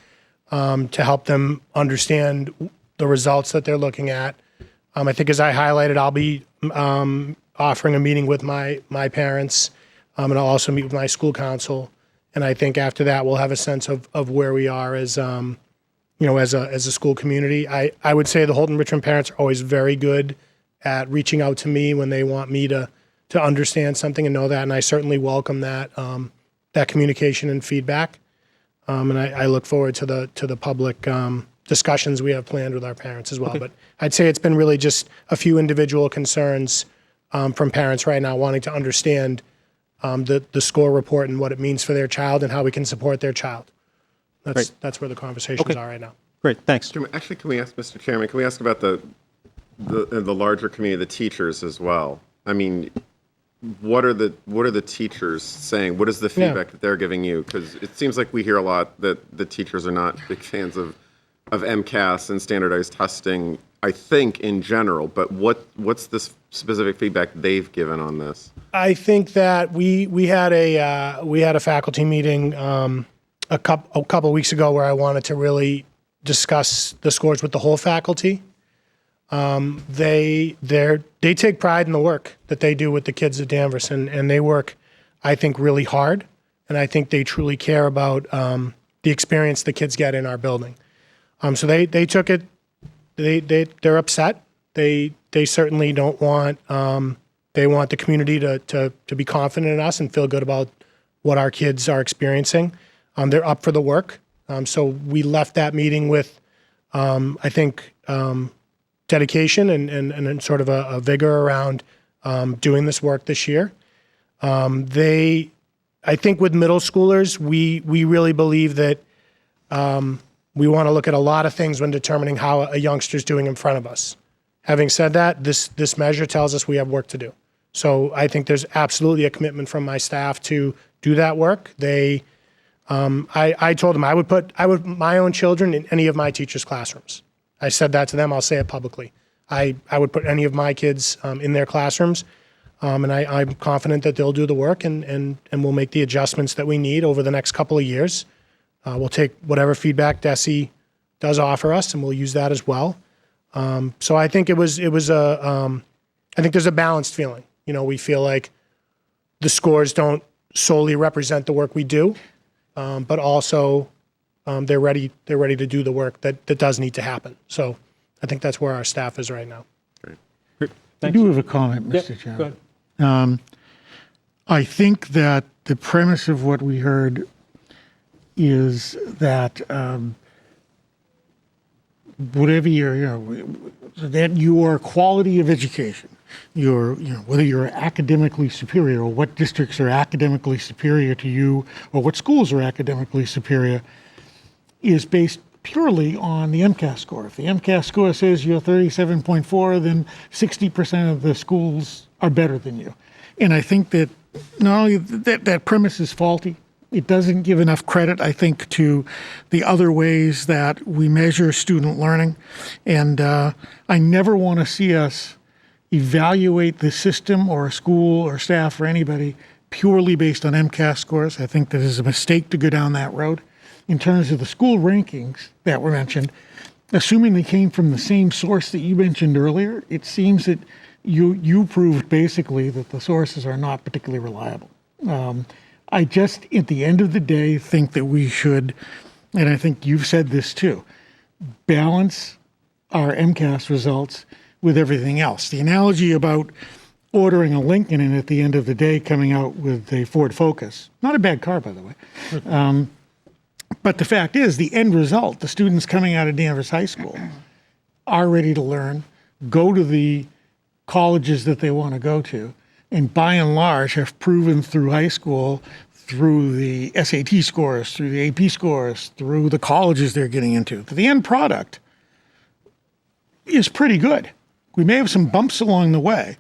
to help them understand the results that they're looking at. I think as I highlighted, I'll be offering a meeting with my parents, and I'll also meet with my school council. And I think after that, we'll have a sense of where we are as as a school community. I would say the Holton Richmond parents are always very good at reaching out to me when they want me to understand something and know that, and I certainly welcome that that communication and feedback. And I look forward to the public discussions we have planned with our parents as well. Okay. But I'd say it's been really just a few individual concerns from parents right now wanting to understand the score report and what it means for their child and how we can support their child. That's where the conversations are right now. Great, thanks. Can we ask, Mr. Chairman, can we ask about the larger community, the teachers as well? I mean, what are the teachers saying? What is the feedback that they're giving you? Because it seems like we hear a lot that the teachers are not big fans of MCAS and standardized testing, I think, in general. But what's the specific feedback they've given on this? I think that we had a faculty meeting a couple weeks ago where I wanted to really discuss the scores with the whole faculty. They take pride in the work that they do with the kids at Danvers, and they work, I think, really hard, and I think they truly care about the experience the kids get in our building. So they took it. They're upset. They certainly don't want. They want the community to be confident in us and feel good about what our kids are experiencing. They're up for the work. So we left that meeting with, I think, dedication and sort of a vigor around doing this work this year. I think with middle schoolers, we really believe that we want to look at a lot of things when determining how a youngster's doing in front of us. Having said that, this measure tells us we have work to do. So I think there's absolutely a commitment from my staff to do that work. I told them I would put my own children in any of my teachers' classrooms. I said that to them. I'll say it publicly. I would put any of my kids in their classrooms, and I'm confident that they'll do the work and we'll make the adjustments that we need over the next couple of years. We'll take whatever feedback DESE does offer us, and we'll use that as well. So I think I think there's a balanced feeling. We feel like the scores don't solely represent the work we do, but also they're ready to do the work that does need to happen. So I think that's where our staff is right now. Great. I do have a comment, Mr. Chairman. Go ahead. I think that the premise of what we heard is that whatever that your quality of education, whether you're academically superior or what districts are academically superior to you or what schools are academically superior, is based purely on the MCAS score. If the MCAS score says you're 37.4, then 60% of the schools are better than you. And I think that not only that premise is faulty, it doesn't give enough credit, I think, to the other ways that we measure student learning. And I never want to see us evaluate the system or a school or staff or anybody purely based on MCAS scores. I think that is a mistake to go down that road. In terms of the school rankings that were mentioned, assuming they came from the same source that you mentioned earlier, it seems that you proved basically that the sources are not particularly reliable. I just, at the end of the day, think that we should, and I think you've said this too, balance our MCAS results with everything else. The analogy about ordering a Lincoln and at the end of the day coming out with a Ford Focus, not a bad car, by the way. But the fact is, the end result, the students coming out of Danvers High School are ready to learn, go to the colleges that they want to go to, and by and large have proven through high school, through the SAT scores, through the AP scores, through the colleges they're getting into, that the end product is pretty good. We may have some bumps along the way,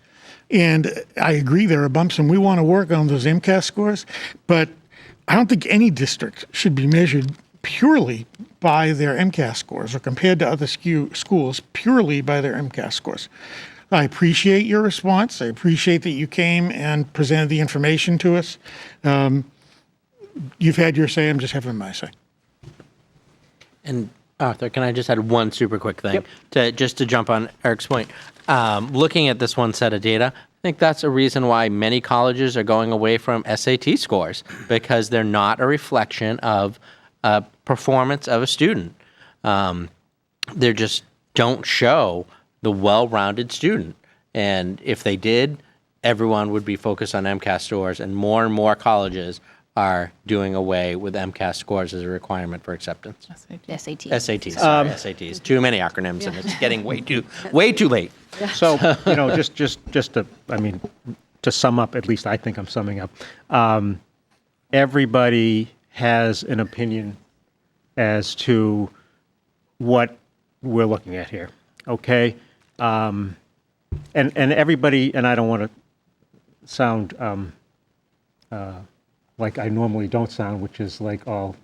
and I agree there are bumps, and we want to work on those MCAS scores, but I don't think any district should be measured purely by their MCAS scores or compared to other schools purely by their MCAS scores. I appreciate your response. I appreciate that you came and presented the information to us. You've had your say. I'm just having my say. And Arthur, can I just add one super quick thing to jump on Eric's point? Looking at this one set of data, I think that's a reason why many colleges are going away from SAT scores, because they're not a reflection of performance of a student. They just don't show the well-rounded student. And if they did, everyone would be focused on MCAS scores, and more colleges are doing away with MCAS scores as a requirement for acceptance. SATs, sorry, SATs. Too many acronyms, and it's getting way too late. So, just to sum up, at least I think I'm summing up, everybody has an opinion as to what we're looking at here, okay? And everybody, and I don't want to sound like I normally don't sound, which is like all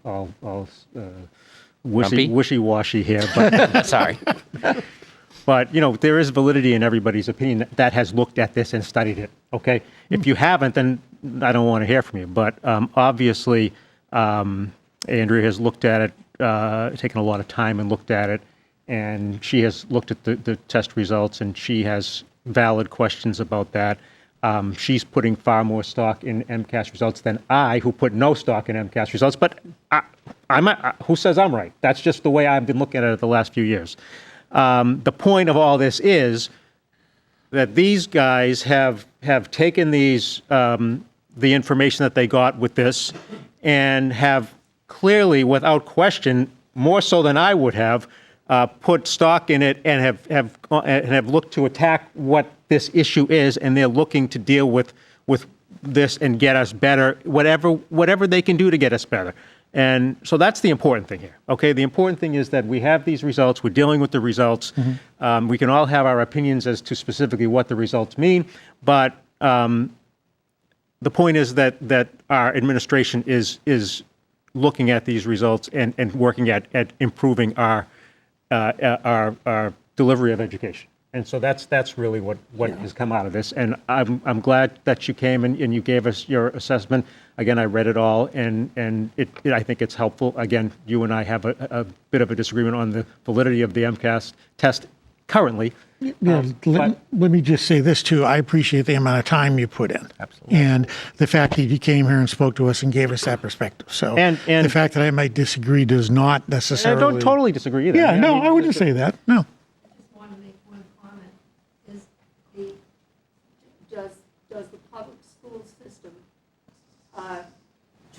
wishy-washy here. But sorry. But, there is validity in everybody's opinion that has looked at this and studied it, okay? If you haven't, then I don't want to hear from you. But obviously, Andrea has looked at it, taken a lot of time and looked at it, and she has looked at the test results, and she has valid questions about that. She's putting far more stock in MCAS results than I, who put no stock in MCAS results. But who says I'm right? That's just the way I've been looking at it the last few years. The point of all this is that these guys have taken these the information that they got with this and have clearly, without question, more so than I would have, put stock in it and have looked to attack what this issue is, and they're looking to deal with this and get us better, whatever they can do to get us better. And so that's the important thing here, okay? The important thing is that we have these results, we're dealing with the results. Mm-hmm. We can all have our opinions as to specifically what the results mean, but the point is that our administration is looking at these results and working at improving our delivery of education. And so that's really what has come out of this. And I'm glad that you came and you gave us your assessment. Again, I read it all, and I think it's helpful. Again, you and I have a bit of a disagreement on the validity of the MCAS test currently. Let me just say this too. I appreciate the amount of time you put in. Absolutely. And the fact that you came here and spoke to us and gave us that perspective. So and the fact that I might disagree does not necessarily. I don't totally disagree either. Yeah, I wouldn't say that. No. Does the public school system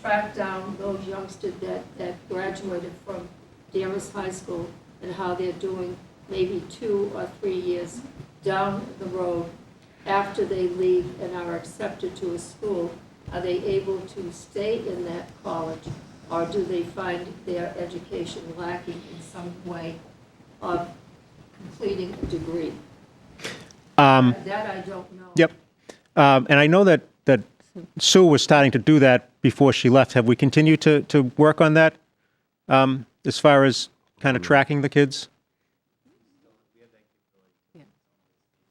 track down those youngsters that graduated from Danvers High School and how they're doing maybe 2 or 3 years down the road after they leave and are accepted to a school? Are they able to stay in that college, or do they find their education lacking in some way of completing a degree? That I don't know. Yep. And I know that Sue was starting to do that before she left. Have we continued to work on that as far as kind of tracking the kids?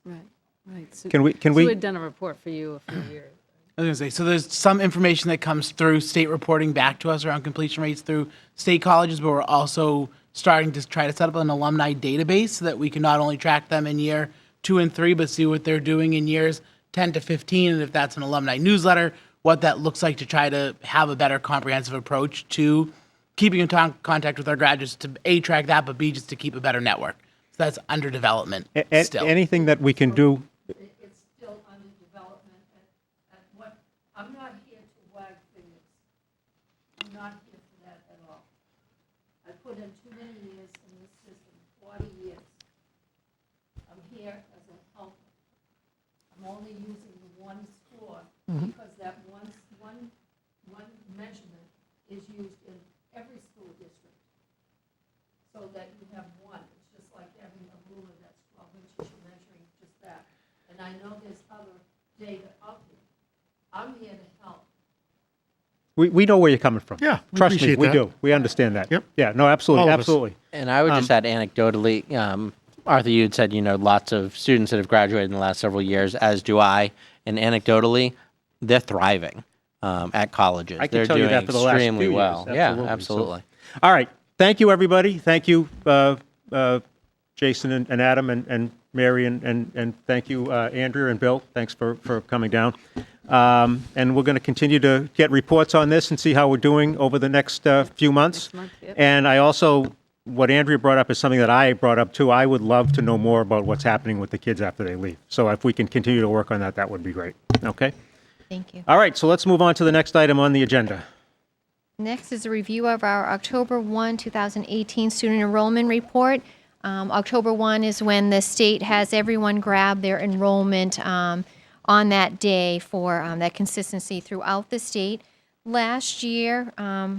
Right. Can we? Sue had done a report for you a few years. I was going to say, so there's some information that comes through state reporting back to us around completion rates through state colleges, but we're also starting to try to set up an alumni database so that we can not only track them in year 2 and 3, but see what they're doing in years 10 to 15, and if that's an alumni newsletter, what that looks like to try to have a better comprehensive approach to keeping in contact with our graduates to A, track that, but B, just to keep a better network. So that's under development still. Anything that we can do. It's still under development. I'm not here to wag fingers. I'm not here for that at all. I put in too many years in this system, 40 years. I'm here as a helper. I'm only using the one score because that one measurement is used in every school district, so that you have one. It's just like having a ruler that's 12 inches, you're measuring just that. And I know there's other data out there. I'm here to help. we know where you're coming from. Yeah, we Trust me, appreciate we that. do. We understand that. Yep. Yeah, no, absolutely, All of us. absolutely. And I would just add anecdotally, Arthur, you had said, lots of students that have graduated in the last several years, as do I. And anecdotally, they're thriving at colleges. I can They're tell you doing that for the last extremely few well. years. Yeah, absolutely. So, all right. Thank you, everybody. Thank you, Jason and Adam and Mary and thank you, Andrea and Bill. Thanks for coming down. And we're going to continue to get reports on this and see how we're doing over the next few months. And I also, what Andrea brought up is something that I brought up too. I would love to know more about what's happening with the kids after they leave. So if we can continue to work on that, that would be great. Okay? Thank you. All right, so let's move on to the next item on the agenda. Next is a review of our October 1, 2018 student enrollment report. October 1 is when the state has everyone grab their enrollment on that day for that consistency throughout the state. Last year,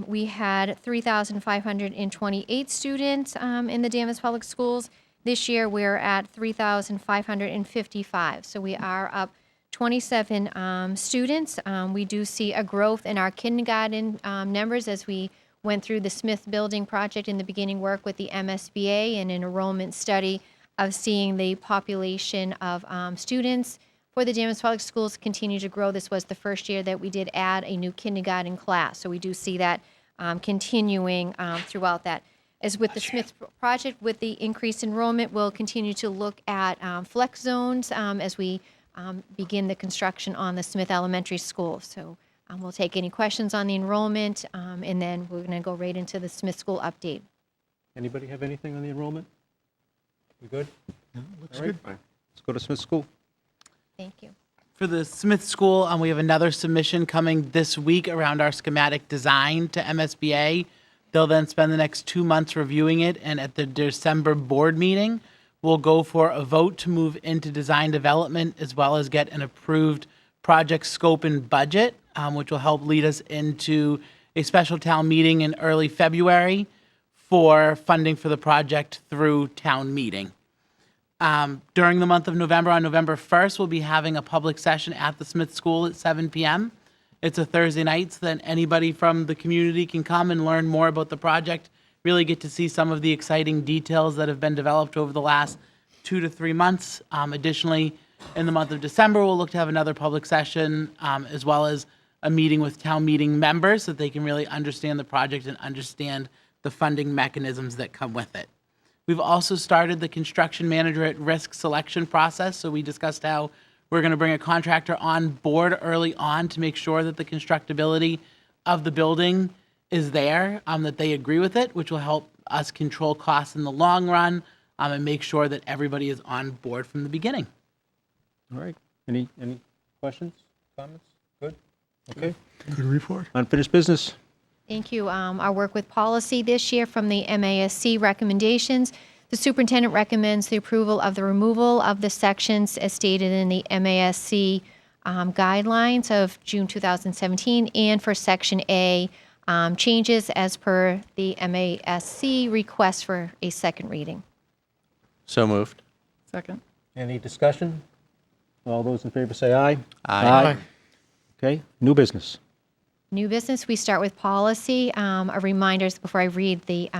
we had 3,528 students in the Danvers Public Schools. This year, we're at 3,555. So we are up 27 students. We do see a growth in our kindergarten numbers as we went through the Smith Building project in the beginning work with the MSBA and an enrollment study of seeing the population of students for the Danvers Public Schools continue to grow. This was the first year that we did add a new kindergarten class. So we do see that continuing throughout that. As with the Smith project, with the increased enrollment, we'll continue to look at flex zones as we begin the construction on the Smith Elementary School. So we'll take any questions on the enrollment, and then we're going to go right into the Smith School update. Anybody have anything on the enrollment? We good? Looks All right. good. Let's go to Smith School. Thank you. For the Smith School, we have another submission coming this week around our schematic design to MSBA. They'll then spend the next 2 months reviewing it, and at the December board meeting, we'll go for a vote to move into design development as well as get an approved project scope and budget, which will help lead us into a special town meeting in early February for funding for the project through town meeting. During the month of November, on November 1st, we'll be having a public session at the Smith School at 7 p.m. It's a Thursday night, so that anybody from the community can come and learn more about the project, really get to see some of the exciting details that have been developed over the last 2 to 3 months. Additionally, in the month of December, we'll look to have another public session, as well as a meeting with town meeting members so that they can really understand the project and understand the funding mechanisms that come with it. We've also started the construction manager at risk selection process. So we discussed how we're going to bring a contractor on board early on to make sure that the constructability of the building is there, that they agree with it, which will help us control costs in the long run, and make sure that everybody is on board from the beginning. All right. Any questions, comments? Good? Okay. Good report. Unfinished business. Thank you. Our work with policy this year from the MASC recommendations. The superintendent recommends the approval of the removal of the sections as stated in the MASC guidelines of June 2017, and for Section A, changes as per the MASC request for a second reading. So moved. Second. Any discussion? All those in favor say aye. Aye. Okay. New business. New business, we start with policy. A reminder before I read the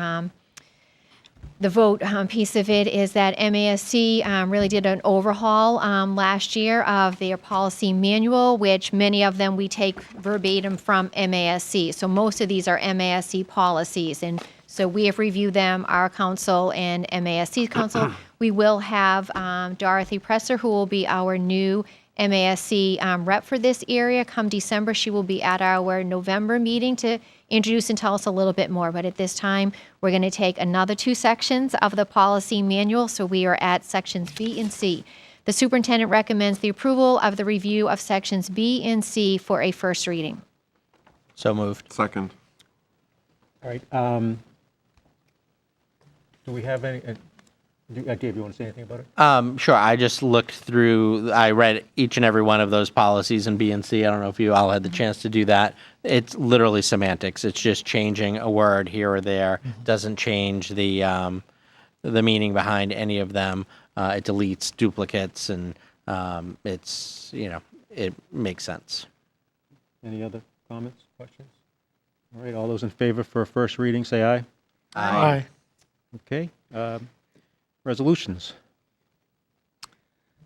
vote piece of it is that MASC really did an overhaul last year of their policy manual, which many of them we take verbatim from MASC. So most of these are MASC policies, and so we have reviewed them, our council and MASC council. We will have Dorothy Presser, who will be our new MASC rep for this area. Come December, she will be at our November meeting to introduce and tell us a little bit more. But at this time, we're going to take another 2 sections of the policy manual. So we are at sections B and C. The superintendent recommends the approval of the review of sections B and C for a first reading. So moved. Second. All right. Do we have any? Dave, you want to say anything about it? Sure. I just looked through, I read each and every one of those policies in B and C. I don't know if you all had the chance to do that. It's literally semantics. It's just changing a word here or there. Doesn't change the meaning behind any of them. It deletes duplicates, and it makes sense. Any other comments, questions? All right, all those in favor for a first reading, say aye. Aye. Okay. Resolutions.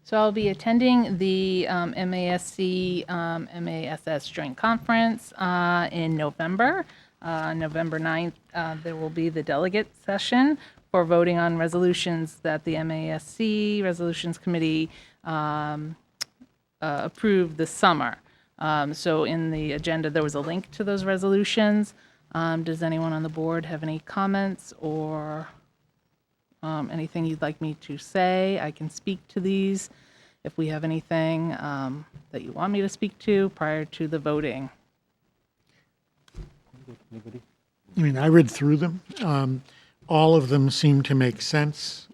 So I'll be attending the MASC MASS Joint Conference in November. November 9th, there will be the delegate session for voting on resolutions that the MASC Resolutions Committee approved this summer. So in the agenda, there was a link to those resolutions. Does anyone on the board have any comments or anything you'd like me to say? I can speak to these if we have anything that you want me to speak to prior to the voting. Anybody? I mean, I read through them. All of them seem to make sense.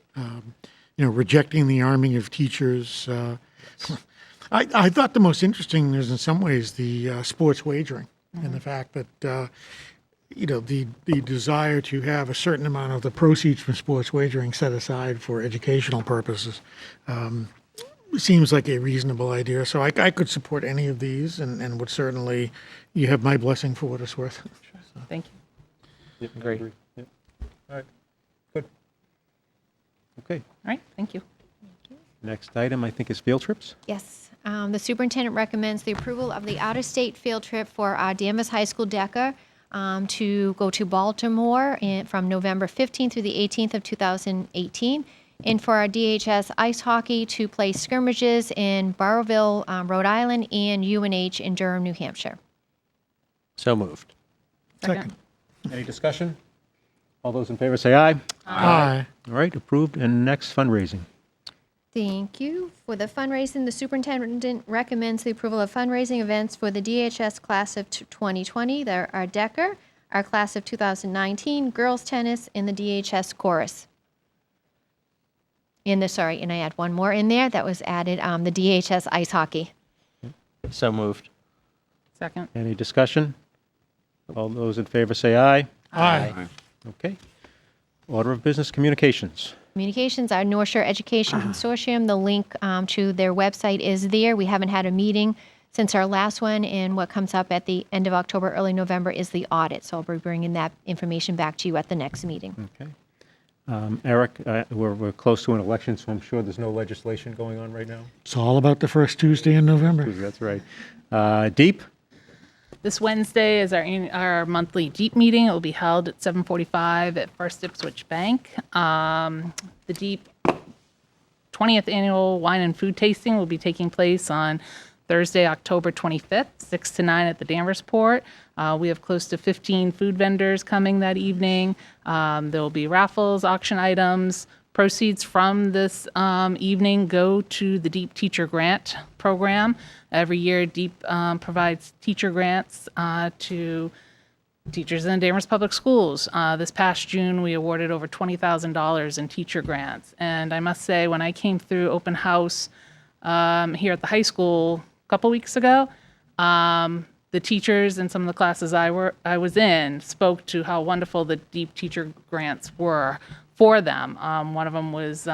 Rejecting the arming of teachers. I thought the most interesting is, in some ways, the sports wagering and the fact that the desire to have a certain amount of the proceeds from sports wagering set aside for educational purposes seems like a reasonable idea. So I could support any of these, and would certainly, you have my blessing for what it's worth. So. Thank you. Yep, agree. Yep. All right. Good. Okay. All right, thank you. Next item, I think, is field trips. Yes. The superintendent recommends the approval of the out-of-state field trip for Danvers High School DECA to go to Baltimore from November 15th through the 18th of 2018, and for our DHS ice hockey to play skirmishes in Barrowville, Rhode Island, and UNH in Durham, New Hampshire. So moved. Second. Any discussion? All those in favor say aye. Aye. All right, approved. And next, fundraising. Thank you. For the fundraising, the superintendent recommends the approval of fundraising events for the DHS class of 2020. There are Decker, our class of 2019, girls tennis, and the DHS chorus. And I add one more in there that was added, the DHS ice hockey. So moved. Second. Any discussion? All those in favor say aye. Aye. Okay. Order of business communications. Communications, our North Shore Education Consortium, the link to their website is there. We haven't had a meeting since our last one, and what comes up at the end of October, early November is the audit. So I'll be bringing that information back to you at the next meeting. Okay. Eric, we're close to an election, so I'm sure there's no legislation going on right now. It's all about the first Tuesday in November. That's right. Deep? This Wednesday is our monthly DEEP meeting. It will be held at 7:45 at First Ipswich Bank. The DEEP 20th annual wine and food tasting will be taking place on Thursday, October 25th, 6 to 9 at the Danvers Port. We have close to 15 food vendors coming that evening. There will be raffles, auction items. Proceeds from this evening go to the DEEP Teacher Grant Program. Every year, DEEP provides teacher grants to teachers in Danvers Public Schools. This past June, we awarded over $20,000 in teacher grants. And I must say, when I came through open house here at the high school a couple weeks ago, the teachers in some of the classes I was in spoke to how wonderful the DEEP teacher grants were for them. One of them was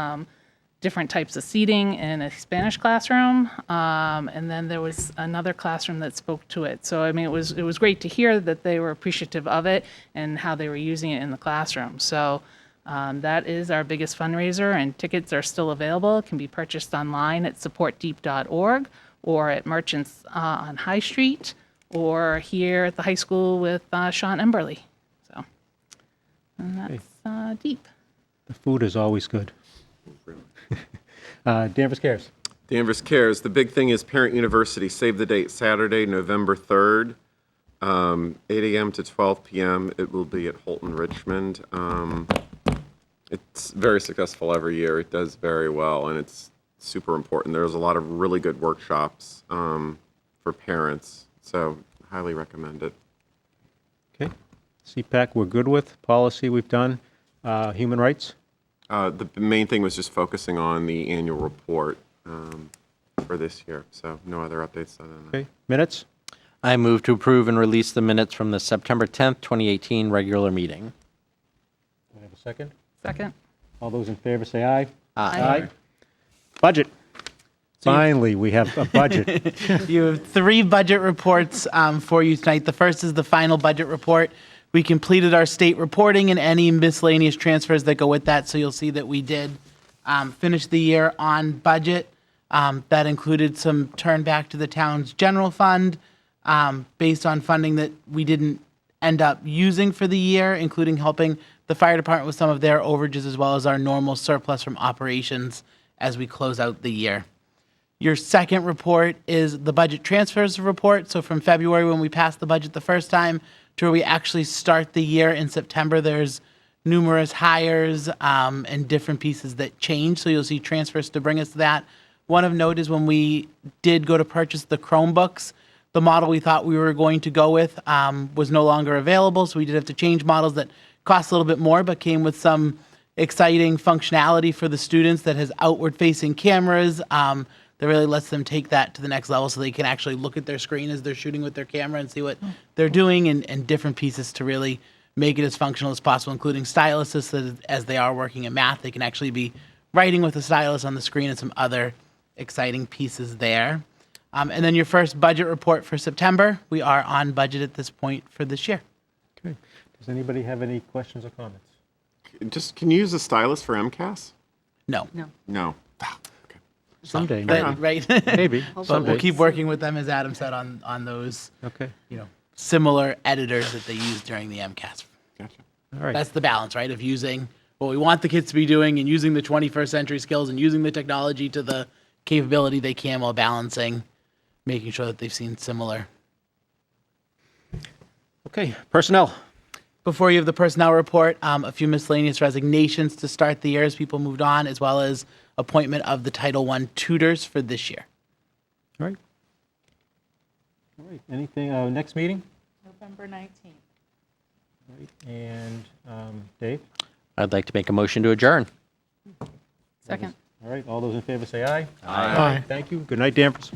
different types of seating in a Spanish classroom, and then there was another classroom that spoke to it. So I mean, it was great to hear that they were appreciative of it and how they were using it in the classroom. So that is our biggest fundraiser, and tickets are still available. It can be purchased online at supportdeep.org or at merchants on High Street or here at the high school with Sean Emberley. So and that's DEEP. The food is always good. Danvers Cares. Danvers Cares. The big thing is Parent University. Save the date, Saturday, November 3rd, 8 a.m. to 12 p.m. It will be at Holton Richmond. It's very successful every year. It does very well, and it's super important. There's a lot of really good workshops for parents, so highly recommend it. Okay. CPAC we're good with. Policy we've done. Human rights? The main thing was just focusing on the annual report for this year, so no other updates other than that. Okay. Minutes? I move to approve and release the minutes from the September 10th, 2018 regular meeting. Do I have a second? Second. All those in favor say aye. Aye. Budget. Finally, we have a budget. You have 3 budget reports for you tonight. The first is the final budget report. We completed our state reporting and any miscellaneous transfers that go with that. So you'll see that we did finish the year on budget. That included some turn back to the town's general fund based on funding that we didn't end up using for the year, including helping the fire department with some of their overages as well as our normal surplus from operations as we close out the year. Your second report is the budget transfers report. So from February, when we passed the budget the first time, to where we actually start the year in September, there's numerous hires and different pieces that change. So you'll see transfers to bring us to that. One of note is when we did go to purchase the Chromebooks, the model we thought we were going to go with was no longer available. So we did have to change models that cost a little bit more, but came with some exciting functionality for the students that has outward-facing cameras. That really lets them take that to the next level so they can actually look at their screen as they're shooting with their camera and see what they're doing and different pieces to really make it as functional as possible, including styluses so that as they are working in math, they can actually be writing with a stylus on the screen and some other exciting pieces there. And then your first budget report for September. We are on budget at this point for this year. Okay. Does anybody have any questions or comments? Just, can you use a stylus for MCAS? No. No. Someday, But, right? Maybe. But Someday. we'll keep working with them, as Adam said, on those Okay. similar editors that they use during the MCAS. Gotcha. All right. That's the balance, right, of using what we want the kids to be doing and using the 21st century skills and using the technology to the capability they can while balancing, making sure that they've seen similar. Okay. Personnel. Before you have the personnel report, a few miscellaneous resignations to start the year as people moved on, as well as appointment of the Title I tutors for this year. All right. All right. Anything, next meeting? November 19th. All right. And Dave? I'd like to make a motion to adjourn. Second. All right. All those in favor say aye. Aye. Thank you. Good night, Danvers.